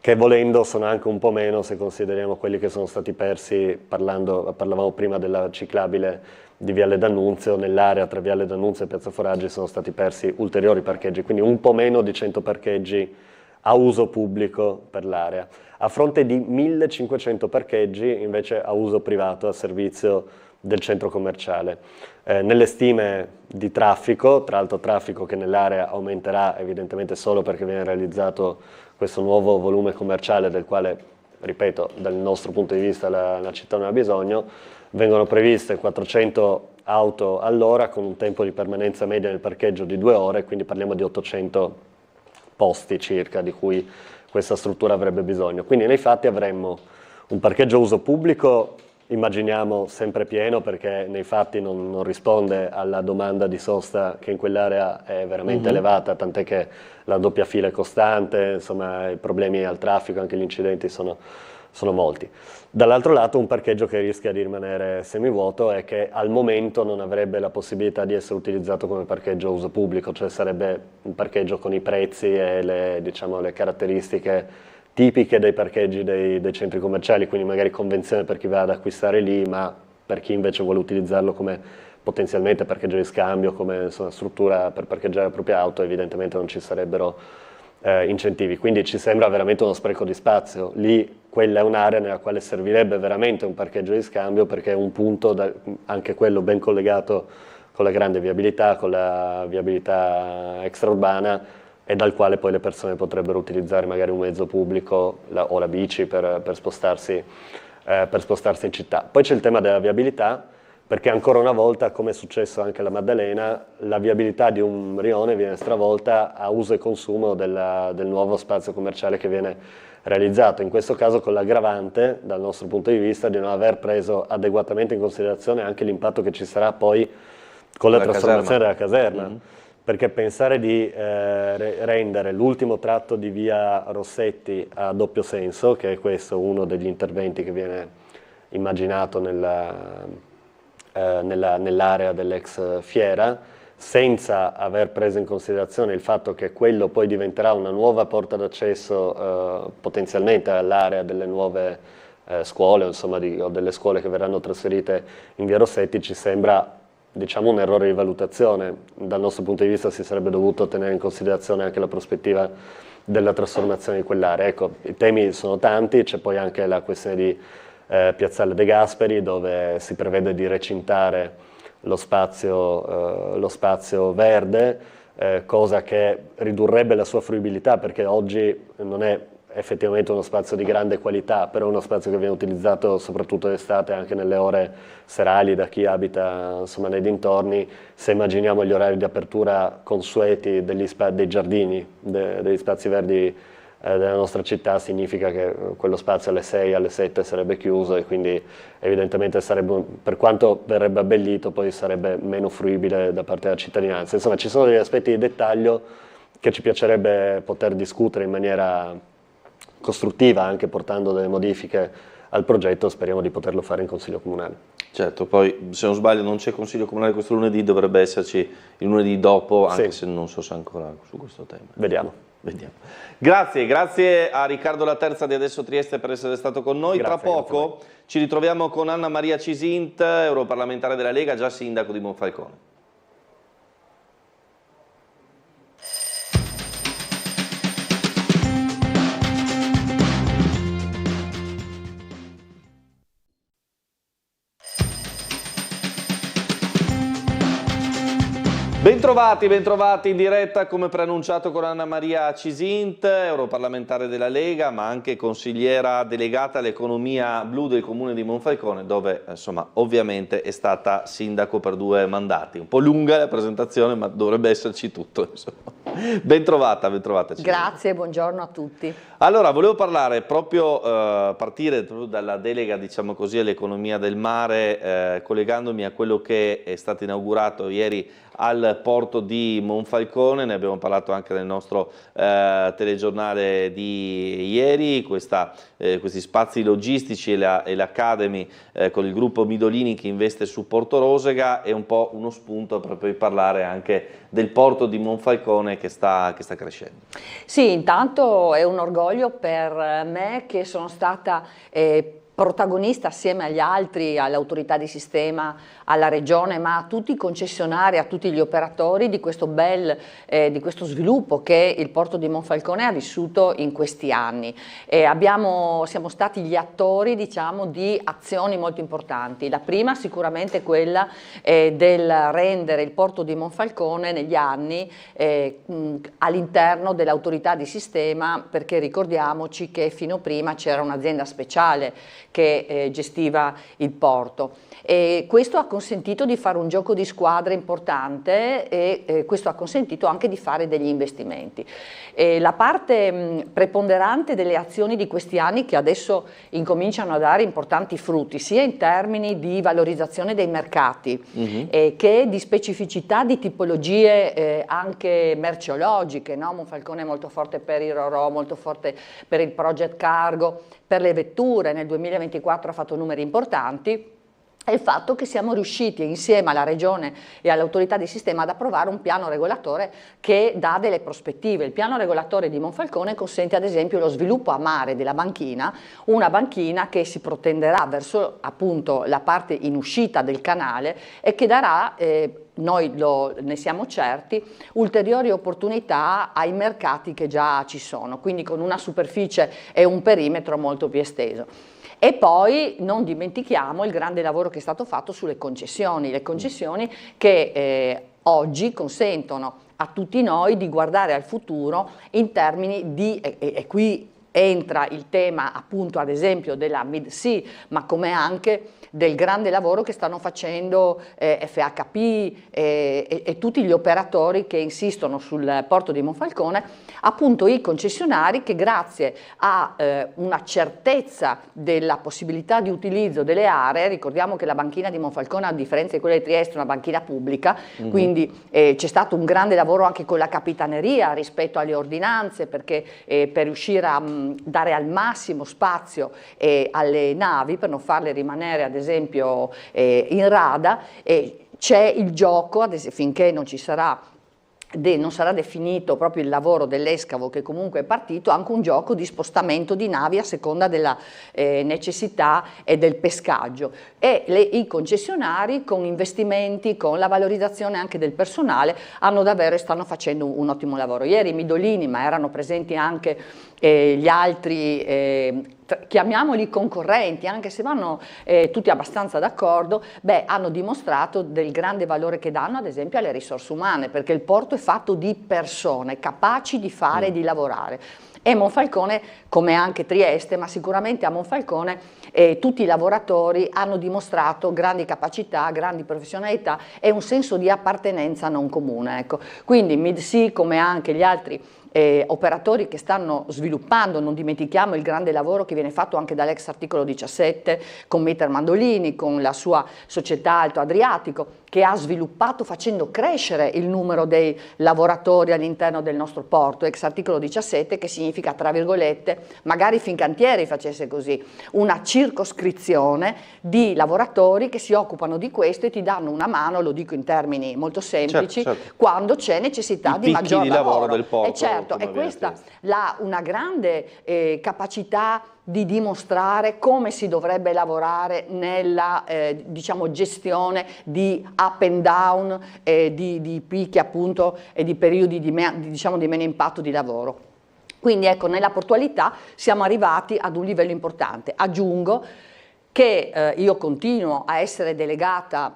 S2: che volendo sono anche un po' meno se consideriamo quelli che sono stati persi, parlavamo prima della ciclabile di Viale D'Annunzio. Nell'area tra Viale D'Annunzio e Piazza Foraggi sono stati persi ulteriori parcheggi, quindi un po' meno di 100 parcheggi a uso pubblico per l'area, a fronte di 1500 parcheggi invece a uso privato, a servizio del centro commerciale. Nelle stime di traffico, tra l'altro traffico che nell'area aumenterà evidentemente solo perché viene realizzato questo nuovo volume commerciale del quale, ripeto, dal nostro punto di vista la città non ha bisogno, vengono previste 400 auto all'ora con un tempo di permanenza media nel parcheggio di 2 ore, quindi parliamo di 800 posti circa di cui questa struttura avrebbe bisogno. Quindi nei fatti avremmo un parcheggio a uso pubblico immaginiamo sempre pieno, perché nei fatti non risponde alla domanda di sosta che in quell'area è veramente elevata, tant'è che la doppia fila è costante, insomma i problemi al traffico, anche gli incidenti sono molti. Dall'altro lato un parcheggio che rischia di rimanere semivuoto è che al momento non avrebbe la possibilità di essere utilizzato come parcheggio a uso pubblico, cioè sarebbe un parcheggio con i prezzi e le caratteristiche tipiche dei parcheggi dei centri commerciali, quindi magari convenzione per chi va ad acquistare lì, ma per chi invece vuole utilizzarlo come potenzialmente parcheggio di scambio, come struttura per parcheggiare la propria auto, evidentemente non ci sarebbero incentivi, quindi ci sembra veramente uno spreco di spazio. Lì quella è un'area nella quale servirebbe veramente un parcheggio di scambio, perché è un punto, anche quello ben collegato con la grande viabilità, con la viabilità extraurbana, e dal quale poi le persone potrebbero utilizzare magari un mezzo pubblico o la bici per spostarsi in città. Poi c'è il tema della viabilità, perché ancora una volta, come è successo anche alla Maddalena, la viabilità di un rione viene stravolta a uso e consumo del nuovo spazio commerciale che viene realizzato, in questo caso con l'aggravante, dal nostro punto di vista, di non aver preso adeguatamente in considerazione anche l'impatto che ci sarà poi con la trasformazione della caserma. Perché pensare di rendere l'ultimo tratto di via Rossetti a doppio senso, che è questo uno degli interventi che viene immaginato nell'area dell'ex fiera, senza aver preso in considerazione il fatto che quello poi diventerà una nuova porta d'accesso potenzialmente all'area delle nuove scuole, insomma, o delle scuole che verranno trasferite in via Rossetti, ci sembra, diciamo, un errore di valutazione. Dal nostro punto di vista si sarebbe dovuto tenere in considerazione anche la prospettiva della trasformazione di quell'area. Ecco, i temi sono tanti, c'è poi anche la questione di Piazzale De Gasperi, dove si prevede di recintare lo spazio verde, cosa che ridurrebbe la sua fruibilità, perché oggi non è effettivamente uno spazio di grande qualità, però è uno spazio che viene utilizzato soprattutto d'estate, anche nelle ore serali, da chi abita, insomma, nei dintorni. Se immaginiamo gli orari di apertura consueti dei giardini, degli spazi verdi della nostra città, significa che quello spazio alle 6, alle 7 sarebbe chiuso, e quindi evidentemente sarebbe, per quanto verrebbe abbellito, poi sarebbe meno fruibile da parte della cittadinanza. Insomma, ci sono degli aspetti di dettaglio che ci piacerebbe poter discutere in maniera costruttiva, anche portando delle modifiche al progetto. Speriamo di poterlo fare in Consiglio Comunale.
S1: Certo, poi se non sbaglio non c'è Consiglio Comunale questo lunedì, dovrebbe esserci il lunedì dopo, anche se non so se ancora su questo tema.
S2: Vediamo.
S1: Grazie a Riccardo Laterza di Adesso Trieste per essere stato con noi.
S2: Grazie,
S1: Tra poco ci ritroviamo con Anna Maria Cisint, europarlamentare della Lega, già sindaco di Monfalcone. Bentrovati in diretta come preannunciato con Anna Maria Cisint, europarlamentare della Lega, ma anche consigliera delegata all'economia blu del comune di Monfalcone, dove insomma ovviamente è stata sindaco per 2 mandati. Un po' lunga la presentazione, ma dovrebbe esserci tutto, insomma. Bentrovata Cisint.
S3: Grazie, buongiorno a tutti.
S1: Allora, volevo parlare partire dalla delega, diciamo così, all'economia del mare, collegandomi a quello che è stato inaugurato ieri al porto di Monfalcone. Ne abbiamo parlato anche nel nostro telegiornale di ieri, questi spazi logistici e l'Academy con il gruppo Midolini che investe su Porto Rosega, è un po' uno spunto per poi parlare anche del porto di Monfalcone che sta crescendo.
S3: Sì, intanto è un orgoglio per me che sono stata protagonista assieme agli altri, alle autorità di sistema, alla regione, ma a tutti i concessionari, a tutti gli operatori di questo sviluppo che il porto di Monfalcone ha vissuto in questi anni. Siamo stati gli attori, diciamo, di azioni molto importanti. La prima sicuramente quella del rendere il porto di Monfalcone negli anni all'interno dell'autorità di sistema, perché ricordiamoci che fino prima c'era un'azienda speciale che gestiva il porto. E questo ha consentito di fare un gioco di squadra importante e questo ha consentito anche di fare degli investimenti. La parte preponderante delle azioni di questi anni che adesso incominciano a dare importanti frutti, sia in termini di valorizzazione dei mercati che di specificità di tipologie anche merceologiche, no? Monfalcone è molto forte per il ro-ro, molto forte per il project cargo, per le vetture, nel 2024 ha fatto numeri importanti. È il fatto che siamo riusciti insieme alla Regione e all'autorità di sistema ad approvare un piano regolatore che dà delle prospettive. Il piano regolatore di Monfalcone consente ad esempio lo sviluppo a mare della banchina, una banchina che si protenderà verso appunto la parte in uscita del canale e che darà, noi ne siamo certi, ulteriori opportunità ai mercati che già ci sono, quindi con una superficie e un perimetro molto più esteso. E poi non dimentichiamo il grande lavoro che è stato fatto sulle concessioni, le concessioni che oggi consentono a tutti noi di guardare al futuro in termini di, e qui entra il tema appunto ad esempio della Mid-Sea, ma come anche del grande lavoro che stanno facendo FHP e tutti gli operatori che insistono sul porto di Monfalcone, appunto i concessionari che grazie a una certezza della possibilità di utilizzo delle aree, ricordiamo che la banchina di Monfalcone a differenza di quella di Trieste è una banchina pubblica, quindi c'è stato un grande lavoro anche con la Capitaneria rispetto alle ordinanze perché per riuscire a dare al massimo spazio alle navi per non farle rimanere ad esempio in rada, c'è il gioco, finché non ci sarà non sarà definito proprio il lavoro dell'escavo che comunque è partito, anche un gioco di spostamento di navi a seconda della necessità e del pescaggio e i concessionari con investimenti, con la valorizzazione anche del personale hanno davvero e stanno facendo un ottimo lavoro. Ieri Midolini, ma erano presenti anche gli altri chiamiamoli concorrenti, anche se vanno tutti abbastanza d'accordo, hanno dimostrato del grande valore che danno ad esempio alle risorse umane, perché il porto è fatto di persone capaci di fare e di lavorare. E Monfalcone, come anche Trieste, ma sicuramente a Monfalcone tutti i lavoratori hanno dimostrato grandi capacità, grandi professionalità e un senso di appartenenza non comune. Ecco. Quindi Mid-Sea, come anche gli altri operatori che stanno sviluppando, non dimentichiamo il grande lavoro che viene fatto anche dall'ex articolo 17 con Meter Mandolini, con la sua società Alto Adriatico, che ha sviluppato facendo crescere il numero dei lavoratori all'interno del nostro porto, ex articolo 17 che significa, tra virgolette, magari Fincantieri facesse così, una circoscrizione di lavoratori che si occupano di questo e ti danno una mano, lo dico in termini molto semplici, certo. Quando c'è necessità di maggior lavoro del porto. Certo, è questa una grande capacità di dimostrare come si dovrebbe lavorare nella diciamo, gestione di up and down, di picchi appunto e di periodi di meno impatto di lavoro. Quindi ecco, nella portualità siamo arrivati ad un livello importante. Aggiungo che io continuo a essere delegata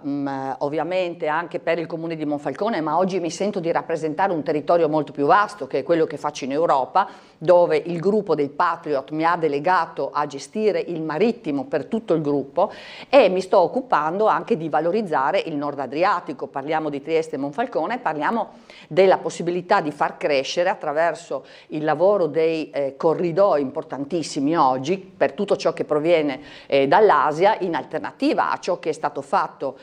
S3: ovviamente anche per il comune di Monfalcone, ma oggi mi sento di rappresentare un territorio molto più vasto che è quello che faccio in Europa, dove il gruppo dei Patriot mi ha delegato a gestire il marittimo per tutto il gruppo e mi sto occupando anche di valorizzare il Nord Adriatico. Parliamo di Trieste e Monfalcone, parliamo della possibilità di far crescere attraverso il lavoro dei corridoi importantissimi oggi per tutto ciò che proviene dall'Asia, in alternativa a ciò che è stato fatto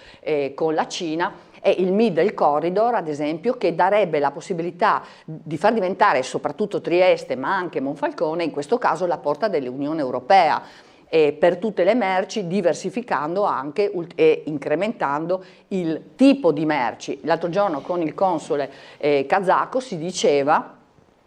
S3: con la Cina, è il Middle Corridor ad esempio, che darebbe la possibilità di far diventare soprattutto Trieste ma anche Monfalcone in questo caso la porta dell'Unione Europea per tutte le merci, diversificando anche e incrementando il tipo di merci. L'altro giorno con il console kazako si diceva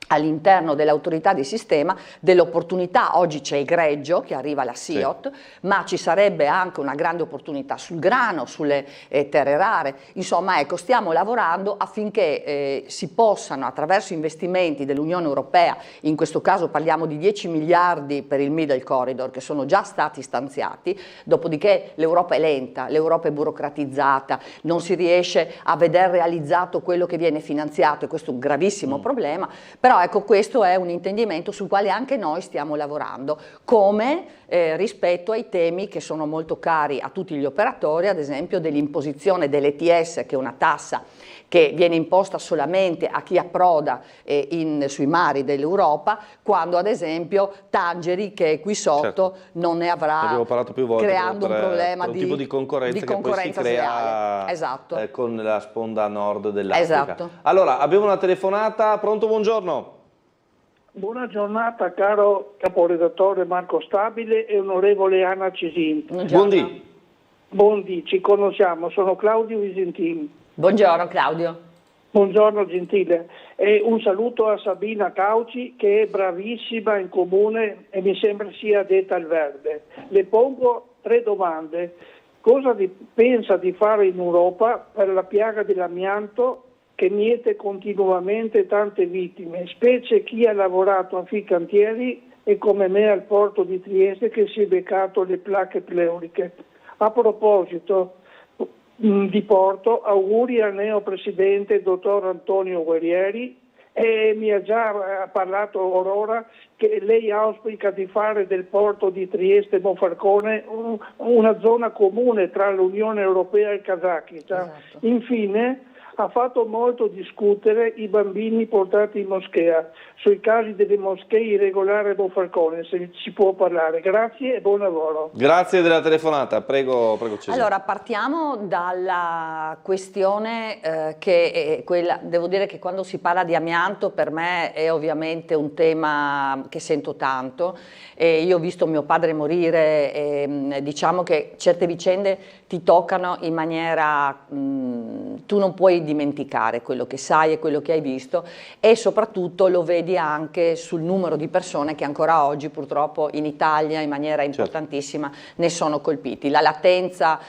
S3: all'interno dell'autorità di sistema dell'opportunità, oggi c'è il greggio che arriva alla SIOT, ma ci sarebbe anche una grande opportunità sul grano, sulle terre rare, insomma ecco, stiamo lavorando affinché si possano attraverso investimenti dell'Unione Europea, in questo caso parliamo di 10 miliardi per il Middle Corridor che sono già stati stanziati, dopodiché l'Europa è lenta, l'Europa è burocratizzata, non si riesce a vedere realizzato quello che viene finanziato e questo è un gravissimo problema, però Però ecco, questo è un intendimento sul quale anche noi stiamo lavorando, come rispetto ai temi che sono molto cari a tutti gli operatori, ad esempio dell'imposizione dell'ETS, che è una tassa che viene imposta solamente a chi approda sui mari dell'Europa, quando ad esempio Tangeri, che è qui sotto, non ne avrà, creando un problema
S1: di tipo di concorrenza che poi si crea con la sponda nord dell'Africa.
S3: Esatto.
S1: Allora, abbiamo una telefonata. Pronto, buongiorno.
S9: Buona giornata caro caporedattore Marco Stabile e onorevole Anna Cesin.
S1: Buondì.
S9: Buondì, ci conosciamo, sono Claudio Visentini.
S3: Buongiorno Claudio.
S9: Buongiorno gentile. E un saluto a Sabina Cauci che è bravissima in comune e mi sembra sia addetta al verde. Le pongo 3 domande. Cosa pensa di fare in Europa per la piaga dell'amianto che miete continuamente tante vittime, specie chi ha lavorato a Fincantieri e come me al porto di Trieste che si è beccato le placche pleuriche. A proposito di Porto, auguri al neo presidente dottor Antonio Guerrieri, e mi ha già parlato Aurora che lei auspica di fare del porto di Trieste Monfalcone una zona comune tra l'Unione Europea e il Kazakistan. Esatto. Infine ha fatto molto discutere i bambini portati in moschea, sui casi delle moschee irregolari a Monfalcone, se si può parlare. Grazie e buon lavoro.
S1: Grazie della telefonata, prego Cesare.
S3: Allora, partiamo dalla questione che è quella, devo dire che quando si parla di amianto per me è ovviamente un tema che sento tanto. Io ho visto mio padre morire e diciamo che certe vicende ti toccano in maniera, tu non puoi dimenticare quello che sai e quello che hai visto, e soprattutto lo vedi anche sul numero di persone che ancora oggi purtroppo in Italia in maniera importantissima ne sono colpiti. La latenza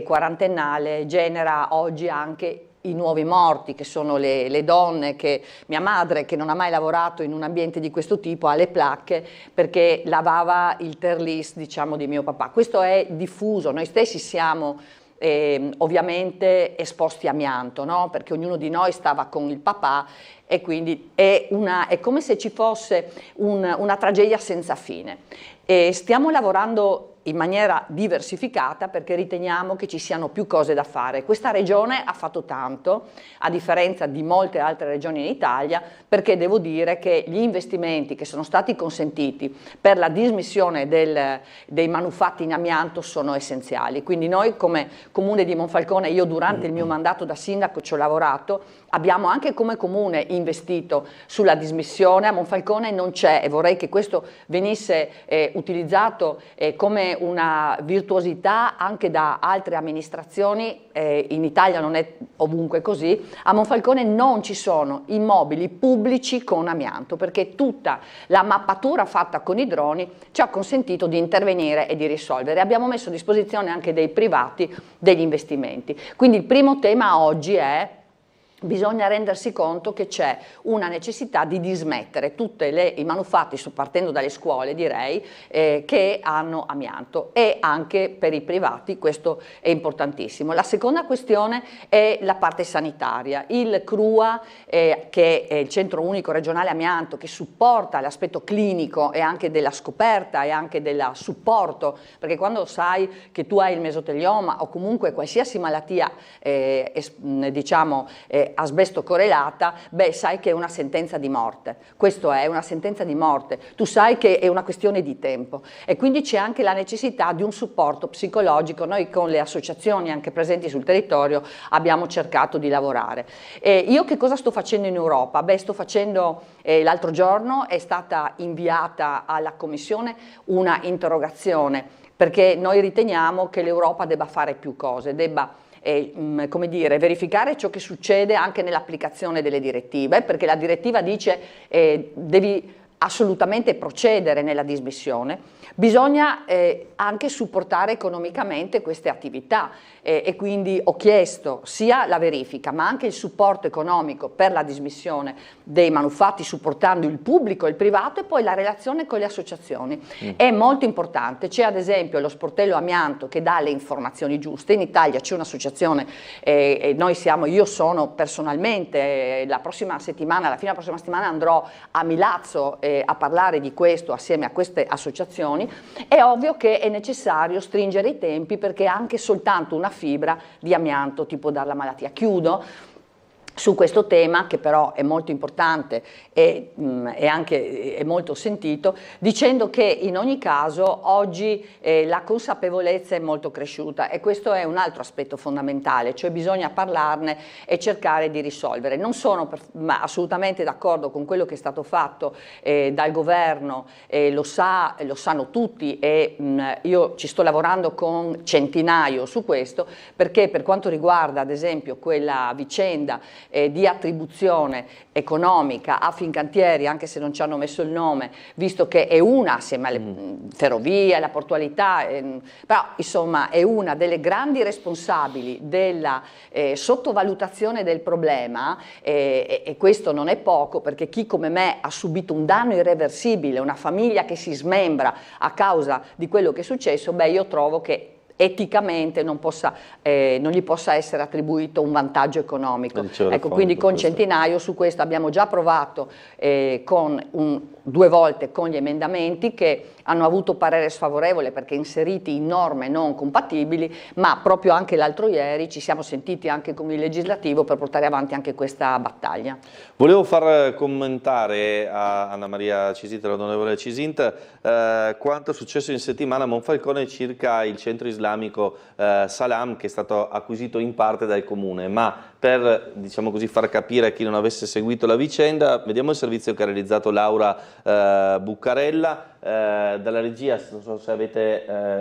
S3: quarantennale genera oggi anche i nuovi morti, che sono le donne, che mia madre, che non ha mai lavorato in un ambiente di questo tipo, ha le placche perché lavava il terlis, diciamo, di mio papà. Questo è diffuso, noi stessi siamo ovviamente esposti a amianto, no? Perché ognuno di noi stava con il papà e quindi è come se ci fosse una tragedia senza fine. Stiamo lavorando in maniera diversificata perché riteniamo che ci siano più cose da fare. Questa regione ha fatto tanto, a differenza di molte altre regioni in Italia, perché devo dire che gli investimenti che sono stati consentiti per la dismissione dei manufatti in amianto sono essenziali. Quindi noi come Comune di Monfalcone, io durante il mio mandato da sindaco ci ho lavorato, abbiamo anche come comune investito sulla dismissione. A Monfalcone non c'è, e vorrei che questo venisse utilizzato come una virtuosità anche da altre amministrazioni, in Italia non è ovunque così, a Monfalcone non ci sono immobili pubblici con amianto, perché tutta la mappatura fatta con i droni ci ha consentito di intervenire e di risolvere. Abbiamo messo a disposizione anche dei privati degli investimenti. Quindi il primo tema oggi è: bisogna rendersi conto che c'è una necessità di dismettere tutti i manufatti, partendo dalle scuole direi, che hanno amianto, e anche per i privati questo è importantissimo. La seconda questione è la parte sanitaria. Il CRUA, che è il Centro Unico Regionale Amianto, che supporta l'aspetto clinico e anche della scoperta e anche del supporto, perché quando sai che tu hai il mesotelioma o comunque qualsiasi malattia diciamo asbesto correlata, beh, sai che è una sentenza di morte. Questo è una sentenza di morte, tu sai che è una questione di tempo, e quindi c'è anche la necessità di un supporto psicologico. Noi con le associazioni anche presenti sul territorio abbiamo cercato di lavorare. Io che cosa sto facendo in Europa? Beh, sto facendo, l'altro giorno è stata inviata alla Commissione una interrogazione, perché noi riteniamo che l'Europa debba fare più cose, debba come dire, verificare ciò che succede anche nell'applicazione delle direttive, perché la direttiva dice devi assolutamente procedere nella dismissione, bisogna anche supportare economicamente queste attività e quindi ho chiesto sia la verifica ma anche il supporto economico per la dismissione dei manufatti, supportando il pubblico e il privato, e poi la relazione con le associazioni. È molto importante, c'è ad esempio lo sportello amianto che dà le informazioni giuste. In Italia c'è un'associazione, io sono personalmente la prossima settimana, alla fine della prossima settimana andrò a Milazzo a parlare di questo assieme a queste associazioni. È ovvio che è necessario stringere i tempi, perché anche soltanto una fibra di amianto ti può dare la malattia. Chiudo su questo tema, che però è molto importante e anche è molto sentito, dicendo che in ogni caso oggi la consapevolezza è molto cresciuta, e questo è un altro aspetto fondamentale, cioè bisogna parlarne e cercare di risolvere. Non sono assolutamente d'accordo con quello che è stato fatto dal governo, lo sanno tutti, e io ci sto lavorando con Centinaio su questo, perché per quanto riguarda ad esempio quella vicenda di attribuzione economica a Fincantieri, anche se non ci hanno messo il nome, visto che è una, assieme alle ferrovie, alla portualità, però insomma è una delle grandi responsabili della sottovalutazione del problema, e questo non è poco, perché chi come me ha subito un danno irreversibile, una famiglia che si smembra a causa di quello che è successo, io trovo che eticamente non gli possa essere attribuito un vantaggio economico. Ecco, quindi con Centinaio su questo abbiamo già provato 2 volte con gli emendamenti che hanno avuto parere sfavorevole perché inseriti in norme non compatibili, ma proprio anche l'altro ieri ci siamo sentiti anche con il legislativo per portare avanti anche questa battaglia.
S1: Volevo far commentare a Anna Maria Cisint, l'onorevole Cisint, quanto è successo in settimana a Monfalcone circa il centro islamico Salam, che è stato acquisito in parte dal comune, ma per, diciamo così, far capire a chi non avesse seguito la vicenda, vediamo il servizio che ha realizzato Laura Buccarella. Dalla regia, non so se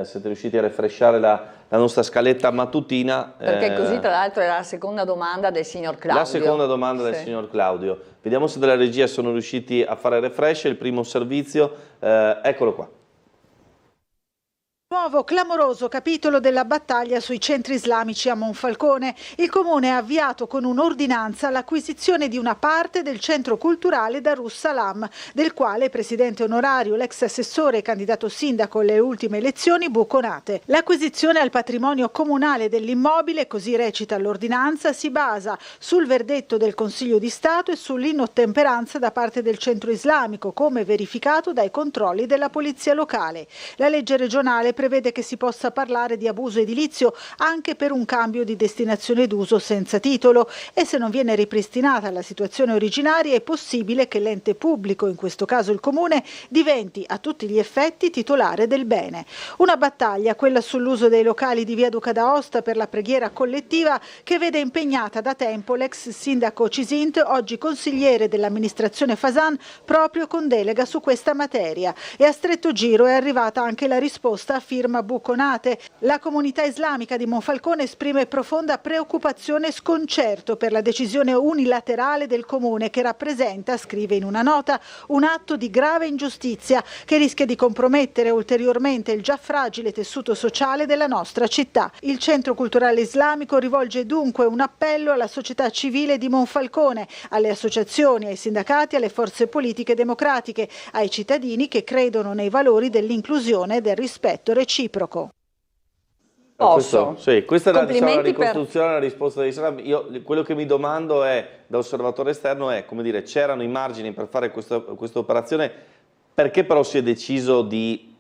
S1: siete riusciti a refreshare la nostra scaletta mattutina.
S3: Perché così tra l'altro era la seconda domanda del signor Claudio.
S1: La seconda domanda del signor Claudio. Vediamo se dalla regia sono riusciti a fare refresh. Il primo servizio, eccolo qua.
S12: Nuovo clamoroso capitolo della battaglia sui centri islamici a Monfalcone. Il comune ha avviato con un'ordinanza l'acquisizione di una parte del centro culturale Darus Salam, del quale presidente onorario l'ex assessore e candidato sindaco alle ultime elezioni Buconate. L'acquisizione al patrimonio comunale dell'immobile, così recita l'ordinanza, si basa sul verdetto del Consiglio di Stato e sull'inottemperanza da parte del centro islamico, come verificato dai controlli della polizia locale. La legge regionale prevede che si possa parlare di abuso edilizio anche per un cambio di destinazione d'uso senza titolo, e se non viene ripristinata la situazione originaria è possibile che l'ente pubblico, in questo caso il comune, diventi a tutti gli effetti titolare del bene. Una battaglia, quella sull'uso dei locali di via Duca d'Aosta per la preghiera collettiva, che vede impegnata da tempo l'ex sindaco Cisint, oggi consigliere dell'amministrazione Fasan, proprio con delega su questa materia. E a stretto giro è arrivata anche la risposta a firma Buconate. La comunità islamica di Monfalcone esprime profonda preoccupazione e sconcerto per la decisione unilaterale del comune, che rappresenta, scrive in una nota, un atto di grave ingiustizia che rischia di compromettere ulteriormente il già fragile tessuto sociale della nostra città. Il Centro Culturale Islamico rivolge dunque un appello alla società civile di Monfalcone, alle associazioni, ai sindacati, alle forze politiche democratiche, ai cittadini che credono nei valori dell'inclusione e del rispetto reciproco.
S1: Questa è la ricostruzione, la risposta di Salam. Io quello che mi domando è, da osservatore esterno, è, come dire, c'erano i margini per fare questa operazione, perché però si è deciso di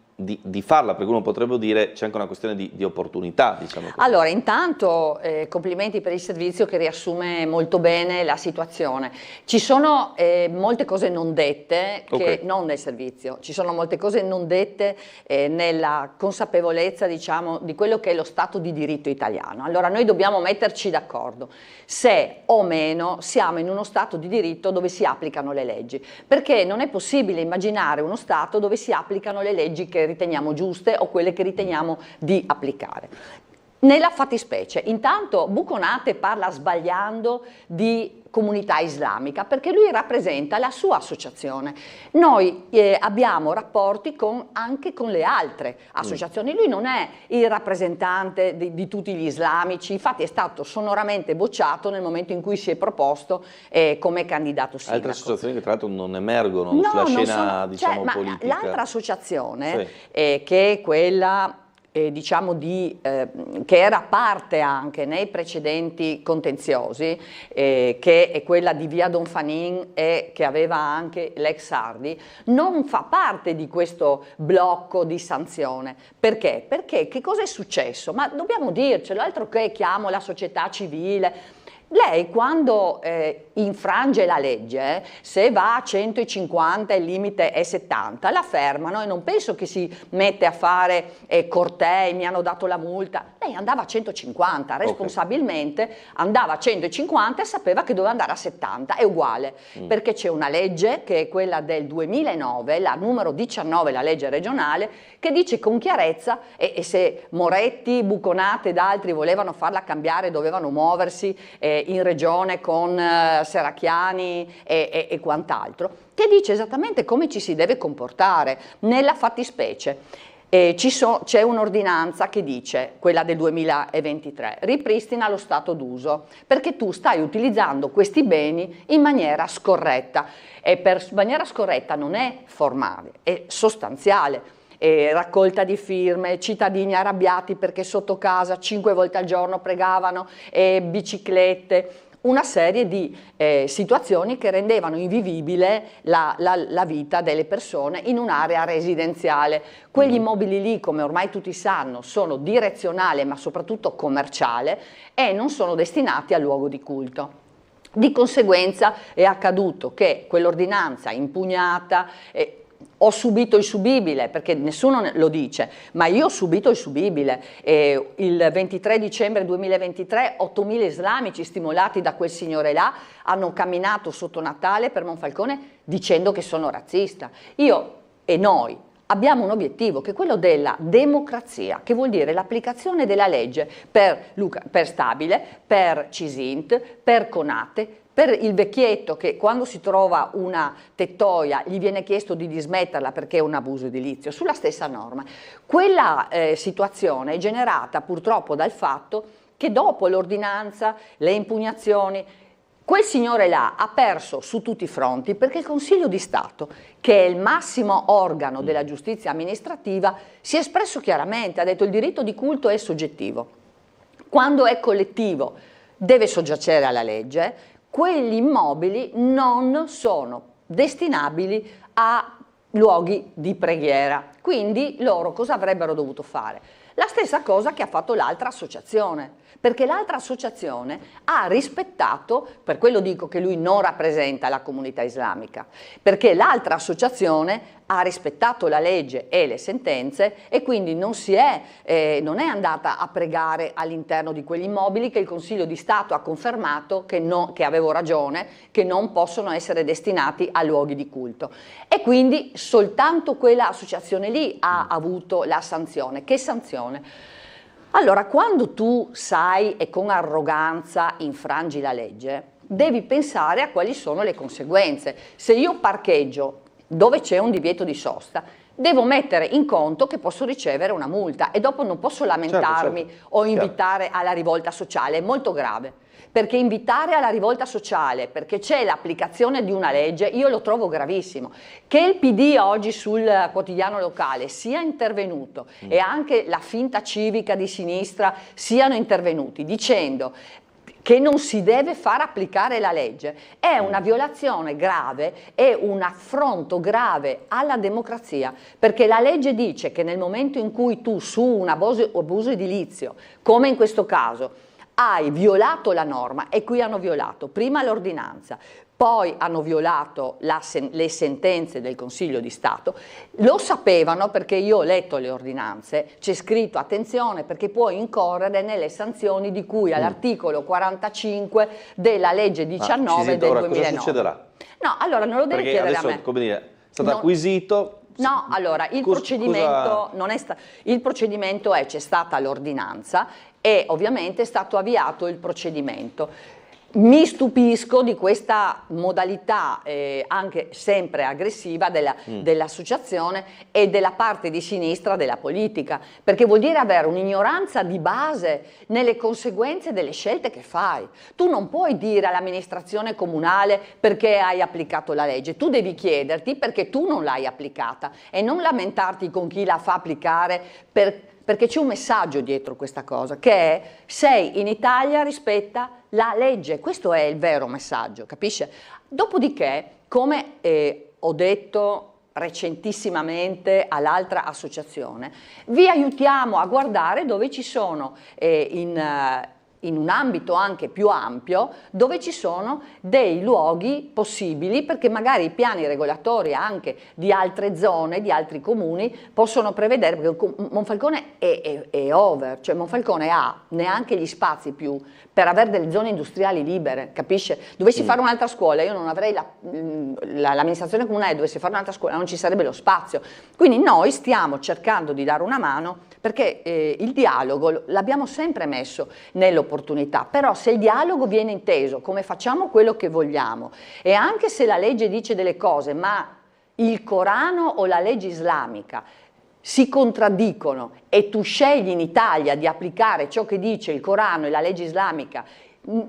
S1: farla? Perché uno potrebbe dire c'è anche una questione di opportunità, diciamo così.
S3: Allora, intanto complimenti per il servizio che riassume molto bene la situazione. Ci sono molte cose non dette, non nel servizio, ci sono molte cose non dette nella consapevolezza, diciamo, di quello che è lo Stato di diritto italiano. Allora noi dobbiamo metterci d'accordo se o meno siamo in uno Stato di diritto dove si applicano le leggi, perché non è possibile immaginare uno Stato dove si applicano le leggi che riteniamo giuste o quelle che riteniamo di applicare. Nella fattispecie, intanto Buconate parla sbagliando di comunità islamica perché lui rappresenta la sua associazione. Noi abbiamo rapporti anche con le altre associazioni. Lui non è il rappresentante di tutti gli islamici, infatti è stato sonoramente bocciato nel momento in cui si è proposto come candidato sindaco.
S1: Altre associazioni che tra l'altro non emergono sulla scena diciamo, politica.
S3: L'altra associazione che è quella diciamo che era parte anche nei precedenti contenziosi, che è quella di via Don Fanin e che aveva anche l'ex Sardi, non fa parte di questo blocco di sanzione. Perché? Perché che cosa è successo? Ma dobbiamo dircelo, altro che chiamo la società civile. Lei quando infrange la legge, se va a 150 e il limite è 70, la fermano e non penso che si mette a fare cortei, mi hanno dato la multa. Lei andava a 150, responsabilmente andava a 150 e sapeva che doveva andare a 70, è uguale, perché c'è una legge che è quella del 2009, la numero 19, la legge regionale, che dice con chiarezza, e se Moretti, Buconate ed altri volevano farla cambiare dovevano muoversi in regione con Serracchiani e quant'altro, che dice esattamente come ci si deve comportare nella fattispecie. C'è un'ordinanza che dice, quella del 2023, ripristina lo stato d'uso, perché tu stai utilizzando questi beni in maniera scorretta, e per maniera scorretta non è formale, è sostanziale. Raccolta di firme, cittadini arrabbiati perché sotto casa 5 volte al giorno pregavano, biciclette, una serie di situazioni che rendevano invivibile la vita delle persone in un'area residenziale. Quegli immobili lì, come ormai tutti sanno, sono direzionale ma soprattutto commerciale e non sono destinati al luogo di culto. Di conseguenza è accaduto che quell'ordinanza impugnata, ho subito il subibile, perché nessuno lo dice, ma io ho subito il subibile. Il 23 dicembre 2023 8.000 islamici stimolati da quel signore là hanno camminato sotto Natale per Monfalcone dicendo che sono razzista. Io e noi abbiamo un obiettivo che è quello della democrazia, che vuol dire l'applicazione della legge per Stabile, per Cisint, per Conate, per il vecchietto che quando si trova una tettoia gli viene chiesto di dismetterla perché è un abuso edilizio, sulla stessa norma. Quella situazione è generata purtroppo dal fatto che dopo l'ordinanza, le impugnazioni, quel signore là ha perso su tutti i fronti perché il Consiglio di Stato, che è il massimo organo della giustizia amministrativa, si è espresso chiaramente, ha detto il diritto di culto è soggettivo. Quando è collettivo deve soggiacere alla legge. Quegli immobili non sono destinabili a luoghi di preghiera, quindi loro cosa avrebbero dovuto fare? La stessa cosa che ha fatto l'altra associazione, perché l'altra associazione ha rispettato, per quello dico che lui non rappresenta la comunità islamica, perché l'altra associazione ha rispettato la legge e le sentenze e quindi non è andata a pregare all'interno di quegli immobili che il Consiglio di Stato ha confermato che avevo ragione, che non possono essere destinati a luoghi di culto. E quindi soltanto quella associazione lì ha avuto la sanzione. Che sanzione? Allora, quando tu sai e con arroganza infrangi la legge, devi pensare a quali sono le conseguenze. Se io parcheggio dove c'è un divieto di sosta, devo mettere in conto che posso ricevere una multa e dopo non posso lamentarmi o invitare alla rivolta sociale, è molto grave. Perché invitare alla rivolta sociale, perché c'è l'applicazione di una legge, io lo trovo gravissimo. Che il PD oggi sul quotidiano locale sia intervenuto e anche la finta civica di sinistra siano intervenuti dicendo che non si deve far applicare la legge, è una violazione grave, è un affronto grave alla democrazia, perché la legge dice che nel momento in cui tu su un abuso edilizio, come in questo caso, hai violato la norma, e qui hanno violato prima l'ordinanza, poi hanno violato le sentenze del Consiglio di Stato, lo sapevano perché io ho letto le ordinanze, c'è scritto attenzione perché puoi incorrere nelle sanzioni di cui all'articolo 45 della legge 19 del 2009.
S1: Cosa succederà?
S3: No, allora non lo devi chiedere
S1: adesso,
S3: a me.
S1: Come dire, è stato acquisito.
S3: No, allora il procedimento non è il procedimento c'è stata l'ordinanza e ovviamente è stato avviato il procedimento. Mi stupisco di questa modalità anche sempre aggressiva dell'associazione e della parte di sinistra della politica, perché vuol dire avere un'ignoranza di base nelle conseguenze delle scelte che fai. Tu non puoi dire all'amministrazione comunale perché hai applicato la legge, tu devi chiederti perché tu non l'hai applicata e non lamentarti con chi la fa applicare perché c'è un messaggio dietro questa cosa, che è: sei in Italia, rispetta la legge. Questo è il vero messaggio, capisce? Dopodiché, come ho detto recentissimamente all'altra associazione, vi aiutiamo a guardare dove ci sono in un ambito anche più ampio, dove ci sono dei luoghi possibili, perché magari i piani regolatori anche di altre zone, di altri comuni, possono prevedere, perché Monfalcone è over, cioè Monfalcone ha neanche gli spazi più per avere delle zone industriali libere, capisce? Dovessi fare un'altra scuola, io non avrei l'amministrazione comunale, dovessi fare un'altra scuola, non ci sarebbe lo spazio. Quindi noi stiamo cercando di dare una mano, perché il dialogo l'abbiamo sempre messo nell'opportunità, però se il dialogo viene inteso come facciamo quello che vogliamo, e anche se la legge dice delle cose, ma il Corano o la legge islamica si contraddicono e tu scegli in Italia di applicare ciò che dice il Corano e la legge islamica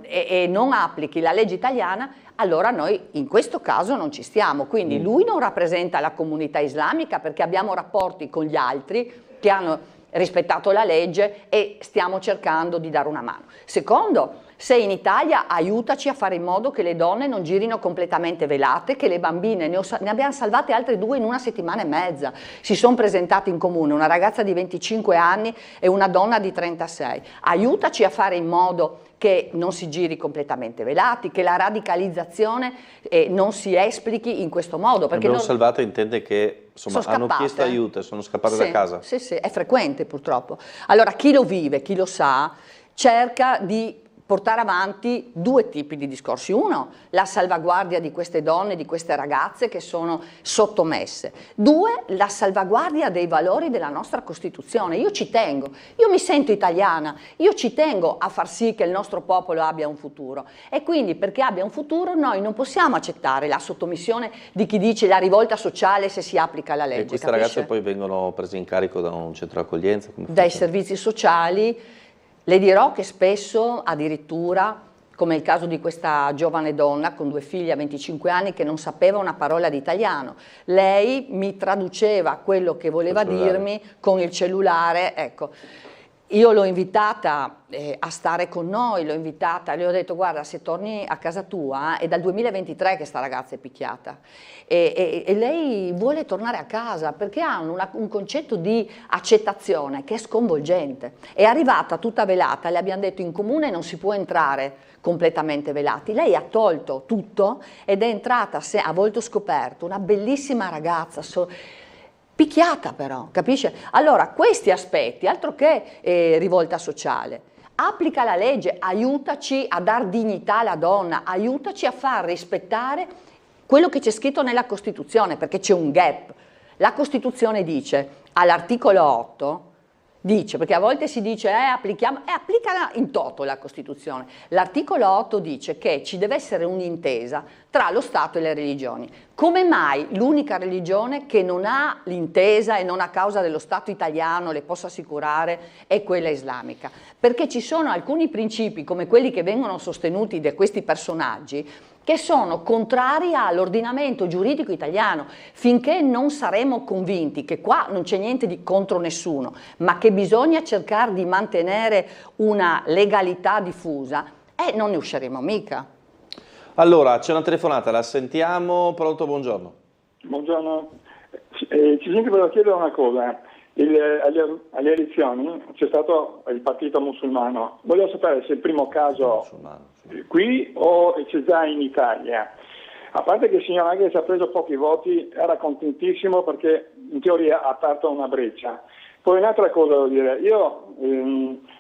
S3: e non applichi la legge italiana, allora noi in questo caso non ci stiamo. Quindi lui non rappresenta la comunità islamica, perché abbiamo rapporti con gli altri che hanno rispettato la legge e stiamo cercando di dare una mano. Secondo, sei in Italia, aiutaci a fare in modo che le donne non girino completamente velate, che le bambine, ne abbiamo salvate altre 2 in 1 settimana e mezza, si sono presentate in comune, una ragazza di 25 anni e una donna di 36. Aiutaci a fare in modo che non si giri completamente velati, che la radicalizzazione non si esplichi in questo modo. Perché
S1: abbiamo salvate intende che insomma, hanno chiesto aiuto e sono scappate da casa?
S3: Sì, sì, è frequente purtroppo. Allora chi lo vive, chi lo sa, cerca di portare avanti 2 tipi di discorsi. Uno, la salvaguardia di queste donne, di queste ragazze che sono sottomesse. 2, la salvaguardia dei valori della nostra Costituzione. Io ci tengo, io mi sento italiana, io ci tengo a far sì che il nostro popolo abbia un futuro, e quindi perché abbia un futuro noi non possiamo accettare la sottomissione di chi dice la rivolta sociale se si applica la legge.
S1: E queste
S3: capisce?
S1: ragazze poi vengono prese in carico da un centro di accoglienza?
S3: Dai servizi sociali. Le dirò che spesso addirittura, come il caso di questa giovane donna con 2 figli a 25 anni che non sapeva una parola di italiano, lei mi traduceva quello che voleva dirmi con il cellulare, ecco. Io l'ho invitata a stare con noi, l'ho invitata, le ho detto: guarda, se torni a casa tua, è dal 2023 che sta ragazza è picchiata, e lei vuole tornare a casa perché ha un concetto di accettazione che è sconvolgente. È arrivata tutta velata, le abbiamo detto in comune non si può entrare completamente velati, lei ha tolto tutto ed è entrata a volto scoperto, una bellissima ragazza, picchiata però, capisce? Allora questi aspetti, altro che rivolta sociale, applica la legge, aiutaci a dar dignità alla donna, aiutaci a far rispettare quello che c'è scritto nella Costituzione, perché c'è un gap. La Costituzione dice, all'articolo 8, dice, perché a volte si dice applicala in toto la Costituzione. L'articolo 8 dice che ci deve essere un'intesa tra lo Stato e le religioni. Come mai l'unica religione che non ha l'intesa e non a causa dello Stato italiano, le posso assicurare, è quella islamica? Perché ci sono alcuni principi, come quelli che vengono sostenuti da questi personaggi, che sono contrari all'ordinamento giuridico italiano. Finché non saremo convinti che qua non c'è niente di contro nessuno, ma che bisogna cercare di mantenere una legalità diffusa, non ne usciremo mica.
S1: Allora, c'è una telefonata, la sentiamo. Pronto, buongiorno.
S13: Buongiorno. Ci volevo chiedere una cosa. Alle elezioni c'è stato il partito musulmano. Volevo sapere se il primo caso qui o c'è già in Italia. A parte che il signor Aghes ha preso pochi voti, era contentissimo perché in teoria ha aperto una breccia. Poi un'altra cosa devo dire, io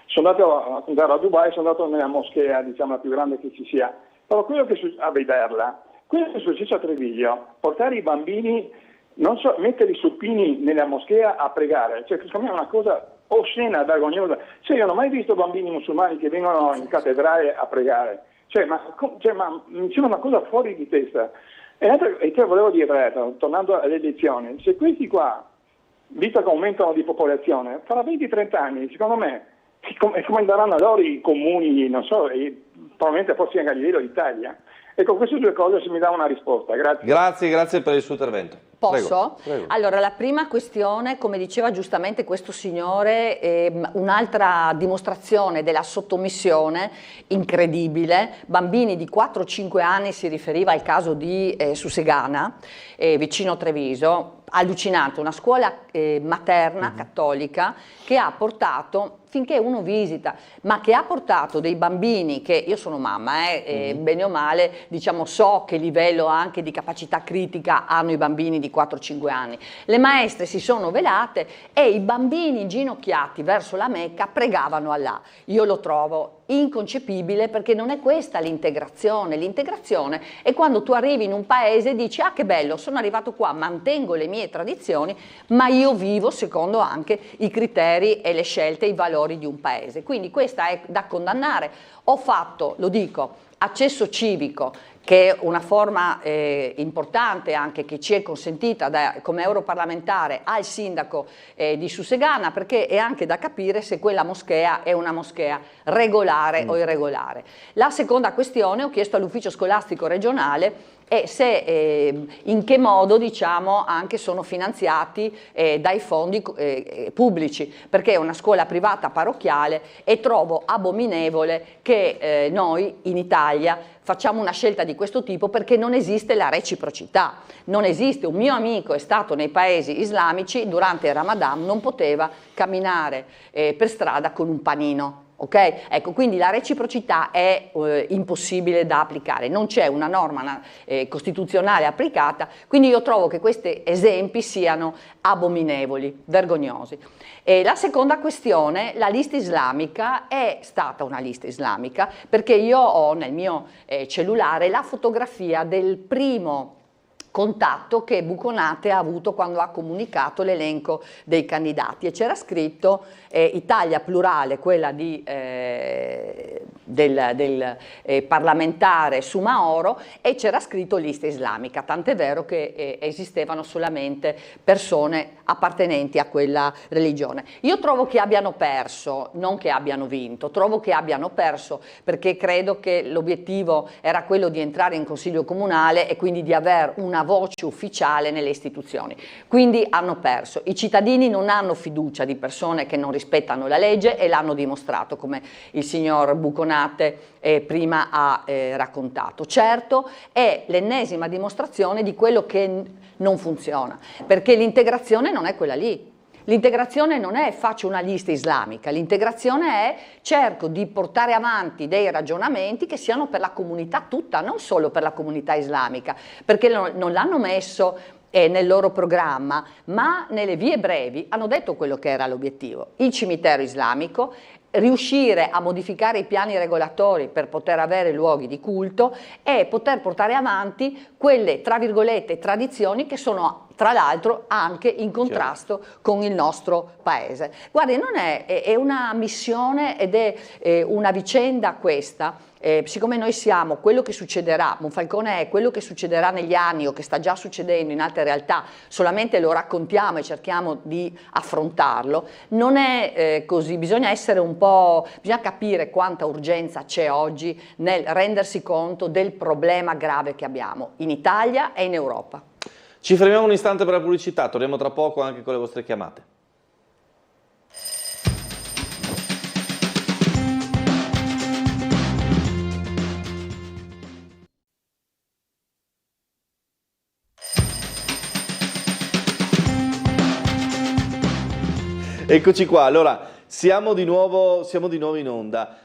S13: sono andato a Dubai, sono andato nella moschea, diciamo la più grande che ci sia, però quello che a vederla, quello che è successo a Treviglio, portare i bambini, non so, metterli supini nella moschea a pregare, cioè secondo me è una cosa oscena, vergognosa. Cioè, io non ho mai visto bambini musulmani che vengono in cattedrale a pregare. Mi sembra una cosa fuori di testa. E te volevo dire, tornando alle elezioni, se questi qua, visto che aumentano di popolazione, fra 20-30 anni, secondo me, come andranno loro i comuni, non so, probabilmente forse anche a livello d'Italia. Ecco, queste due cose se mi dà una risposta. Grazie.
S1: Grazie per il suo intervento.
S3: Posso?
S1: Prego.
S3: Allora, la prima questione, come diceva giustamente questo signore, è un'altra dimostrazione della sottomissione incredibile. Bambini di 4-5 anni, si riferiva al caso di Susegana, vicino Treviso, allucinante, una scuola materna cattolica che ha portato, finché uno visita, ma che ha portato dei bambini che, io sono mamma, bene o male, diciamo, so che livello anche di capacità critica hanno i bambini di 4-5 anni. Le maestre si sono velate e i bambini inginocchiati verso la Mecca pregavano Allah. Io lo trovo inconcepibile, perché non è questa l'integrazione. L'integrazione è quando tu arrivi in un paese e dici: ah, che bello, sono arrivato qua, mantengo le mie tradizioni, ma io vivo secondo anche i criteri e le scelte, i valori di un paese. Quindi questa è da condannare. Ho fatto, lo dico, accesso civico, che è una forma importante anche che ci è consentita come europarlamentare al sindaco di Susegana, perché è anche da capire se quella moschea è una moschea regolare o irregolare. La seconda questione, ho chiesto all'ufficio scolastico regionale e se in che modo, diciamo, anche sono finanziati dai fondi pubblici, perché è una scuola privata parrocchiale e trovo abominevole che noi in Italia facciamo una scelta di questo tipo, perché non esiste la reciprocità, non esiste. Un mio amico è stato nei paesi islamici, durante il Ramadan non poteva camminare per strada con un panino. Okay? Ecco, quindi la reciprocità è impossibile da applicare, non c'è una norma costituzionale applicata, quindi io trovo che questi esempi siano abominevoli, vergognosi. La seconda questione, la lista islamica è stata una lista islamica, perché io ho nel mio cellulare la fotografia del primo contatto che Buconate ha avuto quando ha comunicato l'elenco dei candidati, e c'era scritto Italia plurale, quella del parlamentare Sumaoro, e c'era scritto lista islamica, tant'è vero che esistevano solamente persone appartenenti a quella religione. Io trovo che abbiano perso, non che abbiano vinto, trovo che abbiano perso, perché credo che l'obiettivo era quello di entrare in consiglio comunale e quindi di avere una voce ufficiale nelle istituzioni. Quindi hanno perso. I cittadini non hanno fiducia di persone che non rispettano la legge, e l'hanno dimostrato, come il signor Buconate prima ha raccontato. Certo, è l'ennesima dimostrazione di quello che non funziona, perché l'integrazione non è quella lì. L'integrazione non è faccio una lista islamica, l'integrazione è cerco di portare avanti dei ragionamenti che siano per la comunità tutta, non solo per la comunità islamica, perché non l'hanno messo nel loro programma, ma nelle vie brevi hanno detto quello che era l'obiettivo: il cimitero islamico, riuscire a modificare i piani regolatori per poter avere luoghi di culto e poter portare avanti quelle, tra virgolette, tradizioni che sono tra l'altro anche in contrasto con il nostro paese. Guardi, non è una missione ed è una vicenda questa, siccome noi siamo quello che succederà, Monfalcone è quello che succederà negli anni o che sta già succedendo in altre realtà, solamente lo raccontiamo e cerchiamo di affrontarlo, non è così, bisogna essere un po', bisogna capire quanta urgenza c'è oggi nel rendersi conto del problema grave che abbiamo in Italia e in Europa.
S1: Ci fermiamo un istante per la pubblicità, torniamo tra poco anche con le vostre chiamate. Eccoci qua, allora siamo di nuovo in onda.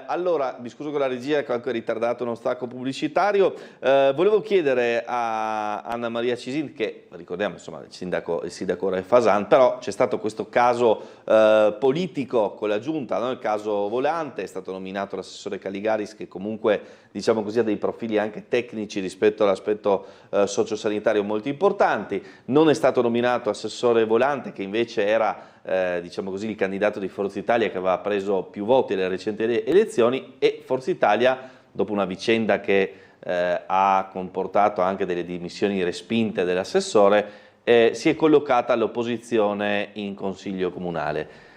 S1: Allora, mi scuso con la regia che ho anche ritardato uno stacco pubblicitario, volevo chiedere a Anna Maria Cisin, che ricordiamo insomma il sindaco Re Fasan, però c'è stato questo caso politico con la giunta, no? Il caso Volante, è stato nominato l'assessore Caligaris, che comunque diciamo così ha dei profili anche tecnici rispetto all'aspetto sociosanitario molto importanti, non è stato nominato assessore Volante, che invece era diciamo così, il candidato di Forza Italia che aveva preso più voti alle recenti elezioni, e Forza Italia, dopo una vicenda che ha comportato anche delle dimissioni respinte dell'assessore, si è collocata all'opposizione in Consiglio Comunale.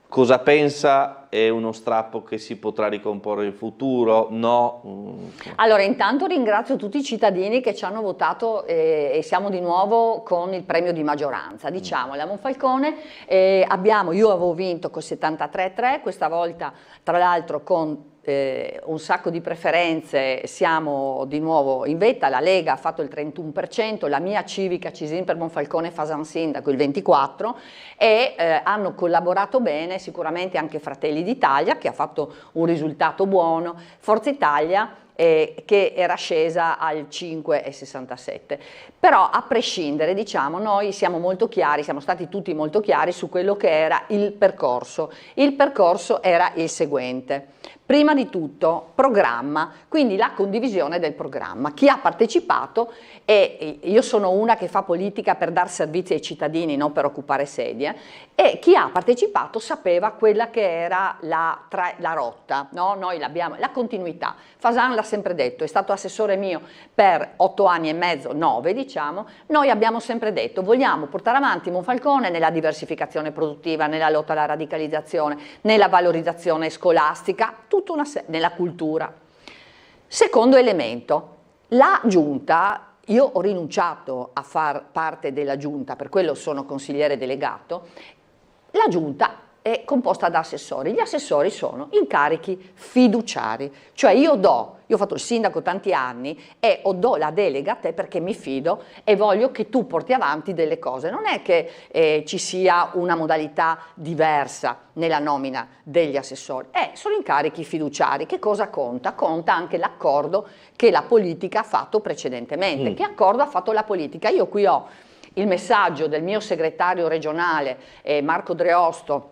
S1: Cosa pensa? È uno strappo che si potrà ricomporre in futuro? No?
S3: Allora, intanto ringrazio tutti i cittadini che ci hanno votato e siamo di nuovo con il premio di maggioranza. Diciamo, a Monfalcone io avevo vinto col 73,3, questa volta tra l'altro con un sacco di preferenze siamo di nuovo in vetta. La Lega ha fatto il 31%, la mia civica Cisin per Monfalcone Fasan Sindaco il 24%, e hanno collaborato bene sicuramente anche Fratelli d'Italia, che ha fatto un risultato buono, Forza Italia che era scesa al 5,67. Però a prescindere, diciamo, noi siamo molto chiari, siamo stati tutti molto chiari su quello che era il percorso. Il percorso era il seguente: prima di tutto programma, quindi la condivisione del programma. Chi ha partecipato, e io sono una che fa politica per dar servizi ai cittadini, non per occupare sedie, e chi ha partecipato sapeva quella che era la rotta, no? Noi l'abbiamo, la continuità. Fasan l'ha sempre detto, è stato assessore mio per 8 anni e mezzo, 9 diciamo, noi abbiamo sempre detto vogliamo portare avanti Monfalcone nella diversificazione produttiva, nella lotta alla radicalizzazione, nella valorizzazione scolastica, nella cultura. Secondo elemento, la giunta, io ho rinunciato a far parte della giunta, per quello sono consigliere delegato. La giunta è composta da assessori, gli assessori sono incarichi fiduciari, cioè io ho fatto il sindaco tanti anni e do la delega a te perché mi fido e voglio che tu porti avanti delle cose. Non è che ci sia una modalità diversa nella nomina degli assessori, sono incarichi fiduciari. Che cosa conta? Conta anche l'accordo che la politica ha fatto precedentemente. Che accordo ha fatto la politica? Io qui ho il messaggio del mio segretario regionale Marco Dreosto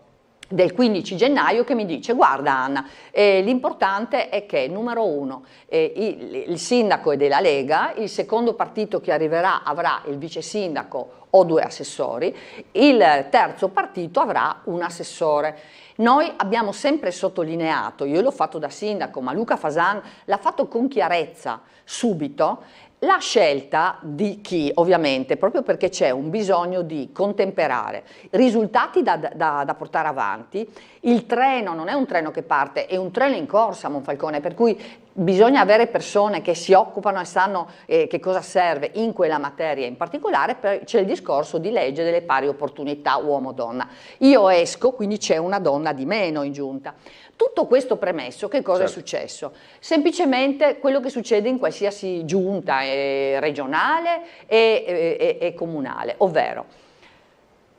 S3: del 15 gennaio che mi dice: guarda Anna, l'importante è che numero 1 il sindaco è della Lega, il secondo partito che arriverà avrà il vice sindaco o 2 assessori, il terzo partito avrà un assessore. Noi abbiamo sempre sottolineato, io l'ho fatto da sindaco, ma Luca Fasan l'ha fatto con chiarezza subito, la scelta di chi, ovviamente, proprio perché c'è un bisogno di contemperare risultati da portare avanti. Il treno non è un treno che parte, è un treno in corsa a Monfalcone, per cui bisogna avere persone che si occupano e sanno che cosa serve in quella materia in particolare. C'è il discorso di legge delle pari opportunità uomo-donna. Io esco, quindi c'è una donna di meno in giunta. Tutto questo premesso, che cosa è successo? Semplicemente quello che succede in qualsiasi giunta regionale e comunale, ovvero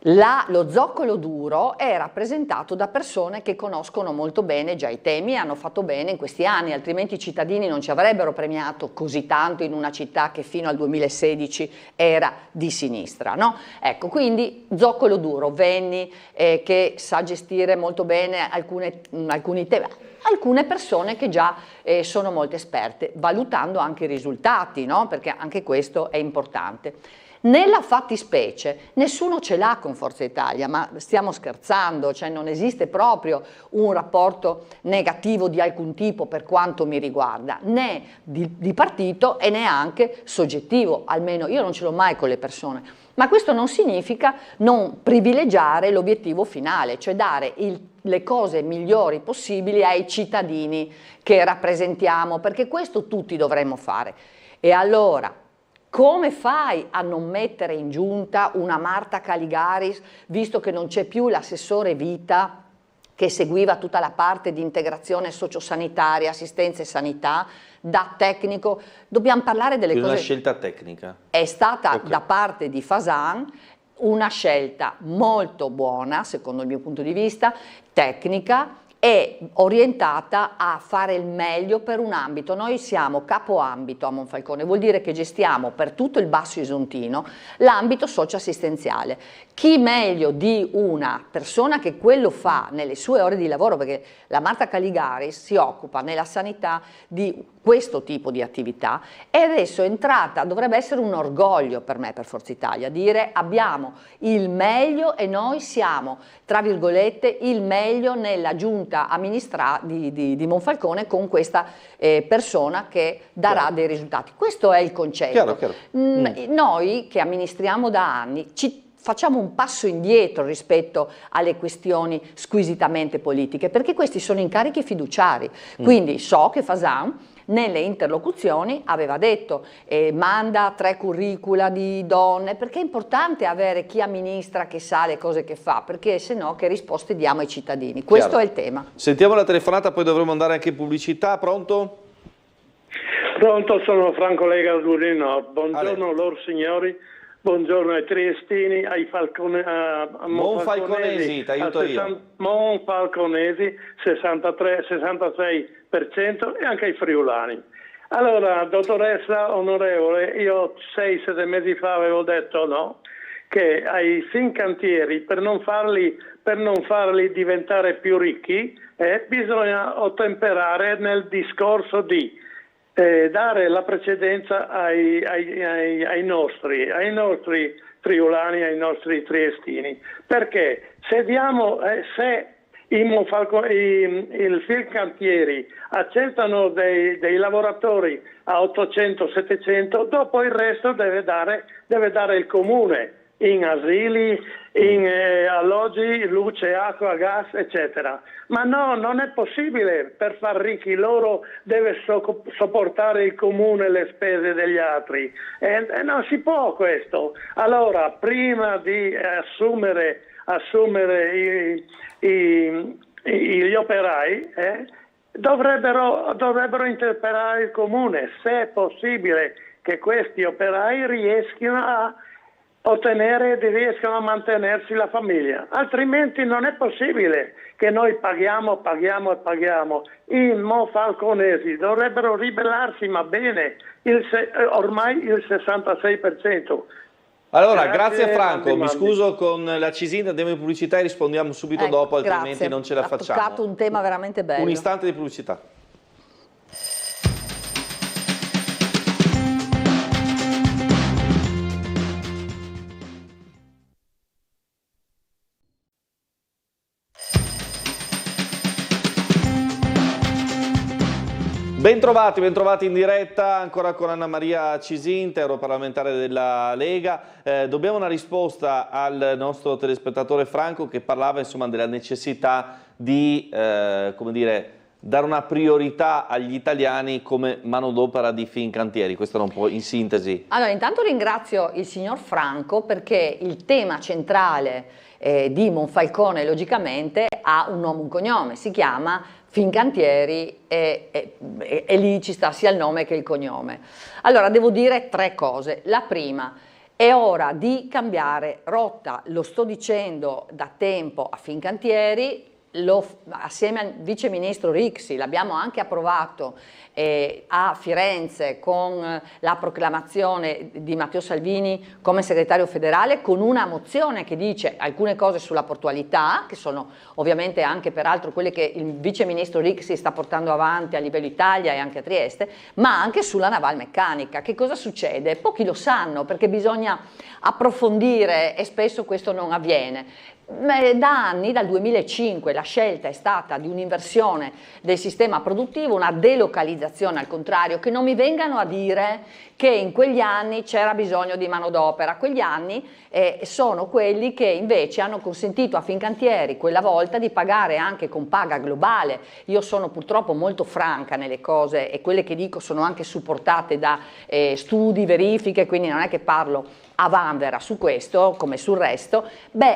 S3: lo zoccolo duro è rappresentato da persone che conoscono molto bene già i temi e hanno fatto bene in questi anni, altrimenti i cittadini non ci avrebbero premiato così tanto in una città che fino al 2016 era di sinistra, no? Ecco, quindi zoccolo duro, Venni che sa gestire molto bene alcuni temi, alcune persone che già sono molto esperte, valutando anche i risultati, no? Perché anche questo è importante. Nella fattispecie nessuno ce l'ha con Forza Italia, ma stiamo scherzando, cioè non esiste proprio un rapporto negativo di alcun tipo per quanto mi riguarda, né di partito e neanche soggettivo, almeno io non ce l'ho mai con le persone, ma questo non significa non privilegiare l'obiettivo finale, cioè dare le cose migliori possibili ai cittadini che rappresentiamo, perché questo tutti dovremmo fare. E allora, come fai a non mettere in giunta una Marta Caligaris, visto che non c'è più l'assessore Vita che seguiva tutta la parte di integrazione sociosanitaria, assistenza e sanità, da tecnico? Dobbiamo parlare delle cose.
S1: Una scelta tecnica.
S3: È stata da parte di Fasan una scelta molto buona, secondo il mio punto di vista, tecnica, è orientata a fare il meglio per un ambito. Noi siamo capoambito a Monfalcone, vuol dire che gestiamo per tutto il Basso Isontino l'ambito socioassistenziale. Chi meglio di una persona che quello fa nelle sue ore di lavoro, perché la Marta Caligaris si occupa nella sanità di questo tipo di attività, e adesso è entrata, dovrebbe essere un orgoglio per me, per Forza Italia, dire abbiamo il meglio e noi siamo, tra virgolette, il meglio nella giunta di Monfalcone con questa persona che darà dei risultati. Questo è il concetto.
S1: Chiaro.
S3: Noi che amministriamo da anni facciamo un passo indietro rispetto alle questioni squisitamente politiche, perché questi sono incarichi fiduciari. Quindi so che Fasan nelle interlocuzioni aveva detto manda 3 curricula di donne, perché è importante avere chi amministra, che sa le cose che fa, perché se no che risposte diamo ai cittadini? Questo è il tema.
S1: Sentiamo la telefonata, poi dovremo andare anche in pubblicità. Pronto?
S5: Pronto, sono Franco Lega Durino. Buongiorno loro signori, buongiorno ai triestini, ai
S1: Monfalconesi, ti aiuto io.
S5: Monfalconesi, 66% e anche ai friulani. Allora, dottoressa onorevole, io 6-7 mesi fa avevo detto no, che ai Fincantieri per non farli diventare più ricchi bisogna ottemperare nel discorso di dare la precedenza ai nostri friulani, ai nostri triestini, perché se i Fincantieri accettano dei lavoratori a 800-700, dopo il resto deve dare il comune in asili, in alloggi, luce, acqua, gas, eccetera. Ma no, non è possibile. Per far ricchi loro deve sopportare il comune le spese degli altri. Non si può questo. Allora, prima di assumere gli operai, dovrebbero interpellare il comune, se è possibile che questi operai riescano a riescano a mantenersi la famiglia, altrimenti non è possibile che noi paghiamo. I monfalconesi dovrebbero ribellarsi, ma bene, ormai il 66%.
S1: Allora, grazie Franco, mi scuso con la Cisinda, andiamo in pubblicità e rispondiamo subito dopo, altrimenti
S3: grazie.
S1: non ce la facciamo.
S3: Ha toccato un tema veramente bello.
S1: Un istante di pubblicità. Bentrovati in diretta, ancora con Anna Maria Cisinta, europarlamentare della Lega. Dobbiamo una risposta al nostro telespettatore Franco, che parlava insomma della necessità di come dire, dare una priorità agli italiani come manodopera di Fincantieri. Questo era un po' in sintesi.
S3: Allora, intanto ringrazio il signor Franco, perché il tema centrale di Monfalcone logicamente ha un nome e un cognome, si chiama Fincantieri e lì ci sta sia il nome che il cognome. Allora, devo dire 3 cose. La prima, è ora di cambiare rotta, lo sto dicendo da tempo a Fincantieri, assieme al vice ministro Rixi l'abbiamo anche approvato a Firenze con la proclamazione di Matteo Salvini come segretario federale, con una mozione che dice alcune cose sulla portualità, che sono ovviamente anche peraltro quelle che il vice ministro Rixi sta portando avanti a livello Italia e anche a Trieste, ma anche sulla navalmeccanica. Che cosa succede? Pochi lo sanno, perché bisogna approfondire e spesso questo non avviene. Da anni, dal 2005, la scelta è stata di un'inversione del sistema produttivo, una delocalizzazione al contrario, che non mi vengano a dire che in quegli anni c'era bisogno di manodopera. Quegli anni sono quelli che invece hanno consentito a Fincantieri quella volta di pagare anche con paga globale. Io sono purtroppo molto franca nelle cose e quelle che dico sono anche supportate da studi, verifiche, quindi non è che parlo a vanvera su questo come sul resto.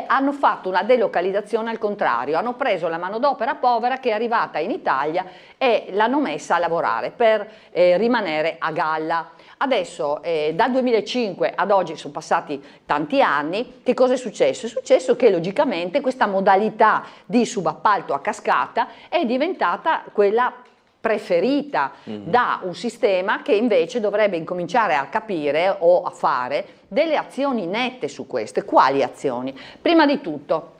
S3: Hanno fatto una delocalizzazione al contrario, hanno preso la manodopera povera che è arrivata in Italia e l'hanno messa a lavorare per rimanere a galla. Adesso dal 2005 ad oggi sono passati tanti anni. Che cosa è successo? È successo che logicamente questa modalità di subappalto a cascata è diventata quella preferita da un sistema che invece dovrebbe incominciare a capire o a fare delle azioni nette su queste. Quali azioni? Prima di tutto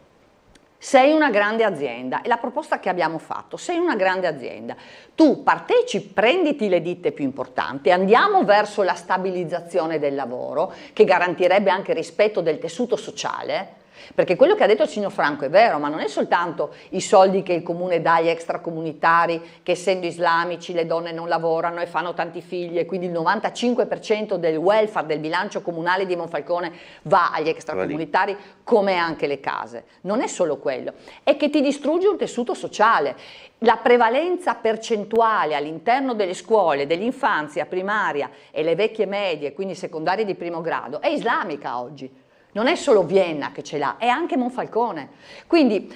S3: sei una grande azienda, è la proposta che abbiamo fatto, sei una grande azienda, tu partecipi, prenditi le ditte più importanti, andiamo verso la stabilizzazione del lavoro che garantirebbe anche il rispetto del tessuto sociale, perché quello che ha detto il signor Franco è vero, ma non è soltanto i soldi che il comune dà agli extracomunitari, che essendo islamici le donne non lavorano e fanno tanti figli e quindi il 95% del welfare del bilancio comunale di Monfalcone va agli extracomunitari, come anche le case. Non è solo quello, è che ti distrugge un tessuto sociale. La prevalenza percentuale all'interno delle scuole, dell'infanzia primaria e le vecchie medie, quindi secondarie di primo grado, è islamica oggi. Non è solo Vienna che ce l'ha, è anche Monfalcone. Quindi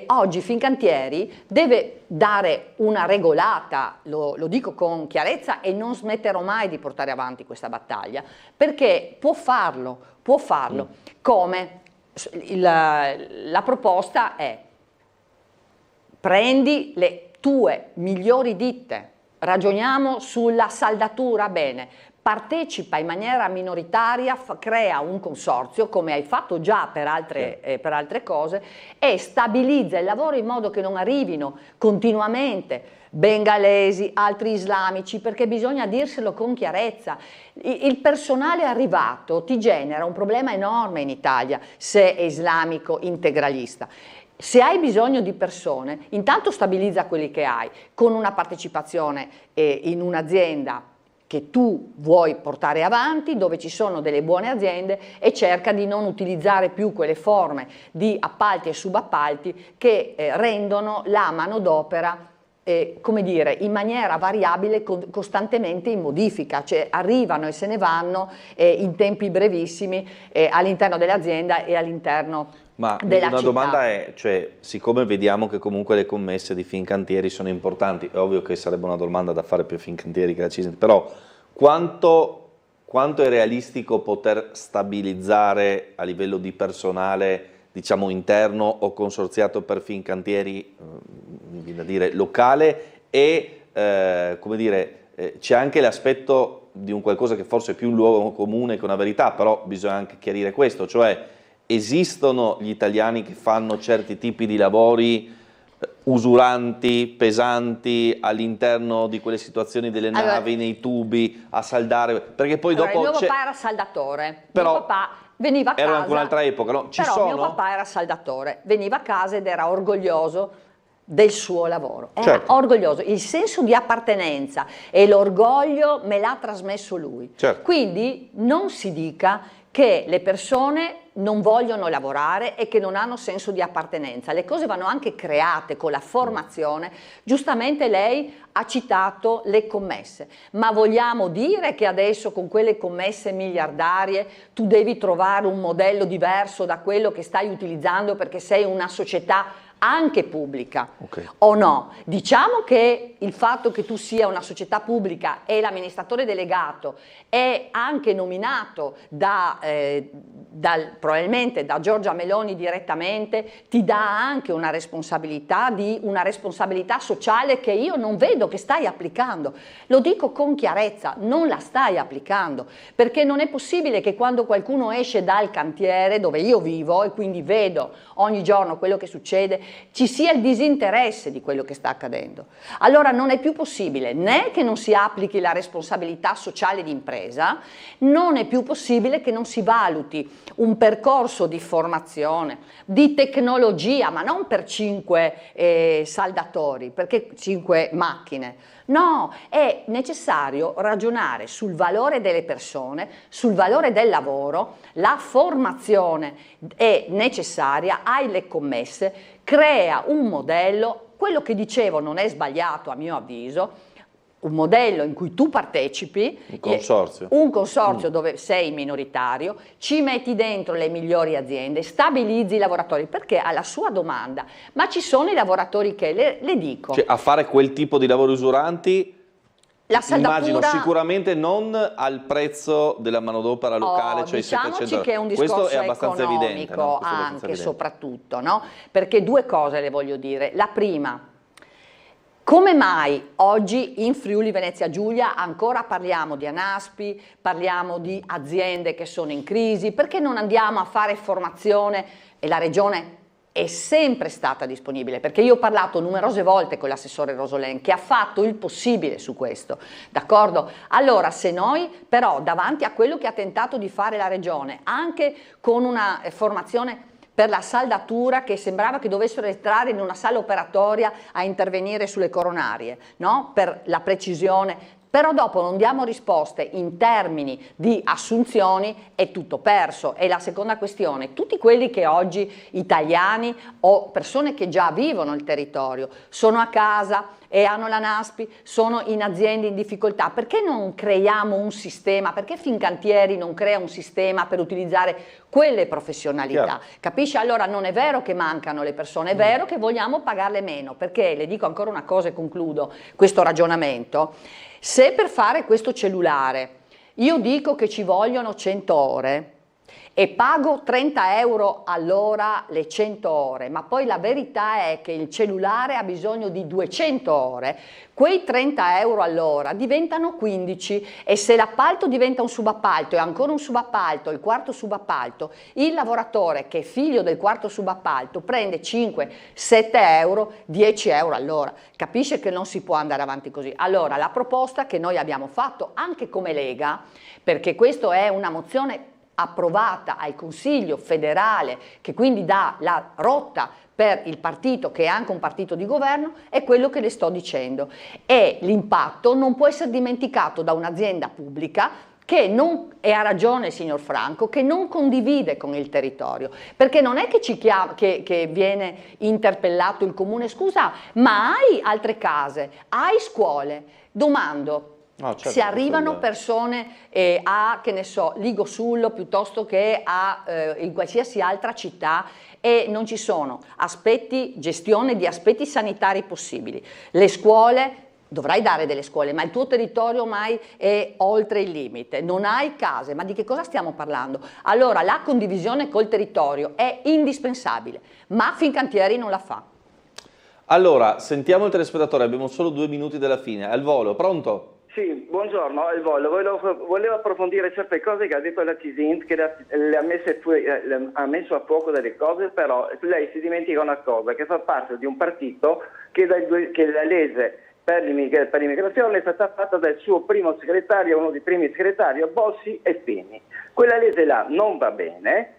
S3: oggi Fincantieri deve dare una regolata, lo dico con chiarezza e non smetterò mai di portare avanti questa battaglia, perché può farlo. Come? La proposta è: prendi le tue migliori ditte, ragioniamo sulla saldatura, bene, partecipa in maniera minoritaria, crea un consorzio, come hai fatto già per altre cose, e stabilizza il lavoro in modo che non arrivino continuamente bengalesi, altri islamici, perché bisogna dirselo con chiarezza. Il personale arrivato ti genera un problema enorme in Italia se è islamico integralista. Se hai bisogno di persone, intanto stabilizza quelli che hai, con una partecipazione in un'azienda che tu vuoi portare avanti, dove ci sono delle buone aziende, e cerca di non utilizzare più quelle forme di appalti e subappalti che rendono la manodopera come dire, in maniera variabile, costantemente in modifica, cioè arrivano e se ne vanno in tempi brevissimi all'interno dell'azienda e all'interno
S1: Ma
S3: della
S1: una
S3: città.
S1: domanda è, cioè, siccome vediamo che comunque le commesse di Fincantieri sono importanti, è ovvio che sarebbe una domanda da fare più a Fincantieri che a Cisne, però quanto è realistico poter stabilizzare a livello di personale, diciamo interno o consorziato per Fincantieri, mi viene da dire locale, e come dire, c'è anche l'aspetto di un qualcosa che forse è più un luogo comune che una verità, però bisogna anche chiarire questo, cioè esistono gli italiani che fanno certi tipi di lavori usuranti, pesanti all'interno di quelle situazioni delle navi, nei tubi, a saldare, perché poi dopo
S3: il mio papà era saldatore,
S1: però
S3: mio papà veniva a casa,
S1: era anche un'altra epoca, no?
S3: Mio papà era saldatore, veniva a casa ed era orgoglioso del suo lavoro, era orgoglioso, il senso di appartenenza e l'orgoglio me l'ha trasmesso lui, quindi non si dica che le persone non vogliono lavorare e che non hanno senso di appartenenza. Le cose vanno anche create con la formazione. Giustamente lei ha citato le commesse, ma vogliamo dire che adesso con quelle commesse miliardarie tu devi trovare un modello diverso da quello che stai utilizzando perché sei una società anche pubblica, o no? Diciamo che il fatto che tu sia una società pubblica e l'amministratore delegato è anche nominato probabilmente da Giorgia Meloni direttamente, ti dà anche una responsabilità sociale che io non vedo che stai applicando. Lo dico con chiarezza, non la stai applicando, perché non è possibile che quando qualcuno esce dal cantiere dove io vivo e quindi vedo ogni giorno quello che succede, ci sia il disinteresse di quello che sta accadendo. Allora non è più possibile né che non si applichi la responsabilità sociale d'impresa, non è più possibile che non si valuti un percorso di formazione, di tecnologia, ma non per 5 saldatori, perché 5 macchine. No, è necessario ragionare sul valore delle persone, sul valore del lavoro, la formazione è necessaria, hai le commesse, crea un modello, quello che dicevo non è sbagliato a mio avviso, un modello in cui tu partecipi, un consorzio dove sei minoritario, ci metti dentro le migliori aziende, stabilizzi i lavoratori, perché alla sua domanda, ma ci sono i lavoratori che, le dico...
S1: Cioè, a fare quel tipo di lavori usuranti,
S3: la saldatura,
S1: immagino sicuramente non al prezzo della manodopera locale, cioè
S3: diciamoci
S1: 700
S3: che è un discorso
S1: questo è abbastanza evidente, no?
S3: Anche soprattutto, no? Perché due cose le voglio dire. La prima, come mai oggi in Friuli Venezia Giulia ancora parliamo di ANASPI, parliamo di aziende che sono in crisi? Perché non andiamo a fare formazione e la regione è sempre stata disponibile, perché io ho parlato numerose volte con l'assessore Rosolén che ha fatto il possibile su questo, d'accordo? Allora, se noi però davanti a quello che ha tentato di fare la Regione, anche con una formazione per la saldatura che sembrava che dovessero entrare in una sala operatoria a intervenire sulle coronarie, no? Per la precisione, però dopo non diamo risposte in termini di assunzioni, è tutto perso. E la seconda questione, tutti quelli che oggi italiani o persone che già vivono il territorio sono a casa e hanno la NASPI, sono in aziende in difficoltà, perché non creiamo un sistema, perché Fincantieri non crea un sistema per utilizzare quelle professionalità?
S1: Chiaro.
S3: Capisci? Allora non è vero che mancano le persone, è vero che vogliamo pagarle meno, perché le dico ancora una cosa e concludo questo ragionamento. Se per fare questo cellulare io dico che ci vogliono 100 ore e pago 30 euro all'ora le 100 ore, ma poi la verità è che il cellulare ha bisogno di 200 ore, quei 30 euro all'ora diventano 15 e se l'appalto diventa un subappalto e ancora un subappalto, il quarto subappalto, il lavoratore che è figlio del quarto subappalto prende 5, 7 euro, 10 euro all'ora. Capisce che non si può andare avanti così. Allora la proposta che noi abbiamo fatto anche come Lega, perché questa è una mozione approvata al Consiglio federale che quindi dà la rotta per il partito che è anche un partito di governo, è quello che le sto dicendo, e l'impatto non può essere dimenticato da un'azienda pubblica che non, e ha ragione il signor Franco, che non condivide con il territorio, perché non è che ci chiama, che viene interpellato il comune, scusa, ma hai altre case, hai scuole, domando.
S1: No, certo,
S3: se arrivano persone a, che ne so, Ligosullo piuttosto che a in qualsiasi altra città e non ci sono aspetti, gestione di aspetti sanitari possibili, le scuole, dovrai dare delle scuole, ma il tuo territorio ormai è oltre il limite, non hai case, ma di che cosa stiamo parlando? Allora la condivisione col territorio è indispensabile, ma Fincantieri non la fa.
S1: Allora, sentiamo il telespettatore, abbiamo solo 2 minuti dalla fine, al volo, pronto?
S15: Sì, buongiorno, al volo. Volevo approfondire certe cose che ha detto la Cisint, che le ha messo a fuoco delle cose, però lei si dimentica una cosa, che fa parte di un partito che la legge per l'immigrazione è stata fatta dal suo primo segretario, uno dei primi segretari, Bossi e Fini. Quella legge là non va bene,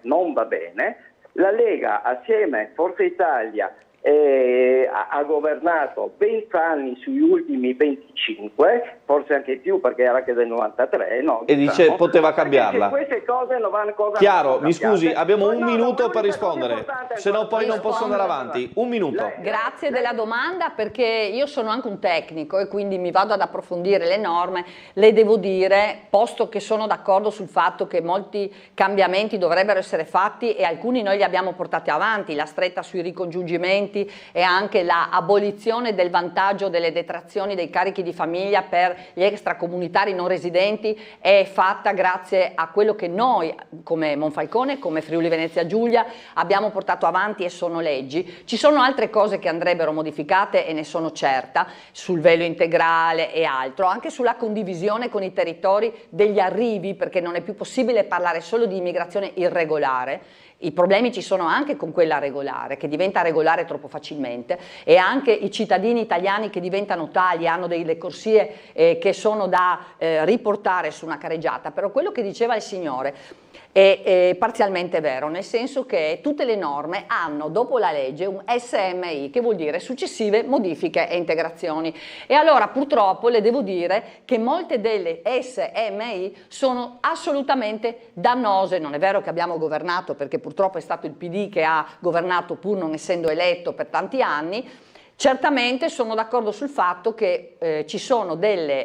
S15: la Lega assieme a Forza Italia ha governato 20 anni sugli ultimi 25, forse anche più perché era anche del 93, no?
S1: E dice poteva cambiarla.
S15: Queste cose non vanno
S1: Chiaro, mi scusi, abbiamo un minuto per rispondere, se no poi non posso andare avanti. Un minuto.
S3: Grazie della domanda, perché io sono anche un tecnico e quindi mi vado ad approfondire le norme. Le devo dire, posto che sono d'accordo sul fatto che molti cambiamenti dovrebbero essere fatti e alcuni noi li abbiamo portati avanti, la stretta sui ricongiungimenti e anche l'abolizione del vantaggio delle detrazioni dei carichi di famiglia per gli extracomunitari non residenti è fatta grazie a quello che noi come Monfalcone, come Friuli Venezia Giulia abbiamo portato avanti e sono leggi. Ci sono altre cose che andrebbero modificate e ne sono certa, sul velo integrale e altro, anche sulla condivisione con i territori degli arrivi, perché non è più possibile parlare solo di immigrazione irregolare. I problemi ci sono anche con quella regolare, che diventa regolare troppo facilmente, e anche i cittadini italiani che diventano tali, hanno delle corsie che sono da riportare su una careggiata. Però quello che diceva il signore è parzialmente vero, nel senso che tutte le norme hanno dopo la legge un SMI, che vuol dire successive modifiche e integrazioni, e allora purtroppo le devo dire che molte delle SMI sono assolutamente dannose. Non è vero che abbiamo governato, perché purtroppo è stato il PD che ha governato pur non essendo eletto per tanti anni. Certamente sono d'accordo sul fatto che ci sono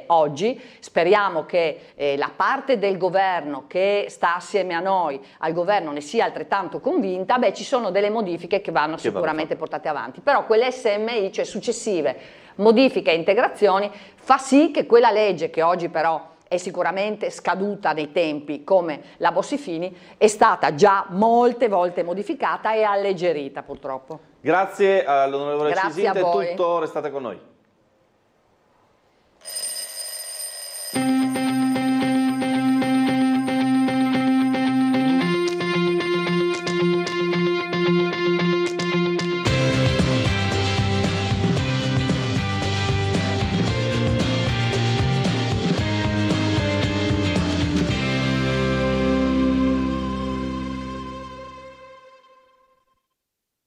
S3: oggi, speriamo che la parte del governo che sta assieme a noi al governo ne sia altrettanto convinta, ci sono delle modifiche che vanno sicuramente portate avanti, però quelle SMI, cioè successive modifiche e integrazioni, fa sì che quella legge che oggi però è sicuramente scaduta nei tempi come la Bossi-Fini, è stata già molte volte modificata e alleggerita purtroppo.
S1: Grazie all'onorevole
S3: Grazie
S1: Cisint,
S3: a voi.
S1: è tutto, restate con noi.